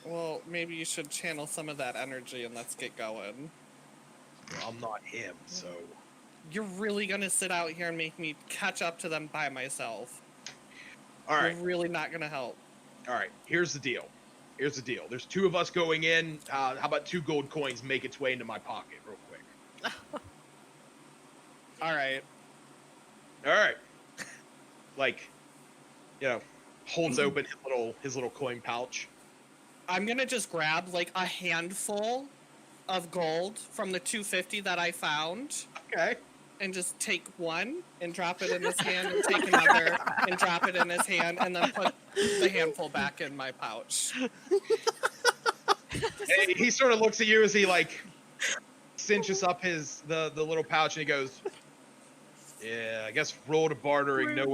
well, maybe you should channel some of that energy and let's get going. Well, I'm not him, so You're really gonna sit out here and make me catch up to them by myself. All right. You're really not gonna help. All right. Here's the deal. There's two of us going in. How about 2 gold coins make its way into my pocket real quick? All right. All right. Like, holds open his little coin pouch. I'm gonna just grab like a handful of gold from the 250 that I found. Okay. And just take one and drop it in his hand and take another and drop it in his hand and then put the handful back in my pouch. And he sort of looks at you as he like cinches up the little pouch and he goes, "Yeah, I guess roll to bartering. Know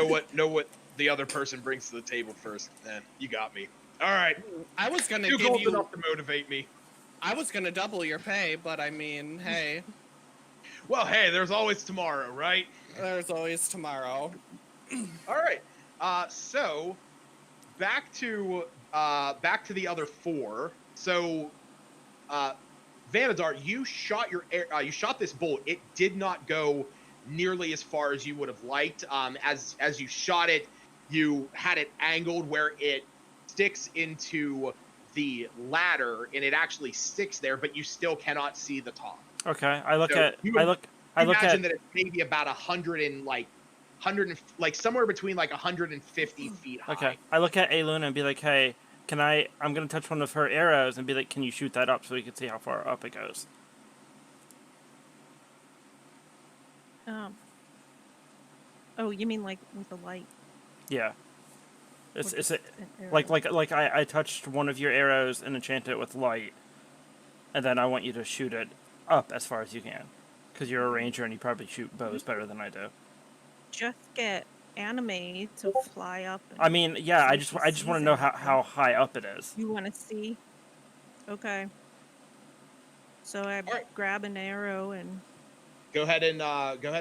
what the other person brings to the table first. Then you got me. All right. I was gonna 2 give gold you. enough to motivate me. I was gonna double your pay, but I mean, hey, Well, hey, there's always tomorrow, right? there's always tomorrow. All right. So back to the other 4. So, Vanadar, you shot this bolt. It did not go nearly as far as you would have liked. As you shot it, you had it angled where it sticks into the ladder, and it actually sticks there, but you still cannot see the top. Okay, I look So at you I look imagine at that it's maybe about 100 like somewhere between like 150 feet high. okay. I look at Aluna and be like, "Hey, I'm gonna touch one of her arrows and be like, can you shoot that up so we can see how far up it goes?" Oh, you mean like with the light? Yeah. Or It's just a, an arrow? like I touched one of your arrows and enchanted it with light, and then I want you to shoot it up as far as you can, because you're a ranger and you probably shoot bows better than I do. Just get anime to fly up. I mean, yeah, see I if just he want to sees know anything. how high up it is. You want to see? Okay. So I Alright. grab an arrow and Go ahead and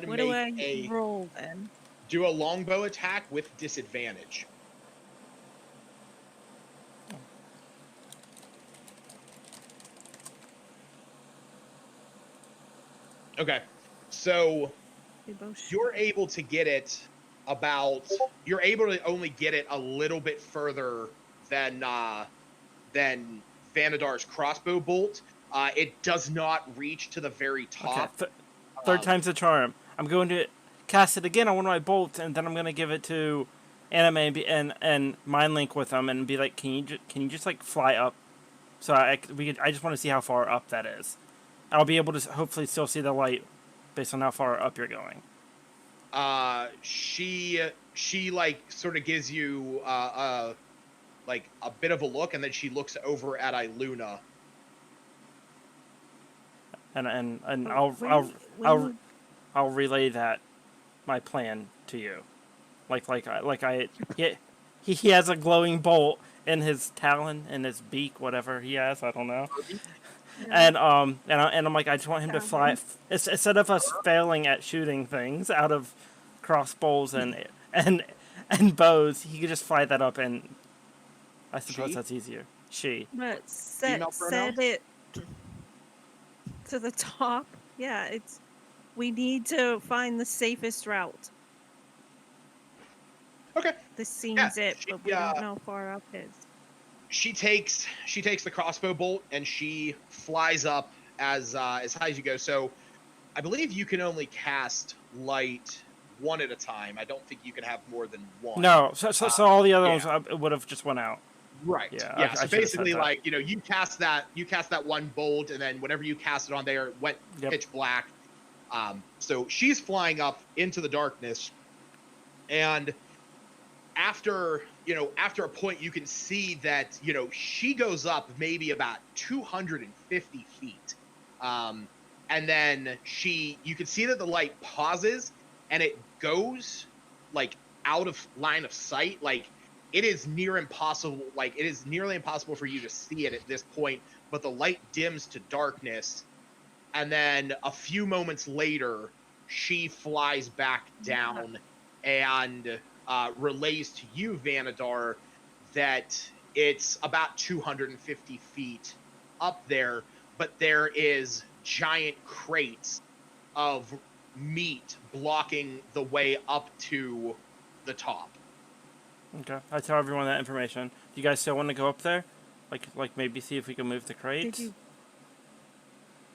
what do I make roll then? do a longbow attack with disadvantage. Okay. So They both shoot. you're able to only get it a little bit further than Vanadar's crossbow bolt. It does not reach to the very top. Okay, third time's the charm. I'm going to cast it again on one of my bolts, and then I'm going to give it to Anime and mind link with them and be like, can you just like fly up? So I just want to see how far up that is. I'll be able to hopefully still see the light based on how far up you're going. She like sort of gives you like a bit of a look, and then she looks over at Iluna. And Oh, I'll relay that my plan to you, he has a glowing bolt in his talon, in his beak, whatever he has, I don't know. And I'm like, I just want him to fly. Instead of us failing at shooting things out of crossbows and bows, he could just fly that up, and I suppose She? that's easier. She. But Female set pronouns? it to the top. Yeah, we need to find the safest route. Okay. This seems it, she, but we don't know how far up it is. She takes the crossbow bolt and she flies up as high as you go. So I believe you can only cast light one at a time. I don't think you can have more than one. No, so all the other yeah. ones would have just went out. Right. Yeah, Yeah. I So should've said basically, that. like, you cast that one bolt, and then whenever you cast it on there, it went Yep. pitch black. So she's flying up into the darkness, and after a point, you can see that she goes up maybe about 250 feet, and then you can see that the light pauses and it goes like out of line of sight. Like it is nearly impossible for you to see it at this point, but the light dims to darkness, and then a few moments later she flies back down and relays to you, Vanadar, that it's about 250 feet up there, but there is giant crates of meat blocking the way up to the top. Okay. I tell everyone that information. Do you guys still want to go up there? Like maybe see if we can move the crates? Did you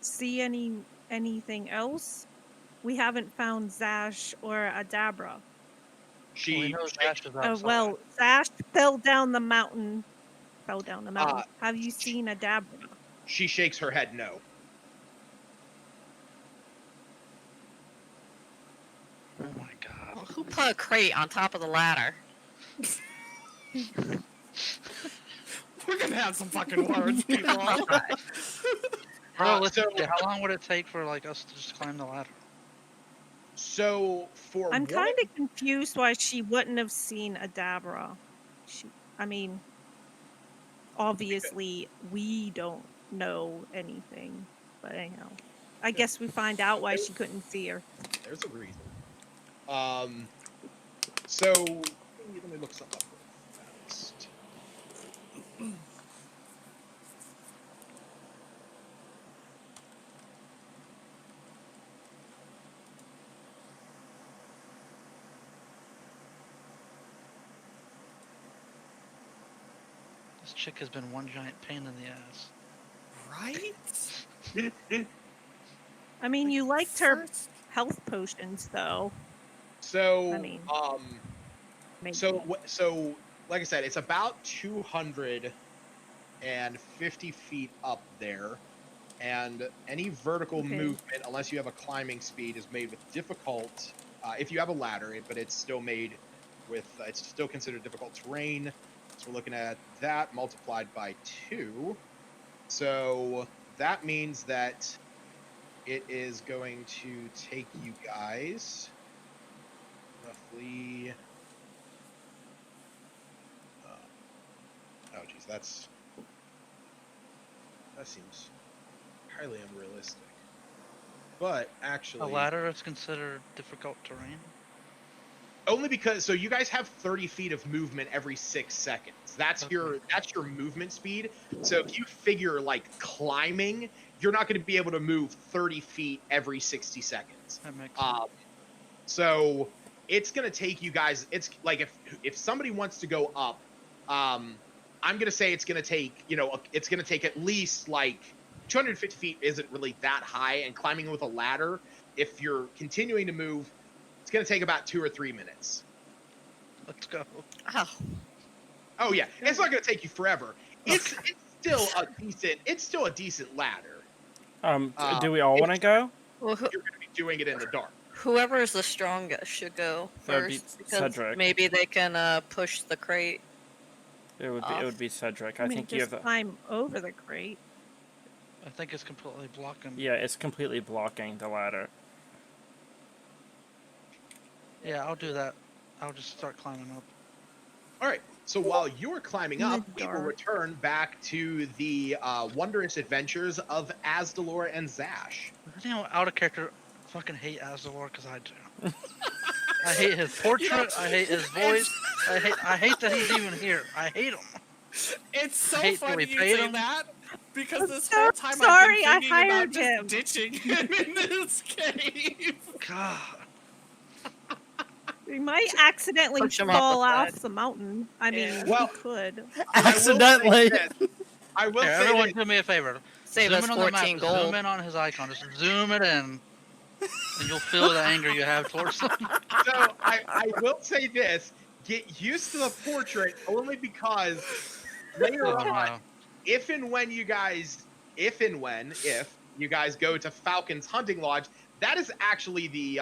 see anything else? We haven't found Zash or Adabra. We She know shakes, Zash is outside. Well, Zash fell down the mountain. Have you seen Adabra? she shakes her head no. Oh my god. Well, who put a crate on top of the ladder? We're gonna have some fucking words, people. Realistically, how long would it take for like us to just climb the ladder? So for I'm one, kind of confused why she wouldn't have seen Adabra. I mean, obviously we don't know anything, but anyhow, I guess we find out why she couldn't see her. there's a reason. So let me look something up real fast. This chick has been one giant pain in the ass. Right? I mean, you liked her First- health potions, though. So I mean, maybe. so like I said, it's about 250 feet up there, and any vertical Okay. movement, unless you have a climbing speed, is made with difficult. If you have a ladder, but it's still made with it's still considered difficult terrain. So we're looking at that multiplied by 2. So that means that it is going to take you guys roughly. Oh geez, that seems highly unrealistic. But A actually, ladder is considered difficult terrain. only because so you guys have 30 feet of movement every 6 seconds. That's your movement speed. So if you figure like climbing, you're not going to be able to move 30 feet every 60 seconds. That makes sense. So it's going to take you guys. It's like if somebody wants to go up, I'm going to say it's going to take it's going to take at least like 250 feet isn't really that high, and climbing with a ladder, if you're continuing to move, it's going to take about 2 or 3 minutes. Let's go. Oh yeah, it's not going to take you forever. It's still a decent ladder. Do we all want to go? Well, You're going to be doing it in the dark. whoever is the strongest should go That would be first because Cedric. maybe they can push the crate. It would be Cedric. I I mean, think you just have the. climb over the crate. I think it's completely blocking. Yeah, it's completely blocking the ladder. Yeah, I'll do that. I'll just start climbing up. All right. So while you're climbing In the up, we will dark. return back to the wondrous adventures of Azdalor and Zash. You know, out of character, fucking hate Azdalor because I do. I hate his portrait. I hate his voice. I hate that he's even here. I hate him. It's so hate that funny we you paid say him. that because I'm this so whole time sorry I I've been thinking about hired just him. ditching him in this cave. God. We might accidentally Push him off fall the off side. the mountain. I mean, Yeah. Well- we could. Accidentally. I will Here, say everyone, this. do me a favor. Save Zoom us in on the map. 14 gold. Zoom in on his icon. Just zoom it in, and you'll feel the anger you have towards him. So I will say this. Get used to the portrait only because later Oh, on, no. if you guys go to Falcon's hunting lodge, that is actually the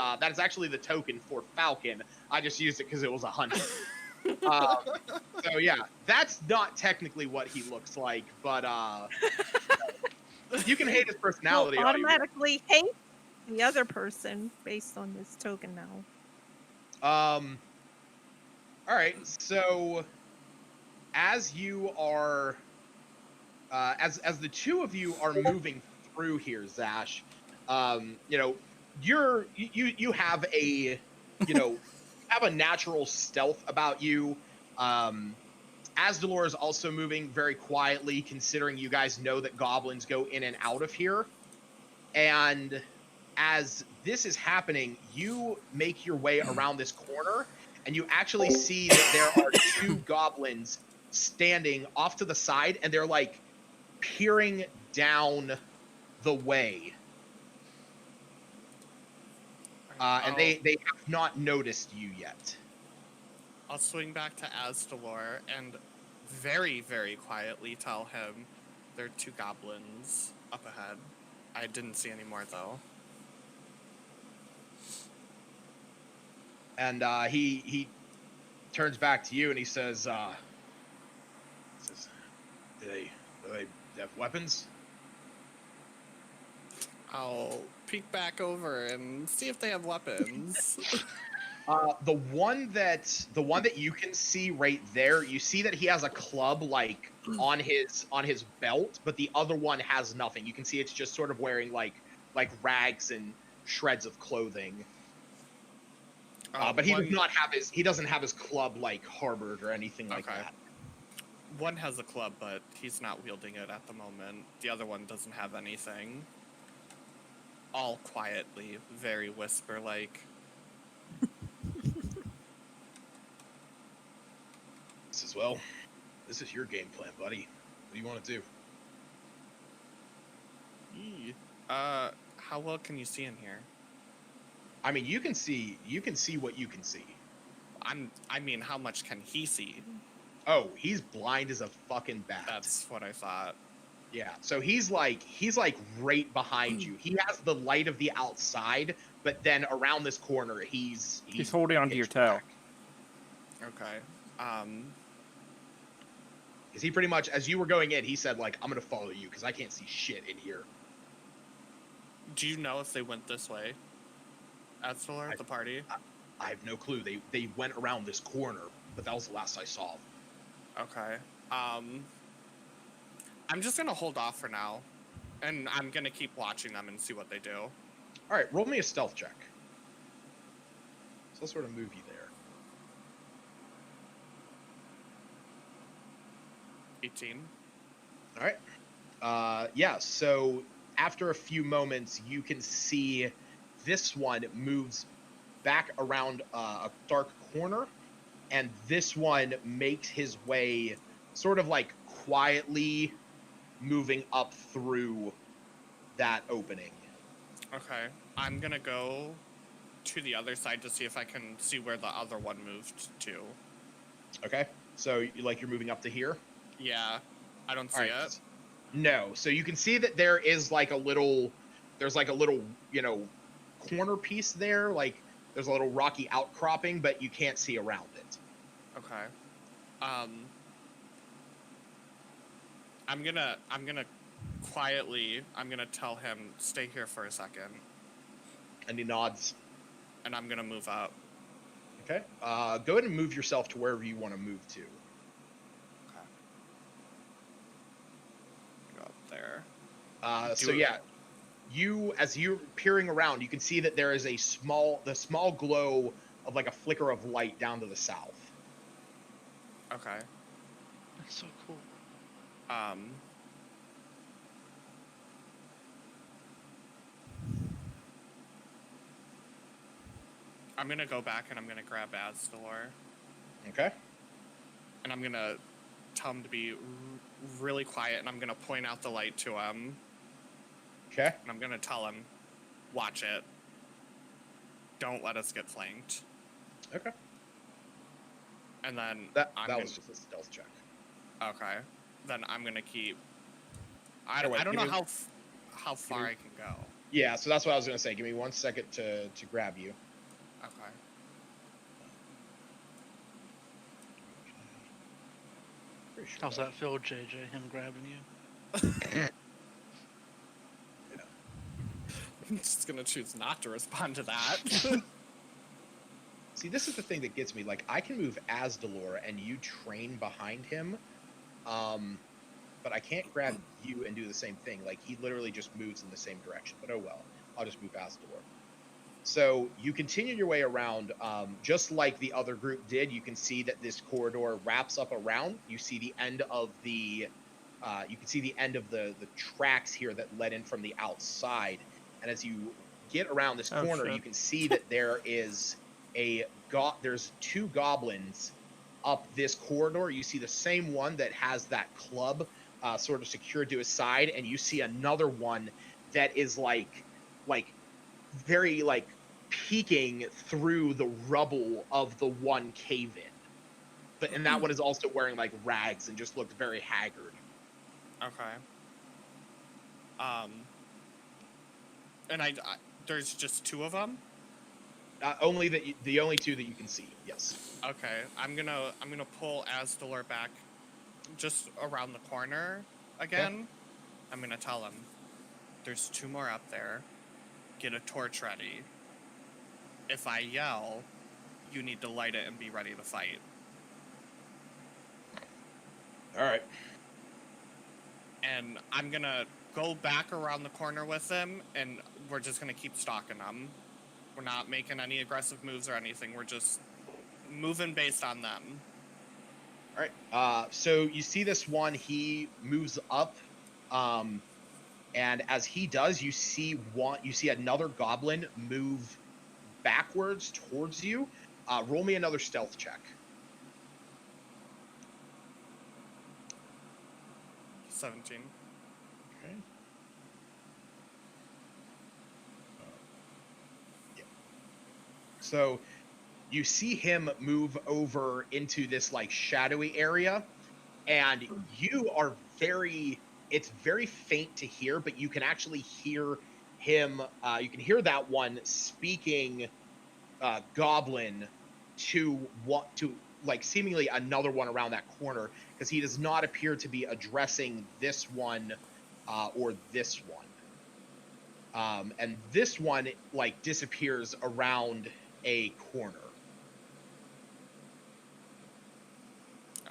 token for Falcon. I just used it because it was a hunter. So yeah, that's not technically what he looks like, but you can hate his personality. We'll all you want. automatically hate the other person based on this token now. All right. So, as you are, as the two of you are moving through here, Zash, you have a, have a natural stealth about you. Azdalor is also moving very quietly, considering you guys know that goblins go in and out of here, and as this is happening, you make your way around this corner, and you actually see that there are two goblins standing off to the side, and they're like peering down the way. And they have not noticed you yet. I'll swing back to Asdalor and very, very quietly tell him there are two goblins up ahead. I didn't see any more though. And he turns back to you and he says, do they have weapons? I'll peek back over and see if they have weapons. The one that you can see right there, you see that he has a club like on his belt, but the other one has nothing. You can see it's just sort of wearing like rags and shreds of clothing. But he doesn't have his club like harbored or anything like that. One has a club, but he's not wielding it at the moment. The other one doesn't have anything. All quietly, very whisper-like. Says, well, this is your game plan, buddy. What do you want to do? How well can you see in here? I mean, you can see what you can see. I mean, how much can he see? Oh, he's blind as a fucking bat. That's what I thought. Yeah, so he's like right behind you. He has the light of the outside, but then around this corner, he's holding onto your tail. Okay. Because he pretty much, as you were going in, he said like, "I'm gonna follow you because I can't see shit in here." Do you know if they went this way? Asdalor, the party? I have no clue. They went around this corner, but that was the last I saw. Okay. I'm just gonna hold off for now, and I'm gonna keep watching them and see what they do. All right, roll me a stealth check. So I'll sort of move you there. 18. All right. Yeah. So after a few moments, you can see this one moves back around a dark corner, and this one makes his way sort of like quietly moving up through that opening. Okay. I'm gonna go to the other side to see if I can see where the other one moved to. Okay. So you're moving up to here? Yeah. I don't see it. No. So you can see that there's like a little, corner piece there. Like there's a little rocky outcropping, but you can't see around it. Okay. I'm gonna quietly, I'm gonna tell him, stay here for a second. And he nods. And I'm gonna move up. Okay. Go ahead and move yourself to wherever you want to move to. Okay. Go up there. As you're peering around, you can see that there is the small glow of like a flicker of light down to the south. Okay. That's so cool. I'm gonna go back and I'm gonna grab Asdalor. Okay. And I'm gonna tell him to be really quiet, and I'm gonna point out the light to him. Okay. And I'm gonna tell him, watch it. Don't let us get flanked. Okay. And then That was just a stealth check. Okay. Then I'm gonna keep. I don't know how far I can go. Yeah, so that's what I was gonna say. Give me 1 second to grab you. Okay. Pretty sure How's that feel, JJ? Him grabbing you? I'm just gonna choose not to respond to that. See, this is the thing that gets me. Like, I can move Asdalor and you train behind him, but I can't grab you and do the same thing. Like, he literally just moves in the same direction. But oh well, I'll just move Asdalor. So you continue your way around, just like the other group did. You can see that this corridor wraps up around. You see the end of the tracks here that led in from the outside. And as you get around this Oh, corner, shit. you can see that there is there's two goblins up this corridor. You see the same one that has that club sort of secured to his side, and you see another one that is like very like peeking through the rubble of the one cave in. And that one is also wearing like rags and just looked very haggard. Okay. And there's just two of them. Only the only two that you can see. Yes. Okay, I'm gonna pull Asdalor back, just around the corner again. I'm gonna tell him, there's two more up there. Get a torch ready. If I yell, you need to light it and be ready to fight. All right. And I'm gonna go back around the corner with them, and we're just gonna keep stalking them. We're not making any aggressive moves or anything. We're just moving based on them. All right. So you see this one. He moves up, and as he does, you see another goblin move backwards towards you. Roll me another stealth check. 17. Okay. Yeah. So you see him move over into this like shadowy area, and you are it's very faint to hear, but you can actually hear him. You can hear that one speaking goblin to like seemingly another one around that corner, because he does not appear to be addressing this one or this one. And this one like disappears around a corner.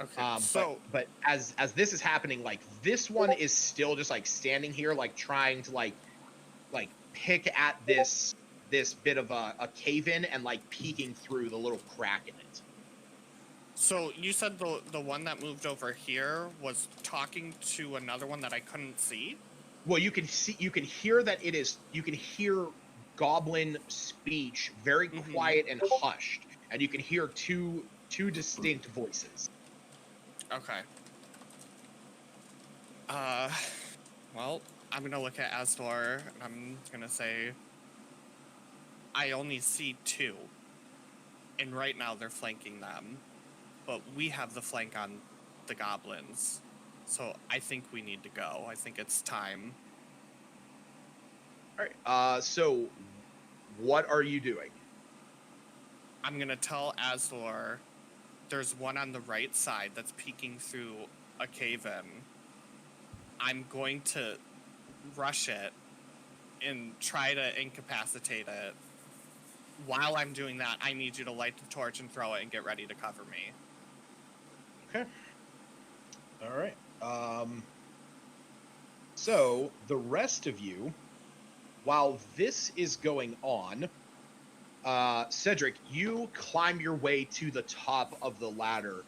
Okay. But as this is happening, like this one is still just like standing here, like trying to like pick at this bit of a cave in and like peeking through the little crack in it. So you said the one that moved over here was talking to another one that I couldn't see? Well, you can hear that you can hear goblin speech, very quiet and hushed, and you can hear two distinct voices. Okay. Well, I'm gonna look at Asdor, and I'm gonna say, I only see two. And right now they're flanking them. But we have the flank on the goblins. So I think we need to go. I think it's time. All right. So what are you doing? I'm gonna tell Asdor there's one on the right side that's peeking through a cave-in. I'm going to rush it and try to incapacitate it. While I'm doing that, I need you to light the torch and throw it and get ready to cover me. Okay. All right. So the rest of you, while this is going on, Cedric, you climb your way to the top of the ladder.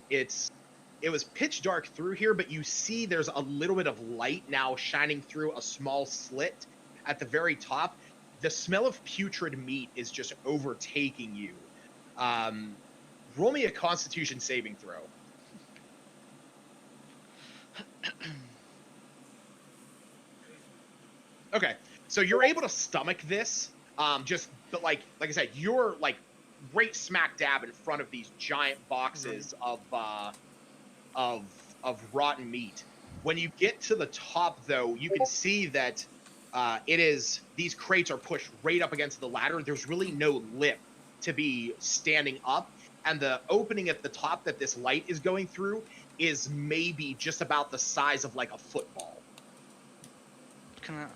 It was pitch dark through here, but you see there's a little bit of light now shining through a small slit at the very top. The smell of putrid meat is just overtaking you. Roll me a Constitution saving throw. Okay, so you're able to stomach this. But like I said, you're like right smack dab in front of these giant boxes of rotten meat. When you get to the top, though, you can see that these crates are pushed right up against the ladder. There's really no lip to be standing up, and the opening at the top that this light is going through is maybe just about the size of like a football. Can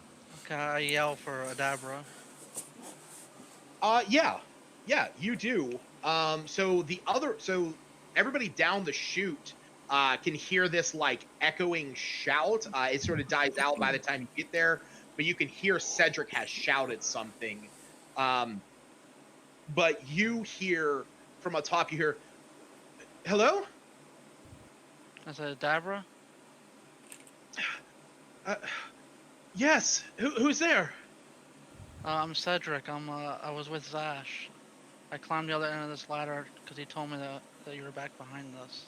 I yell for Adabra? Yeah, you do. So everybody down the chute can hear this like echoing shout. It sort of dies out by the time you get there, but you can hear Cedric has shouted something. But you hear from atop, you hear, "Hello? I said, Adabra? Yes. Who's there?" I'm Cedric. I was with Zash. I climbed the other end of this ladder because he told me that you were back behind us.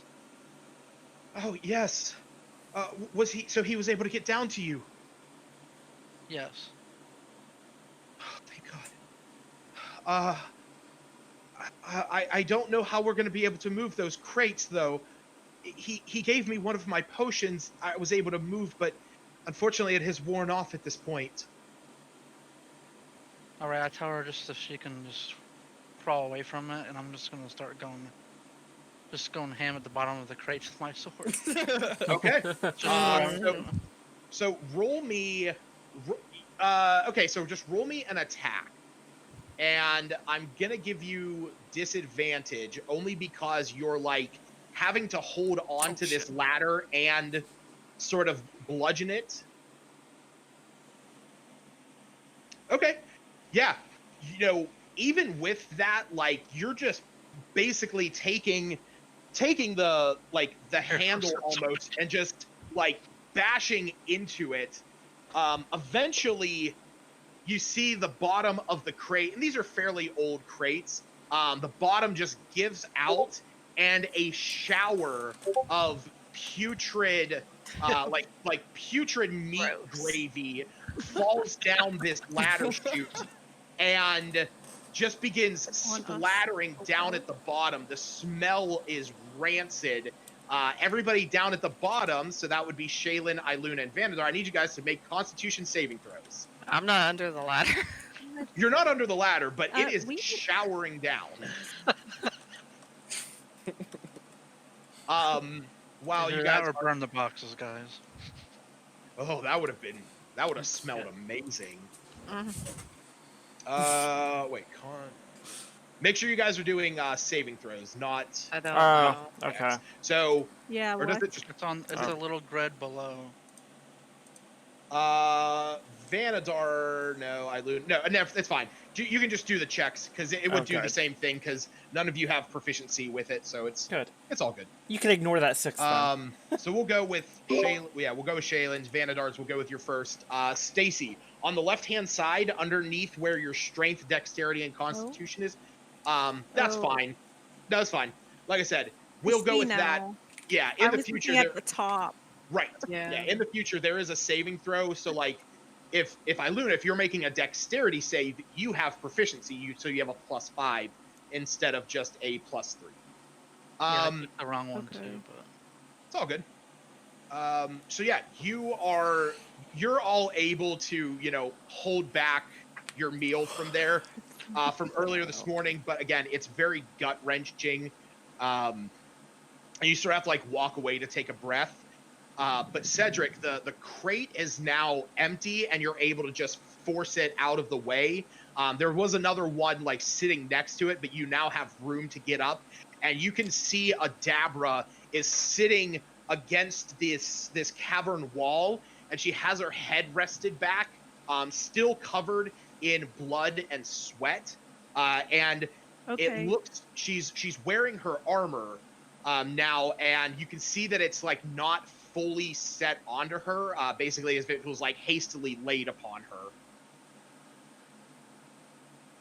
Oh yes. Was he? So he was able to get down to you. Yes. Oh, thank God. I don't know how we're going to be able to move those crates though. He gave me one of my potions. I was able to move, but unfortunately, it has worn off at this point. All right. I tell her just if she can just crawl away from it, and I'm just gonna start going ham at the bottom of the crates with my sword. Okay. Just throwing. So roll me. Okay, so just roll me an attack. And I'm gonna give you disadvantage only because you're like having to hold on to this ladder and sort of bludgeon it. Okay. Yeah. Even with that, like you're just basically taking the like the handle almost and just like bashing into it. Eventually you see the bottom of the crate, and these are fairly old crates. The bottom just gives out, and a shower of putrid, like putrid meat Gross. gravy falls down this ladder chute, and just begins On us. splattering down at the bottom. The smell is rancid. Everybody down at the bottom, so that would be Shaylin, Iluna, and Vanadar. I need you guys to make Constitution saving throws. I'm not under the ladder. You're not under the ladder, but it is we- showering down. While Either you that guys or burn the boxes, guys. oh, that would have smelled amazing. Mhm. Wait, make sure you guys are doing saving throws, not I don't Oh, know. okay. so Yeah, or does what? it just It's a little grid below. Vanadar, no, no, it's fine. You can just do the checks because it would do the Okay. same thing because none of you have proficiency with it, so it's Good. all good. You can ignore that 6 then. So we'll go with Shaylin. Yeah, we'll go with Shaylin's. Vanadar's. We'll go with your first. Stacy, on the left-hand side, underneath where your strength, dexterity, and constitution is. That's Oh. fine. That's fine. Like I said, we'll go with that. now. Yeah, I in the was future, looking at the top. right. Yeah. In the future, there is a saving throw. So like, if Iluna, if you're making a dexterity save, you have proficiency. So you have a +5 instead of just a +3. Yeah, I clicked the wrong one okay. too, but It's all good. So yeah, you're all able to, hold back your meal from there, from earlier this morning. But again, it's very gut wrenching. And you sort of have to like walk away to take a breath. But Cedric, the crate is now empty, and you're able to just force it out of the way. There was another one like sitting next to it, but you now have room to get up, and you can see a Dabra is sitting against this cavern wall, and she has her head rested back, still covered in blood and sweat, and it looks she's wearing her armor now, and you can see that it's like not fully set onto her, basically as if it was like hastily laid upon her.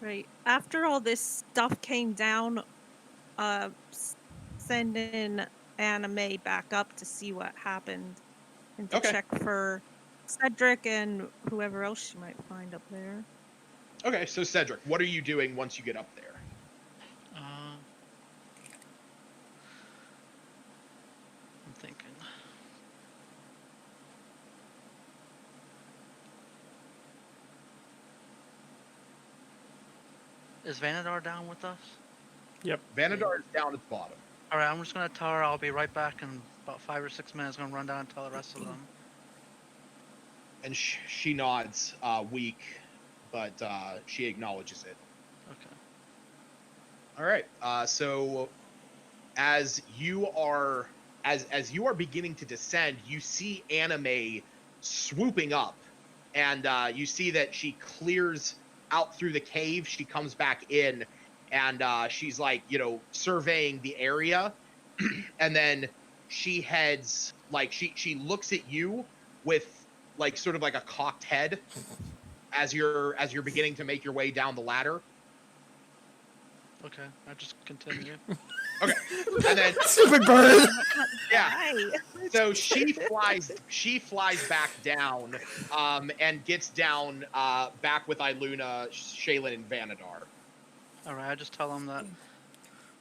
Right. After all this stuff came down, send in Anime back up to see what happened and to Okay. check for Cedric and whoever else she might find up there. Okay, so Cedric, what are you doing once you get up there? I'm thinking. Is Vanadar down with us? Yep. Vanadar is down at the bottom. All right, I'm just gonna tell her I'll be right back in about 5 or 6 minutes. Gonna run down and tell the rest of them. And she nods, weak, but she acknowledges it. Okay. All right. So as you are beginning to descend, you see Anime swooping up, and you see that she clears out through the cave. She comes back in, and she's like, surveying the area, and then she heads like she looks at you with like sort of like a cocked head, as you're beginning to make your way down the ladder. Okay, I just continue. Okay, and then Stupid bird. yeah, Hi. so she flies back down, and gets down back with Iluna, Shaylin, and Vanadar. All right, I just tell him that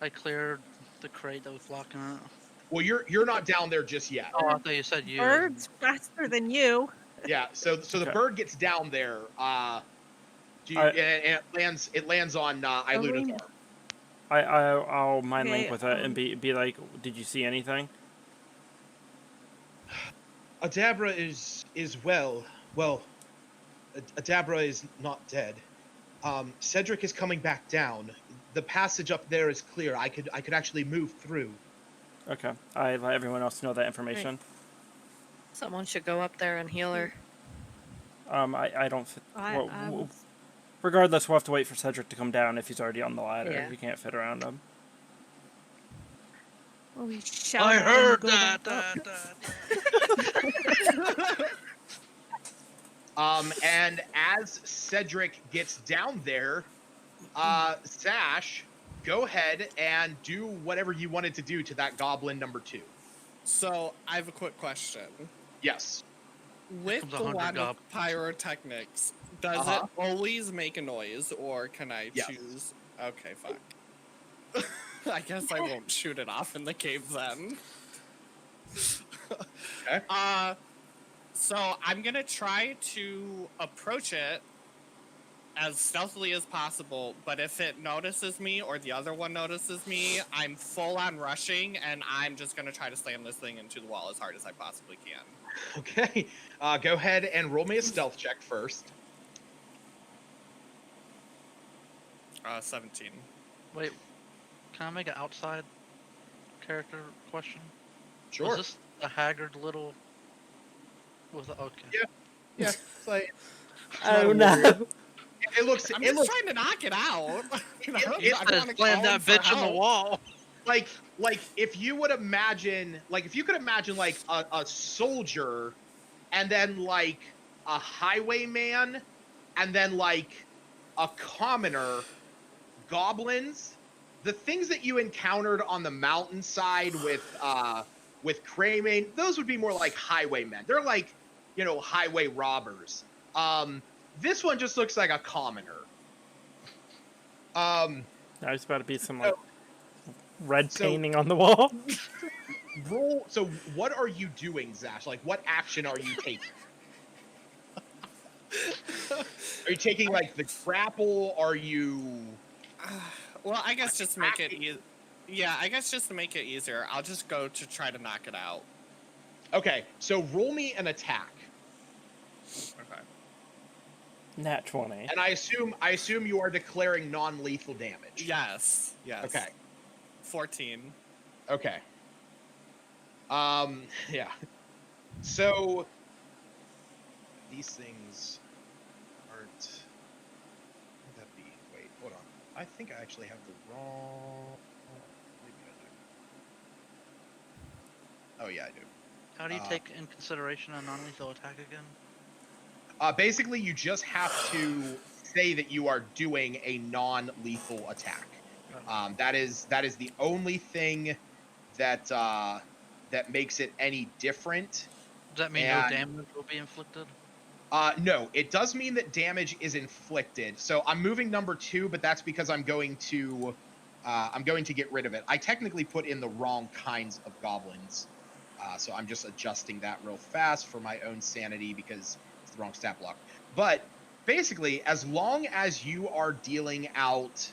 I cleared the crate that was blocking it. Well, you're not down there just yet. Oh, I thought you said you. Birds faster than you. Yeah, so the Okay. bird gets down there, and it lands on Iluna's Iluna. arm. I'll mind link Okay, with it and be like, did you see anything? Adabra is well. Well, Adabra is not dead. Cedric is coming back down. The passage up there is clear. I could actually move through. Okay, I let everyone else know that information. Someone should go up there and heal her. I don't. I was- Regardless, we'll have to wait for Cedric to come down if he's already on the ladder. Yeah. We can't fit around him. well, we shout I at him and heard go that. back up. And as Cedric gets down there, Sash, go ahead and do whatever you wanted to do to that goblin number 2. So I have a quick question. Yes. With comes the 100 one with goblins. pyrotechnics, does Uh-huh. it always make a noise, or can I Yes. choose? Okay, fine. I guess I won't shoot it off in the cave then. Okay. So I'm gonna try to approach it as stealthily as possible, but if it notices me or the other one notices me, I'm full on rushing, and I'm just gonna try to slam this thing into the wall as hard as I possibly can. Okay. Go ahead and roll me a stealth check first. 17. Wait, can I make an outside character question? Sure. Was this a haggard little? Okay. Yeah. Yeah. It's like, Oh no! it looks. I'm It just looks trying to knock it out. I don't- it- I I don't just wanna slammed call that him for bitch in the help. wall. like if you would imagine, like if you could imagine like a soldier, and then like a highwayman, and then like a commoner, goblins, the things that you encountered on the mountainside with Cremane, those would be more like highwaymen. They're like, highway robbers. This one just looks like a commoner. There's about to be some like red so- painting on the wall. Roll. So what are you doing, Zash? Like, what action are you taking? Are you taking like the grapple? Are you? Well, I guess just to make it yeah, I guess just to make it easier, I'll just go to try to knock it out. Okay, so roll me an attack, Okay. Nat 20. and I assume you are declaring non-lethal damage. Yes. Yes. Okay. 14. Okay. Yeah. So these things aren't. Would that be? Wait, hold on. I think I actually have the wrong. Maybe I do. Oh yeah, I do. How do you take in consideration a non-lethal attack again? Basically, you just have to say that you are doing a non-lethal attack. That is the only thing that that makes it any different. Does that mean no damage will be inflicted? No, it does mean that damage is inflicted. So I'm moving number 2, but that's because I'm going to get rid of it. I technically put in the wrong kinds of goblins, so I'm just adjusting that real fast for my own sanity because it's the wrong stat block. But basically, as long as you are dealing out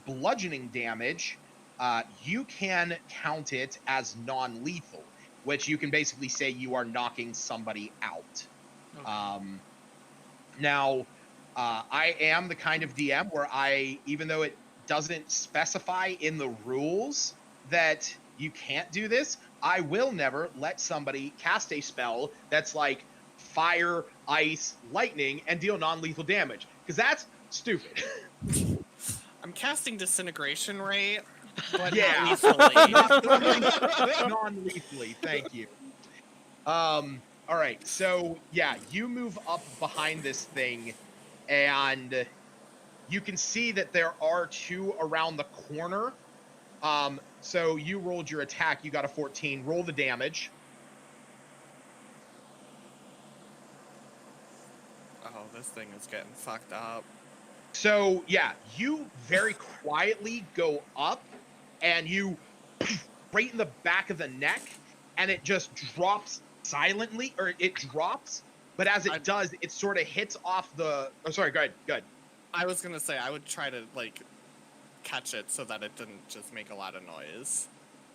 bludgeoning damage, you can count it as non-lethal, which you can basically say you are knocking somebody out. Okay. Now, I am the kind of DM where even though it doesn't specify in the rules that you can't do this, I will never let somebody cast a spell that's like fire, ice, lightning, and deal non-lethal damage, because that's stupid. I'm casting Disintegration Ray, but Yeah. not lethally. Non-lethally, thank you. All right, so yeah, you move up behind this thing, and you can see that there are two around the corner. So you rolled your attack. You got a 14. Roll the damage. Oh, this thing is getting fucked up. So yeah, you very quietly go up, and you right in the back of the neck, and it just drops silently, or it drops. But as it does, it sort of hits off the. Oh, sorry. Go ahead. Go ahead. I was gonna say I would try to like catch it so that it didn't just make a lot of noise.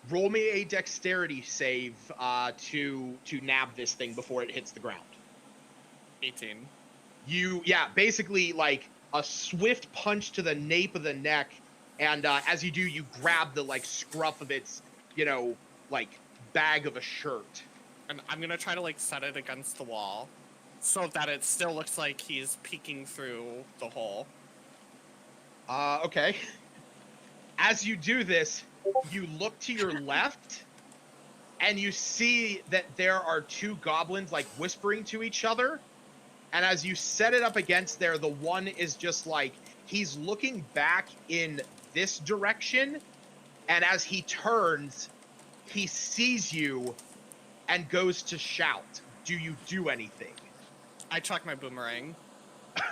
Roll me a dexterity save to nab this thing before it hits the ground. 18. Basically like a swift punch to the nape of the neck, and as you do, you grab the like scruff of its, like bag of a shirt. And I'm gonna try to like set it against the wall so that it still looks like he's peeking through the hole. Okay. As you do this, you look to your left, and you see that there are two goblins like whispering to each other. And as you set it up against there, the one is just like, he's looking back in this direction, and as he turns, he sees you and goes to shout. Do you do anything? I chuck my boomerang.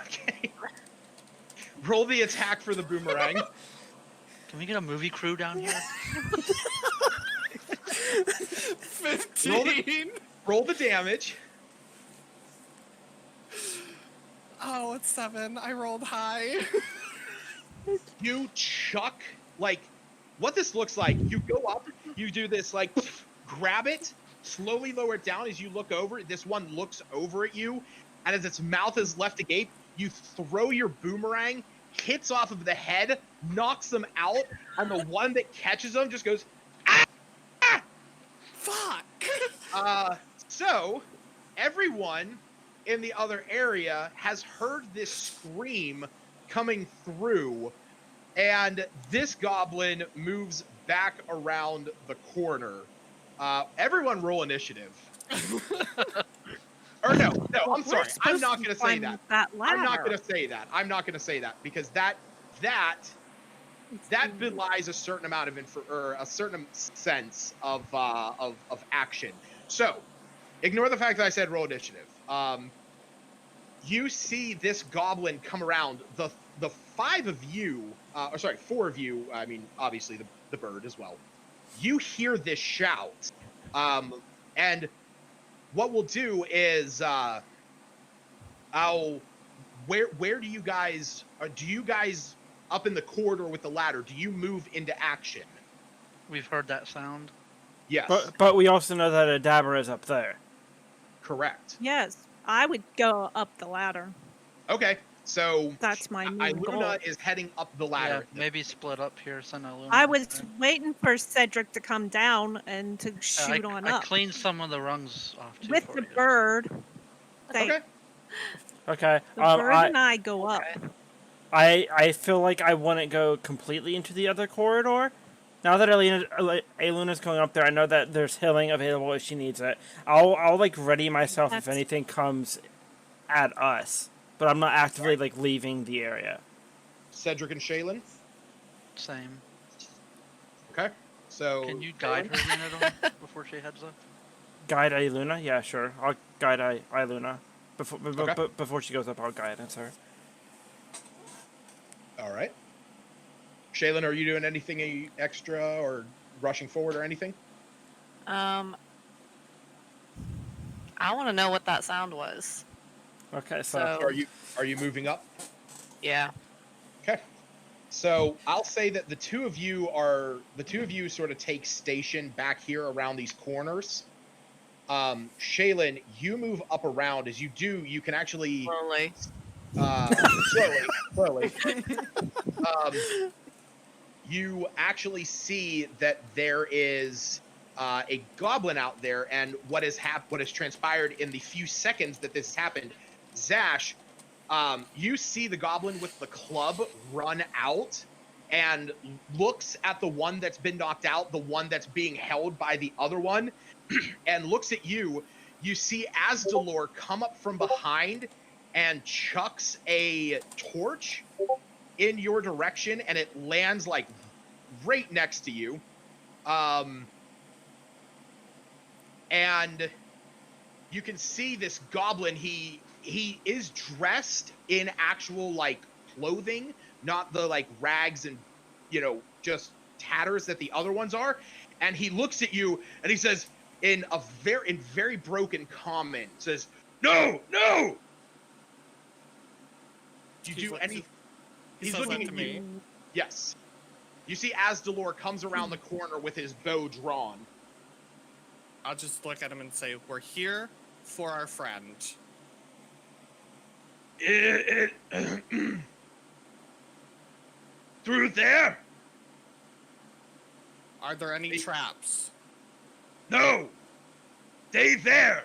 Okay. Roll the attack for the boomerang. Can we get a movie crew down here? 15. Roll the damage. Oh, it's 7. I rolled high. You chuck, like, what this looks like, you go up, you do this, like, grab it, slowly lower it down as you look over. This one looks over at you, and as its mouth is left agape, you throw your boomerang, hits off of the head, knocks them out, and the one that catches them just goes, ah! Fuck! So, everyone in the other area has heard this scream coming through, and this goblin moves back around the corner. Everyone roll initiative. Or no, I'm sorry. I'm not going to say that. I'm not going to say that. I'm not going to say that because that belies a certain amount of a certain sense of action. So, ignore the fact that I said roll initiative. You see this goblin come around. The 4 of you, I mean, obviously the bird as well. You hear this shout. And what we'll do is, where do you guys up in the corridor with the ladder, do you move into action? We've heard that sound. Yes. But we also know that a dabber is up there. Correct. Yes, I would go up the ladder. Okay, so That's my main goal. Iluna is heading up the ladder. Yeah, maybe split up here, send Iluna. I was waiting for Cedric to come down and to shoot on I up. cleaned some of the rungs off too With for the you. bird. Okay. Okay. The bird and I go up. I feel like I wouldn't go completely into the other corridor. Now that Iluna's going up there, I know that there's healing available if she needs it. I'll like ready myself if anything comes at us, but I'm not actively like leaving the area. Cedric and Shaylin? Same. Okay. So Can you guide her Rena, before she heads up? Guide Iluna? Yeah, sure. I'll guide Iluna. Before she goes up, I'll guidance her. All right. Shaylin, are you doing anything extra or rushing forward or anything? I want to know what that sound was. Okay, so Are you moving up? Yeah. Okay. So I'll say that the two of you sort of take station back here around these corners. Shaylin, you move up around. As you do, you can actually slowly. You actually see that there is a goblin out there, and what has transpired in the few seconds that this happened, Zash, you see the goblin with the club run out and looks at the one that's been knocked out, the one that's being held by the other one, and looks at you. you see Asdalor come up from behind and chucks a torch in your direction, and it lands like right next to you. And you can see this goblin. He is dressed in actual like clothing, not the like rags and just tatters that the other ones are. And he looks at you and he says in very broken comment, says, "No, no." Do you do any? He's looking at me. Yes. You see Asdalor comes around the corner with his bow drawn. I'll just look at him and say, "We're here for our friend." Through there? Are there any traps? No. Stay there.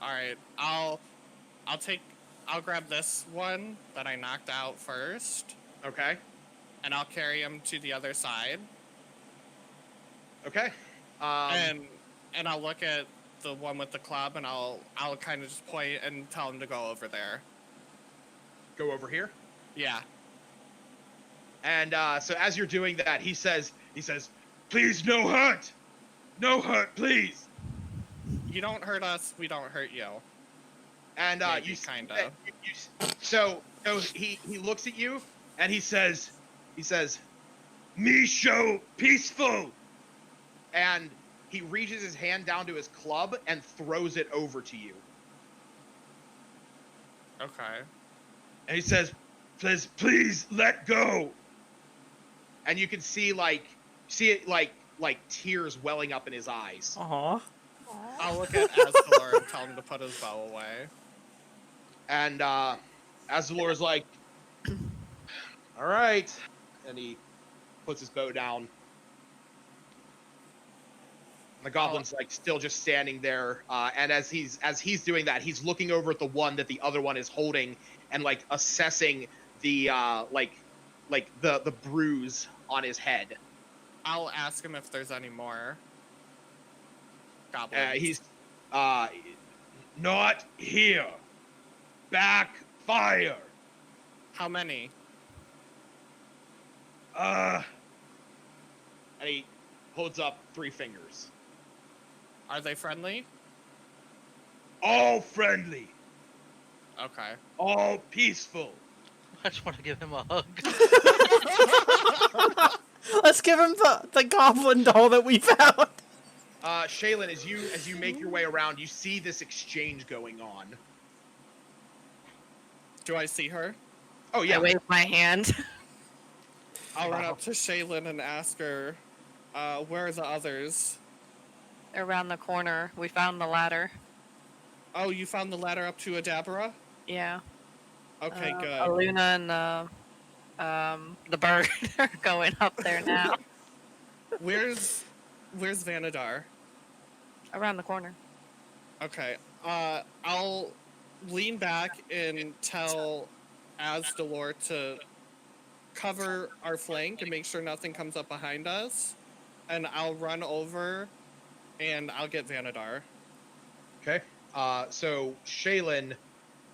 All right, I'll grab this one that I knocked out first. Okay. And I'll carry him to the other side. Okay. And I'll look at the one with the club, and I'll kind of just point and tell him to go over there. Go over here? Yeah. And so as you're doing that, he says, "Please, no hurt. No hurt, please." You don't hurt us, we don't hurt you. And Maybe, you kinda. So he looks at you and he says, "Me show peaceful." And he reaches his hand down to his club and throws it over to you. Okay. And he says, please let go." And you can see tears welling up in his eyes. Aw. I'll look at Asdalor and tell him to put his bow away. And Asdalor's like, "All right." And he puts his bow down. The goblin's like still just standing there, and as he's doing that, he's looking over at the one that the other one is holding, and like assessing the the bruise on his head. I'll ask him if there's any more goblins. He's not here. Backfire. How many? And he holds up 3 fingers. Are they friendly? All friendly. Okay. All peaceful. I just want to give him a hug. Let's give him the goblin doll that we found. Shaylin, as you make your way around, you see this exchange going on. Do I see her? Oh yeah. I wave my hand. I'll run up to Shaylin and ask her, where are the others? Around the corner. We found the ladder. Oh, you found the ladder up to Adabra? Yeah. Okay, good. Aluna and the bird are going up there now. Where's Vanadar? Around the corner. Okay. I'll lean back and tell Asdalor to cover our flank and make sure nothing comes up behind us. And I'll run over and I'll get Vanadar. Okay. So Shaylin,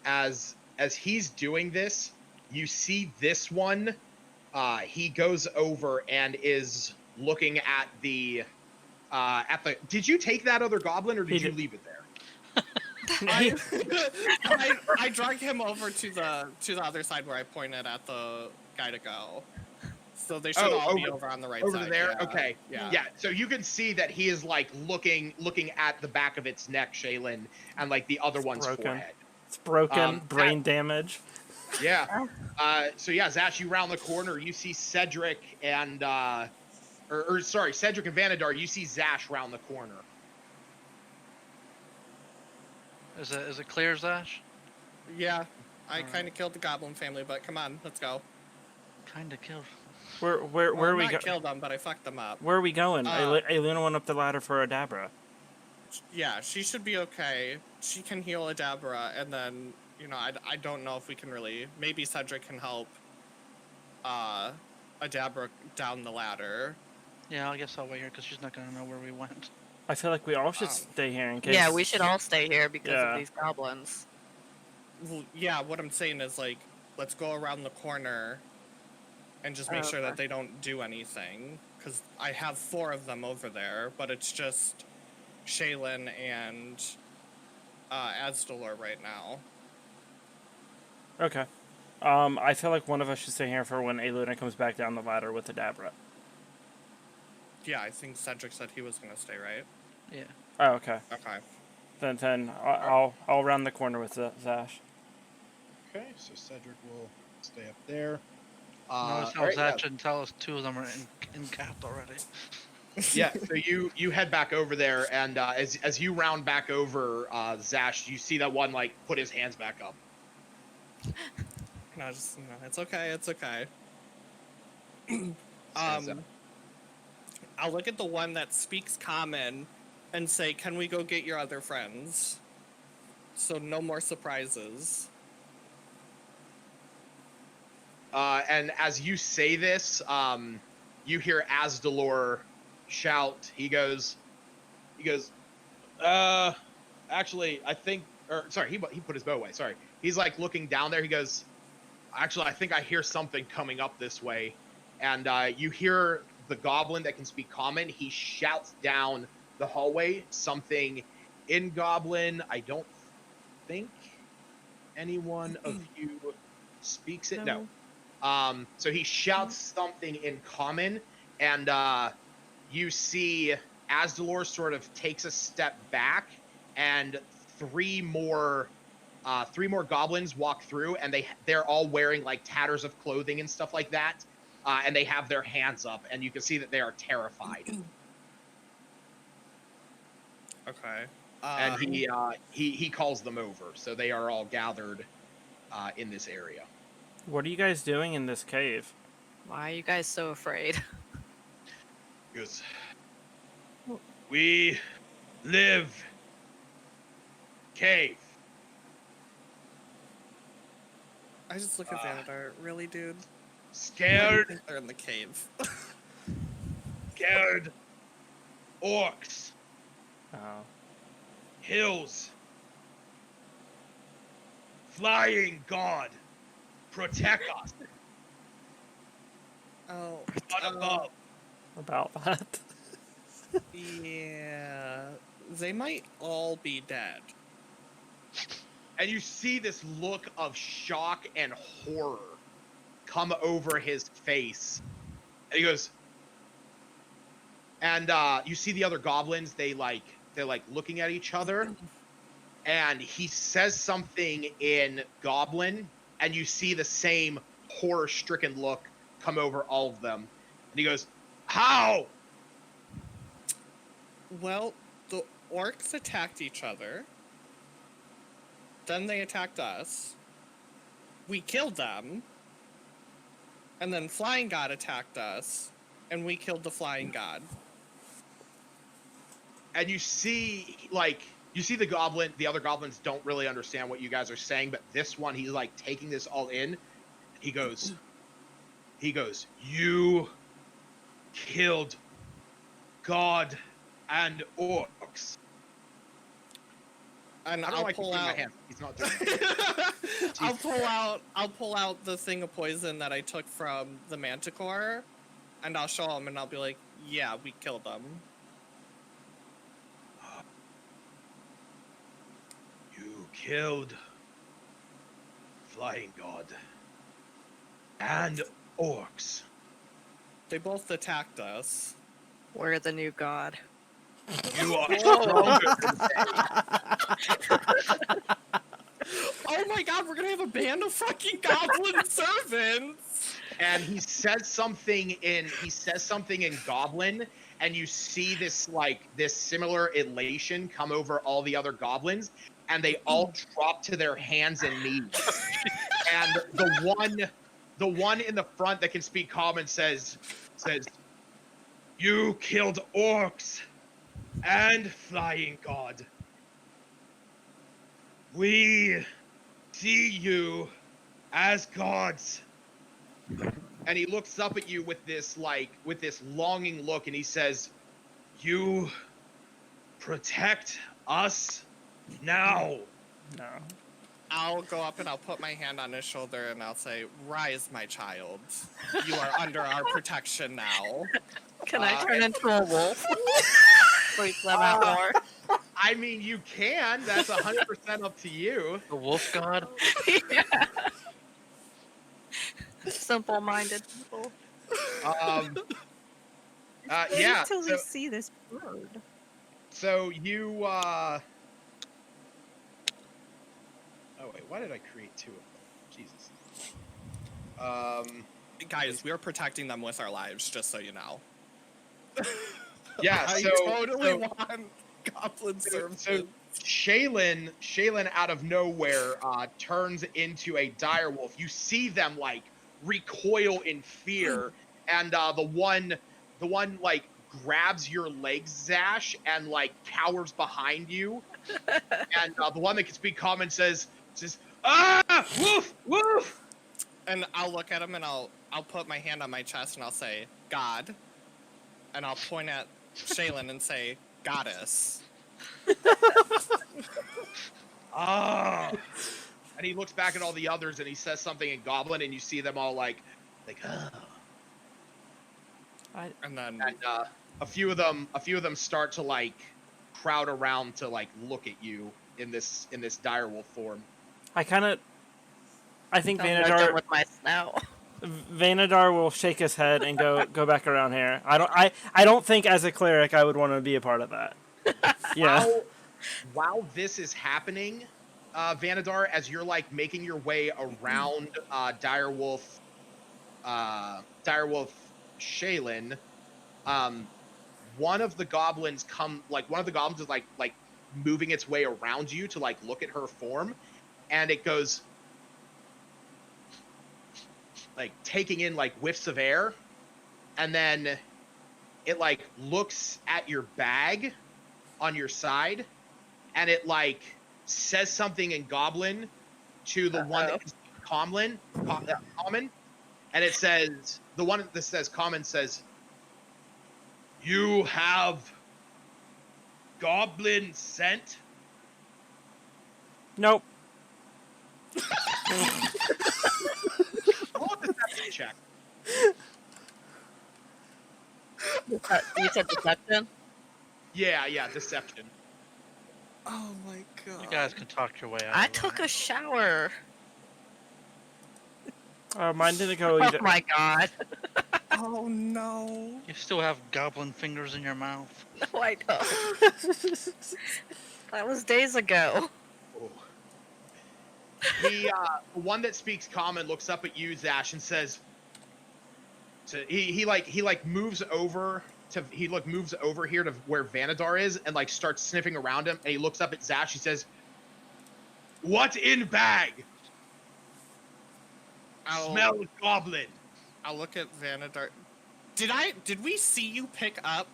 as he's doing this, you see this one. He goes over and is looking at the. Did you take that other goblin or did you leave it there? I drag him over to the other side where I pointed at the guy to go. So they should all be over on the right over side. there. Yeah. Okay. Yeah. So you can see that he is like looking at the back of its neck, Shaylin, and like the other one's forehead. It's broken. Brain damage. Yeah. So yeah, Zash, you round the corner, you see Cedric and Cedric and Vanadar. You see Zash round the corner. Is it clear, Zash? Yeah. I kind of killed the goblin family, but come on, let's go. Kind of killed. Where are we going? going? Killed them, but I fucked them up. Where are we going? Aluna went up the ladder for Adabra. Yeah, she should be okay. She can heal Adabra, and then, I don't know if we can really... Maybe Cedric can help Adabra down the ladder. Yeah, I guess I'll wait here because she's not gonna know where we went. I feel like we all should stay here in case. Yeah, we should all stay here because Yeah. of these goblins. Well, yeah, what I'm saying is, like, let's go around the corner and just make sure that they don't do anything. Because I have 4 of them over there, but it's just Shaylin and Azdalor right now. Okay. I feel like one of us should stay here for when Aluna comes back down the ladder with the Dabra. Yeah, I think Cedric said he was going to stay, right? Yeah. Oh, okay. Okay. Then I'll round the corner with Zash. Okay, so Cedric will stay up there. Notice how alright, Zach didn't tell us 2 of them are in capped already. yeah, so you head back over there, and as you round back over, Zash, you see that one like put his hands back up. No, it's okay. It's okay. I'll look at the one that speaks common and say, "Can we go get your other friends?" So no more surprises. And as you say this, you hear Azdalor shout. He goes, actually, I think, or sorry, he put his bow away. Sorry. He's like looking down there. He goes, actually, I think I hear something coming up this way. And you hear the goblin that can speak common. He shouts down the hallway something in Goblin. I don't think anyone of you speaks it. No. So he shouts something in common, and you see Azdalor sort of takes a step back, and three more goblins walk through, and they're all wearing like tatters of clothing and stuff like that, and they have their hands up, and you can see that they are terrified. Okay. And he calls them over, so they are all gathered in this area. What are you guys doing in this cave? Why are you guys so afraid? Because we live cave. I just look at Vanadar. Really, dude? Scared, They're in the cave. scared orcs, Oh. hills, flying god, protect us. Oh. God above. About that. Yeah. They might all be dead. And you see this look of shock and horror come over his face. And he goes, and you see the other goblins, they're like looking at each other, and he says something in Goblin, and you see the same horror-stricken look come over all of them. And he goes, how? Well, the orcs attacked each other. Then they attacked us. We killed them. And then Flying God attacked us. And we killed the Flying God. And you see the other goblins don't really understand what you guys are saying, but this one, he's like taking this all in. He goes, you killed God and orcs. And I don't I'll like pull my out. hands. He's not doing that. I'll pull out the thing of poison that I took from the Manticore, and I'll show him, and I'll be like, "Yeah, we killed them." You killed flying god and orcs. They both attacked us. We're the new god. You are stronger than Oh my god, we're gonna have a band of fucking goblin servants! And he says something in Goblin, and you see this similar elation come over all the other goblins, and they all drop to their hands and knees. And the one in the front that can speak common says, you killed orcs and flying god. We see you as gods. And he looks up at you with this longing look, and he says, you Protect us now. No. I'll go up and I'll put my hand on his shoulder and I'll say, "Rise, my child. You are under our protection now." Can I turn into a wolf? Freak them out more. I mean, you can. That's 100% up to you. The wolf god. Yeah. Simple-minded people. Wait Yeah. until So, we see this bird. so you. Oh wait, why did I create two of them? Jesus. Guys, we are protecting them with our lives, just so you know. Yeah. I So totally want goblin so services. Shaylin out of nowhere turns into a direwolf. You see them like recoil in fear, and the one like grabs your legs, Zash, and like cowers behind you. And the one that can speak common says, "Ah, woof, woof." And I'll look at him and I'll put my hand on my chest and I'll say, "God." And I'll point at Shaylin and say, "Goddess." Ah. And he looks back at all the others and he says something in Goblin, and you see them all like, oh. And then And a few of them start to like crowd around to like look at you in this direwolf form. I think I'm not done Vanadar with my snout. Vanadar will shake his head and go back around here. I don't think as a cleric I would want to be a part of that. Yeah. While this is happening, Vanadar, as you're like making your way around direwolf Shaylin, one of the goblins is like moving its way around you to like look at her form, and it goes like taking in like whiffs of air, and then it like looks at your bag on your side, and it like says something in Goblin to the one that is common, and it says, the one that says common says, "You have goblin scent." Nope. Roll a deception check. You said deception? Yeah, deception. oh my god. You guys can talk your way out. I of took that. a shower. Mine didn't go either. Oh my god. Oh no. You still have goblin fingers in your mouth. No, I don't. That was days ago. Oh. The one that speaks common looks up at you, Zash, and says, he moves over here to where Vanadar is, and like starts sniffing around him, and he looks up at Zash. He says, "What in bag? Smell goblin." I'll look at Vanadar. Did we see you pick up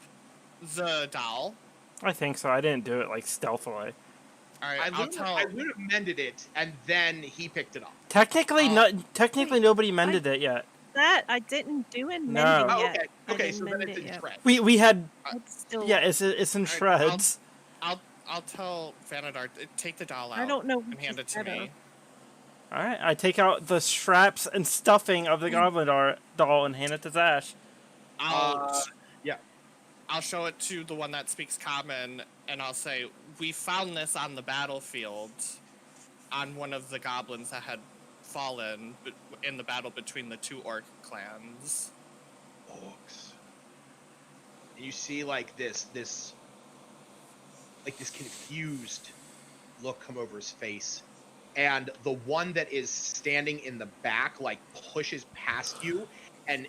the doll? I think so. I didn't do it like stealthily. All right, I would have mended it, and then he picked it up. Technically, nobody mended it yet. That I didn't do in No. mending Oh, yet. I okay, didn't so then mend it's it in yet. shreds. We had It's still. yeah. It's in Alright, shreds. I'll tell Vanadar, take the doll out I don't know and which hand is it to better. me. All right. I take out the straps and stuffing of the goblin doll and hand it to Zash. I'll show it to the one that speaks common, and I'll say, "We found this on the battlefield, on one of the goblins that had fallen in the battle between the two orc clans." Orcs. And you see like this confused look come over his face, and the one that is standing in the back like pushes past you and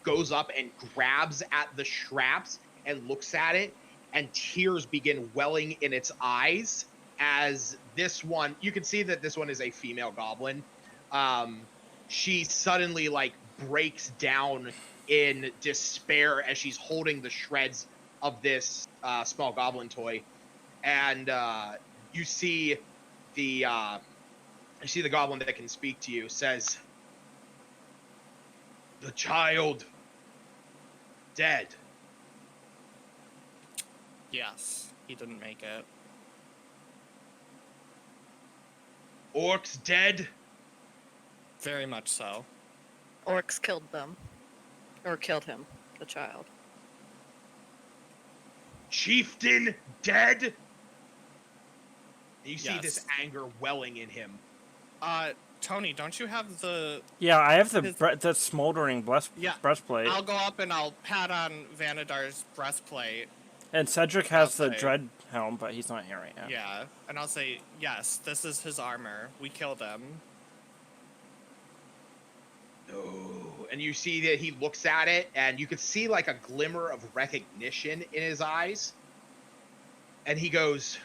goes up and grabs at the straps and looks at it, and tears begin welling in its eyes as this one, you can see that this one is a female goblin. She suddenly like breaks down in despair as she's holding the shreds of this small goblin toy, and you see the goblin that can speak to you says, "The child dead." Yes. He didn't make it. Orcs dead? Very much so. Orcs killed them. Or killed him, the child. Chieftain dead? You see this Yes. anger welling in him. Tony, don't you have the... Yeah, I have His- the smoldering Yeah, breastplate. I'll go up and I'll pat on Vanadar's breastplate. And Cedric has the Okay. dread helm, but he's not here right now. Yeah, and I'll say, yes, this is his armor. We killed him. No. And you see that he looks at it, and you could see like a glimmer of recognition in his eyes. And he goes,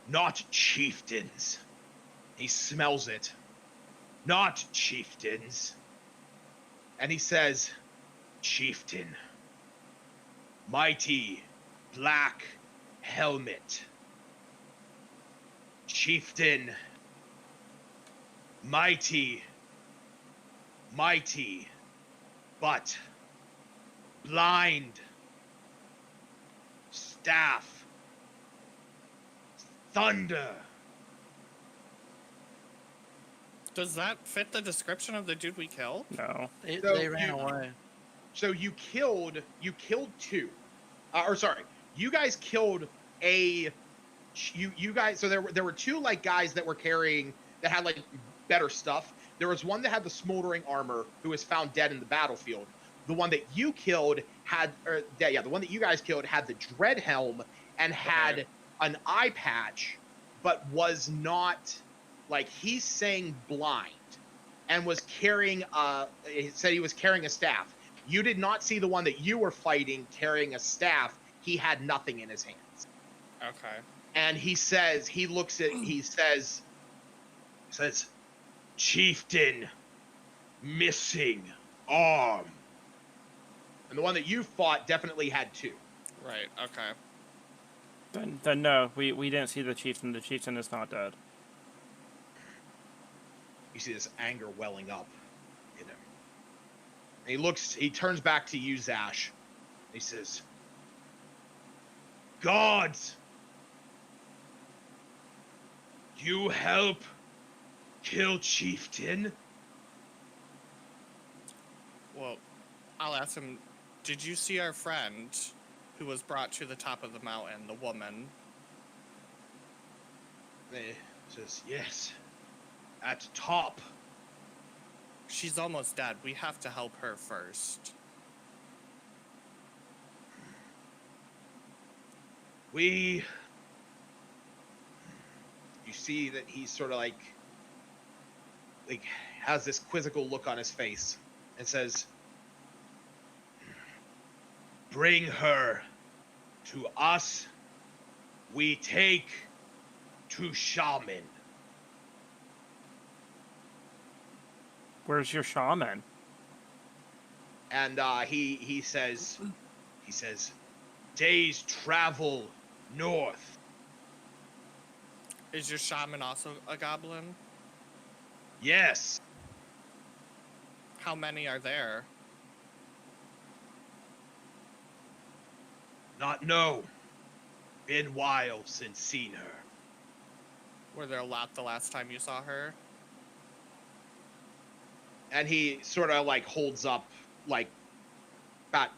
not chieftains. He smells it. Not chieftains. And he says, chieftain. Mighty black helmet. Chieftain. Mighty, but blind, staff, thunder. Does that fit the description of the dude we killed? No. They, So they ran you- away. So you killed two, or sorry, you guys killed you guys. So there were two like guys that were carrying that had like better stuff. There was one that had the smoldering armor who was found dead in the battlefield. The one that you killed had, the one that you guys killed had the dread helm and had Okay. an eye patch, but was not like he's saying blind, and was carrying he said he was carrying a staff. You did not see the one that you were fighting carrying a staff. He had nothing in his hands. Okay. And he says, he says, chieftain, missing arm. And the one that you fought definitely had two. Right, okay. Then no, we didn't see the chieftain. The chieftain is not dead. You see this anger welling up in him. And he turns back to you, Zash. He says, gods, you help kill chieftain? Well, I'll ask him, did you see our friend who was brought to the top of the mountain, the woman? He says, yes, at top. She's almost dead. We have to help her first. You see that he's sort of like has this quizzical look on his face and says, bring her to us. We take to shaman. Where's your shaman? And he says, days travel north. Is your shaman also a goblin? Yes. How many are there? Not know. Been while since seen her. Were there a lot the last time you saw her? And he sort of like holds up like about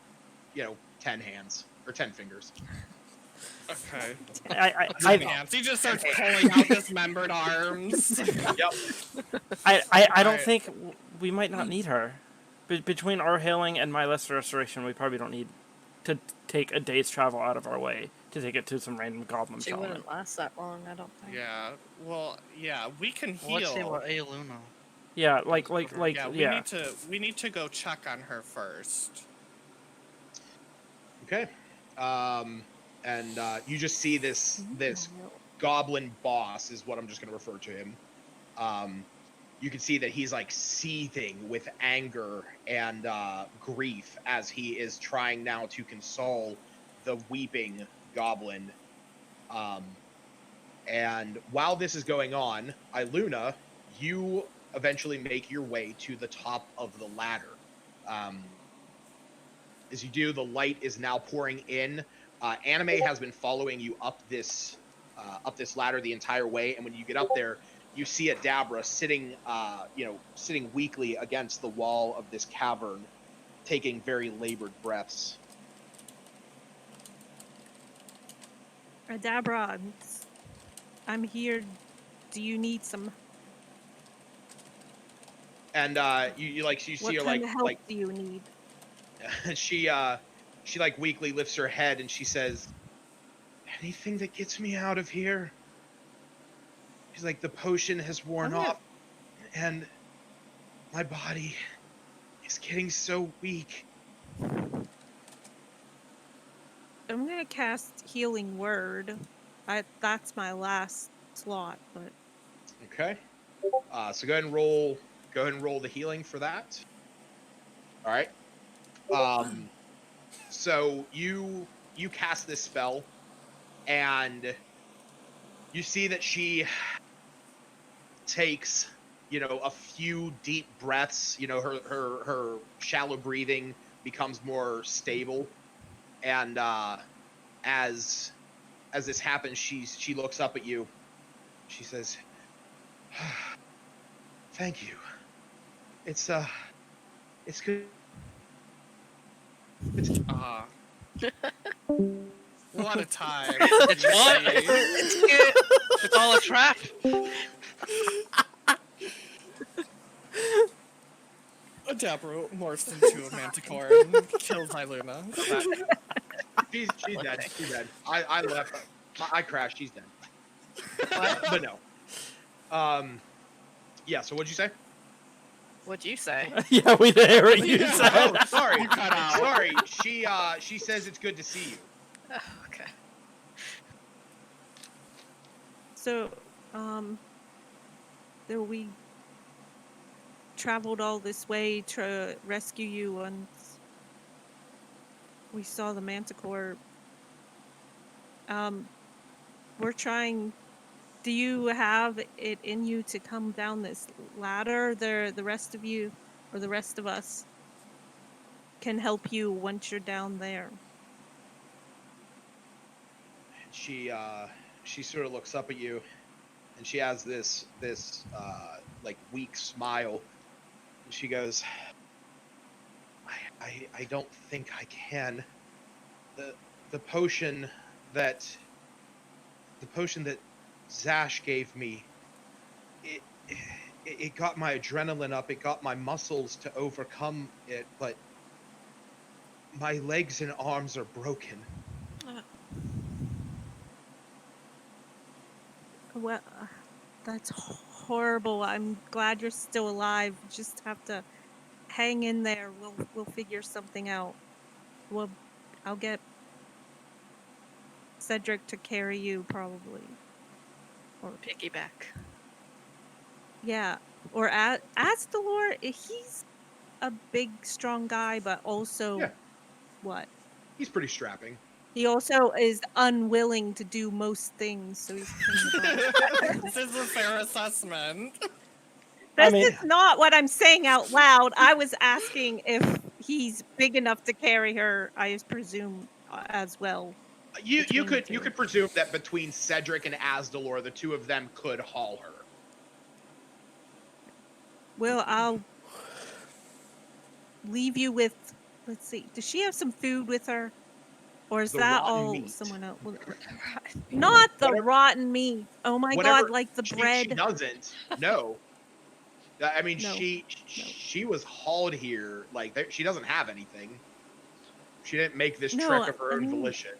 10 hands or 10 fingers. Okay. I He just starts pulling out dismembered arms. Yep. don't Alright. think we might not need her. Between our healing and my lesser restoration, we probably don't need to take a day's travel out of our way to take it to some random goblin She shaman. wouldn't last that long, I don't think. Yeah. Well, yeah, we can heal. Well, let's see about A Luna. Yeah, like yeah, we need to go check on her first. Okay. And you just see this goblin boss is what I'm just going to refer to him. You can see that he's like seething with anger and grief as he is trying now to console the weeping goblin. And while this is going on, Iluna, you eventually make your way to the top of the ladder. As you do, the light is now pouring in. Anime has been following you up this ladder the entire way, and when you get up there, you see Adabra sitting, sitting weakly against the wall of this cavern, taking very labored breaths. Adabra, I'm here. Do you need some? And you see What her kind of help like do you need? she like weakly lifts her head and she says, "Anything that gets me out of here." She's like, "The potion has worn I'm gonna- off, and my body is getting so weak." I'm gonna cast Healing Word. That's my last slot, but Okay. So go ahead and roll. Go ahead and roll the healing for that. All right. So you cast this spell, and you see that she takes, a few deep breaths. Her shallow breathing becomes more stable, and as this happens, she looks up at you. She says, "Thank you. It's good." What a time. It's what? It's all a trap. Adabra morphs into a manticore and kills Iluna. She's dead. She's dead. I left. I crashed. She's dead. But no. Yeah. So what'd you say? What'd you say? Yeah, we didn't hear what you Yeah. said. Oh, sorry. You cut out. Sorry. She says it's good to see you. Oh, okay. so though we traveled all this way to rescue you once we saw the Manticore. We're trying. Do you have it in you to come down this ladder? The rest of you, or the rest of us, can help you once you're down there. She sort of looks up at you, and she has this like weak smile. And she goes, I don't think I can. The potion that Zash gave me, it got my adrenaline up, it got my muscles to overcome it, but my legs and arms are broken. Well, that's horrible. I'm glad you're still alive. Just have to hang in there. We'll figure something out. I'll get Cedric to carry you probably. Or Piggyback. yeah, or Astalor. He's a big, strong guy, but also Yeah. what? He's pretty strapping. He also is unwilling to do most things, so he's kind of This is a fair assessment. This mean- is not what I'm saying out loud. I was asking if he's big enough to carry her. I presume as well. You Between the could two. presume that between Cedric and Asdalor, the two of them could haul her. Well, I'll leave you with. Let's see. Does she have some food with her, or is The that rotten all meat. someone else? Not the Whatever- rotten meat. Oh my whatever- god! Like the She bread. doesn't. No. I mean, No. she was hauled here. Like she doesn't have anything. She didn't make this No, trek of her I own mean- volition.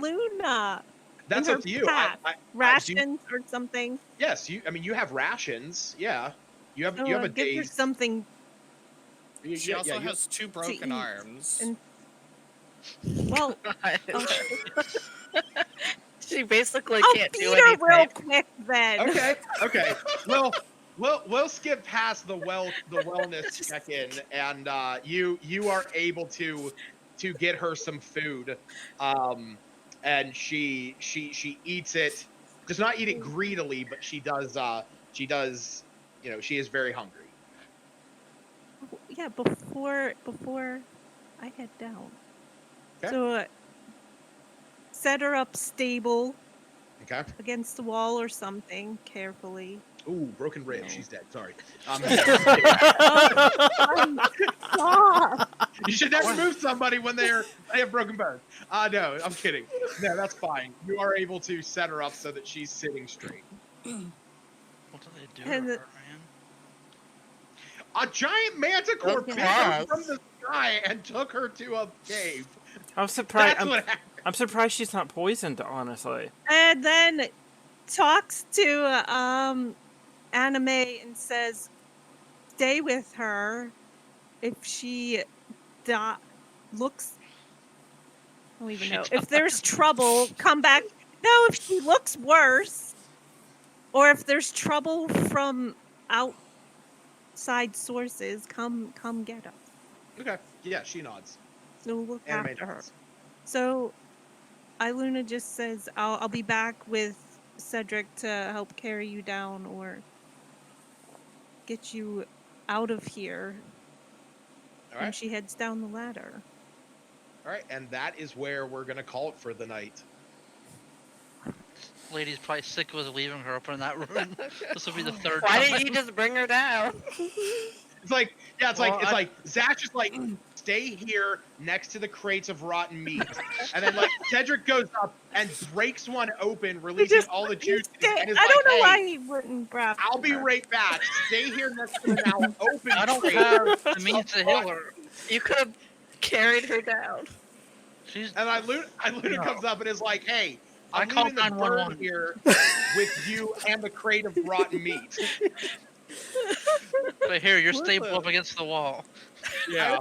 Luna. That's her up to you. pack. do you- Rations or something. yes, you. I mean, you have rations. Yeah, you have a Give her day's. something. She yeah, also you- has two broken eat. arms. And- Well, She basically I'll can't feed do her anything. real quick then. Okay. Well, we'll skip past the wellness check-in, and you are able to get her some food, and she eats it. Does not eat it greedily, but she does. She is very hungry. yeah, before I head down. Okay. So set her up stable Okay. against the wall or something carefully. Ooh, broken rib. No. She's dead. Sorry. Oh, stop! You should never move somebody when they have broken bones. No, I'm kidding. No, that's fine. You are able to set her up so that she's sitting straight. What do they do And to the- her, man? A giant manticore Good picked her class. from the sky and took her to a cave. I'm surprised. That's what happened. I'm surprised she's not poisoned, honestly. And then talks to Anime and says, "Stay with her. If she looks, I don't even She know. If there's trouble, come back. No, if she looks worse, or if there's trouble from outside sources, come get us. Okay. Yeah, she nods. So we'll look Anime after her." nods. So Iluna just says, I'll be back with Cedric to help carry you down or get you out of here." All And right. she heads down the ladder. All right. And that is where we're going to call it for the night. Lady's probably sick of us leaving her up in that room. This will be the third Why time. didn't you just bring her down? It's like, yeah, it's Well, like Zach is like, stay here next to the crates of rotten meat, and then like Cedric goes up and breaks one open, releasing all the juice. And is I don't like, know hey, why he wouldn't grab I'll be her. right back. Stay here next to the now open I don't crate. have the means to heal her. You could have carried her down. She's And Iluna No. comes up and is like, hey, I I'm call leaving the bird 911. here with you and the crate of rotten meat. but here, you're What stable the- up against the wall. Yeah.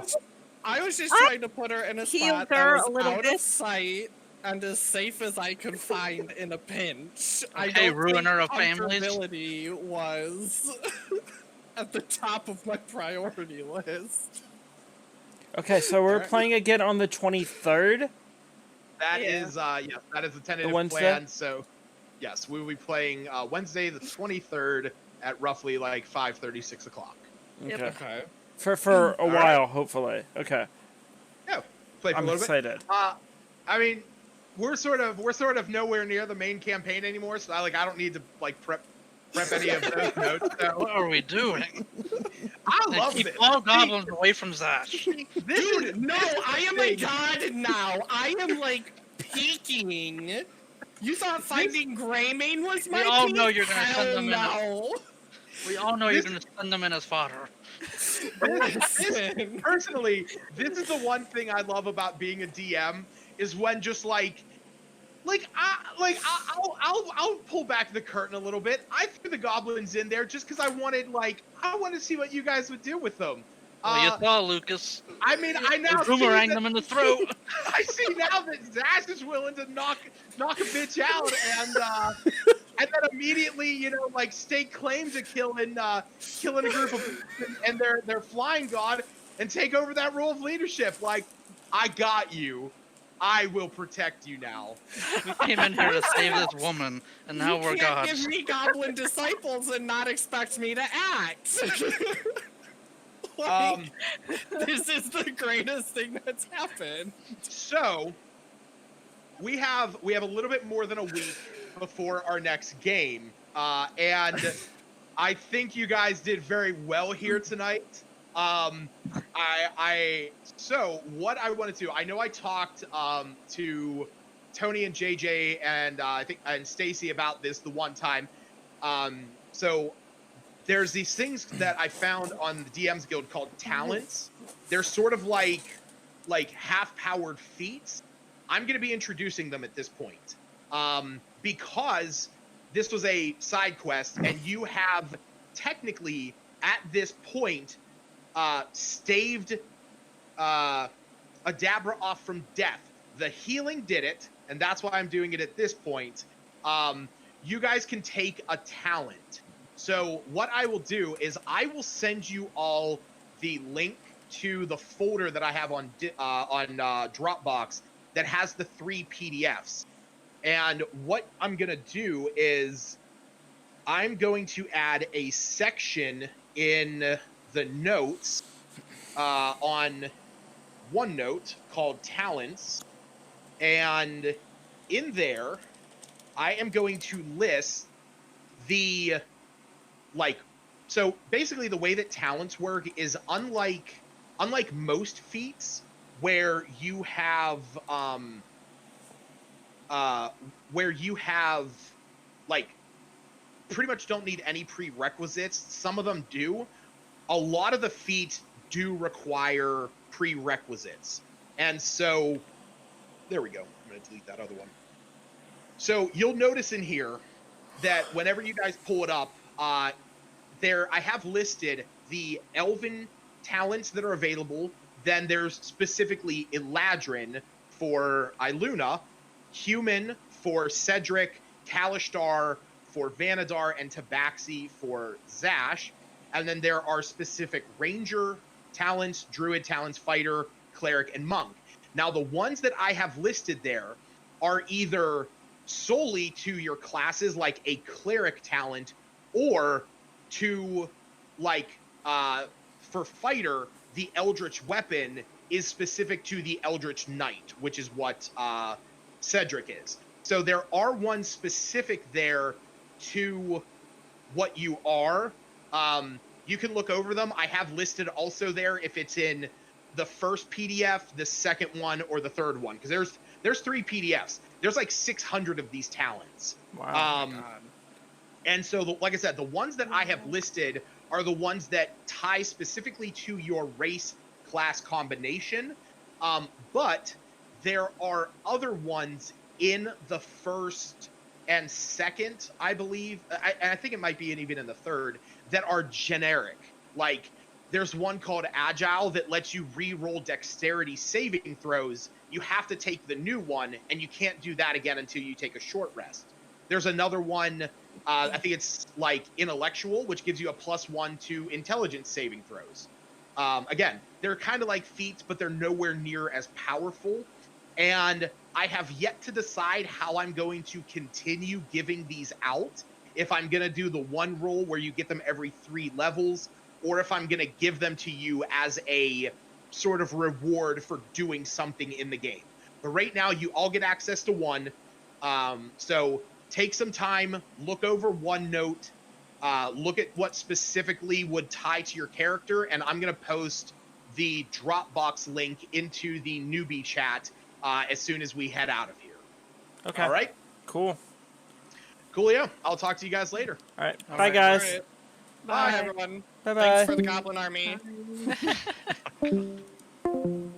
I was just I trying to put her in a healed spot that her was a little out bit. of sight and as safe as I could find in a pinch. I Okay, don't ruiner think of families. comfortability was at the top of my priority list. Okay, so we're Alright. playing again on the 23rd. That Yeah. is, yes, that is the tentative Wednesday? plan. So, yes, we will be playing Wednesday the 23rd at roughly like 5:30, 6 o'clock. Okay. Okay. For a All right. while, hopefully. Okay. Yeah, play for I'm a little excited. bit. I mean, we're sort of nowhere near the main campaign anymore, so I don't need to like prep any of those notes. So What are we doing? I They love keep this. all goblins away from Zash. This is Dude, no, I am a god now. I am like peaking. You thought Finding Greymane was my all peak? know you're gonna Hell send them in a- no. We all know you're going to send them in as fodder. Listen. Personally, this is the one thing I love about being a DM is when just I'll pull back the curtain a little bit. I threw the goblins in there just because I wanted to see what you guys would do with them. Well, you saw Lucas. I mean, I now see Boomerang that, them in the throat. I see now that Zash is willing to knock a bitch out and then immediately, stake claim to killing a group of and their flying god and take over that role of leadership. Like, I got you. I will protect you now. We came in here to save this woman, and now we're You can't gods. give me goblin disciples and not expect me to act. Like, this is the greatest thing that's happened. So we have a little bit more than a week before our next game, and I think you guys did very well here tonight. So what I want to do, I know I talked to Tony and JJ and I think and Stacy about this the one time. So there's these things that I found on the DM's Guild called talents. They're sort of like half-powered feats. I'm going to be introducing them at this point because this was a side quest, and you have technically at this point staved Adabra off from death. The healing did it, and that's why I'm doing it at this point. You guys can take a talent. So what I will do is I will send you all the link to the folder that I have on Dropbox that has the 3 PDFs. And what I'm going to do is I'm going to add a section in the notes on OneNote called Talents, and in there, I am going to list the so basically the way that talents work is unlike most feats where you have like pretty much don't need any prerequisites. Some of them do. A lot of the feats do require prerequisites. And so there we go. I'm going to delete that other one. So you'll notice in here that whenever you guys pull it up, there I have listed the elven talents that are available. Then there's specifically Eladrin for Iluna, human for Cedric, Kalishtar for Vanadar, and Tabaxi for Zash. And then there are specific ranger talents, druid talents, fighter, cleric, and monk. Now the ones that I have listed there are either solely to your classes, like a cleric talent, or to for fighter, the eldritch weapon is specific to the eldritch knight, which is what Cedric is. So there are ones specific there to what you are. You can look over them. I have listed also there if it's in the first PDF, the second one, or the third one, because there's 3 PDFs. There's like 600 of these talents. Wow. And so, like I said, the ones that I have listed are the ones that tie specifically to your race class combination. But there are other ones in the first and second, I believe, and I think it might be even in the third, that are generic. Like, there's one called Agile that lets you re-roll dexterity saving throws. You have to take the new one, and you can't do that again until you take a short rest. There's another one, I think it's like Intellectual, which gives you a +1 to intelligence saving throws. Again, they're kind of like feats, but they're nowhere near as powerful. And I have yet to decide how I'm going to continue giving these out. If I'm going to do the one roll where you get them every 3 levels, or if I'm going to give them to you as a sort of reward for doing something in the game. But right now, you all get access to one. So take some time, look over OneNote, look at what specifically would tie to your character, and I'm going to post the Dropbox link into the newbie chat as soon as we head out of here. Okay. All right? Cool. Coolio. I'll talk to you guys later. All right. All Bye, right. guys. All right. Bye. Bye, everyone. Bye-bye. Thanks for the Goblin Army. Bye.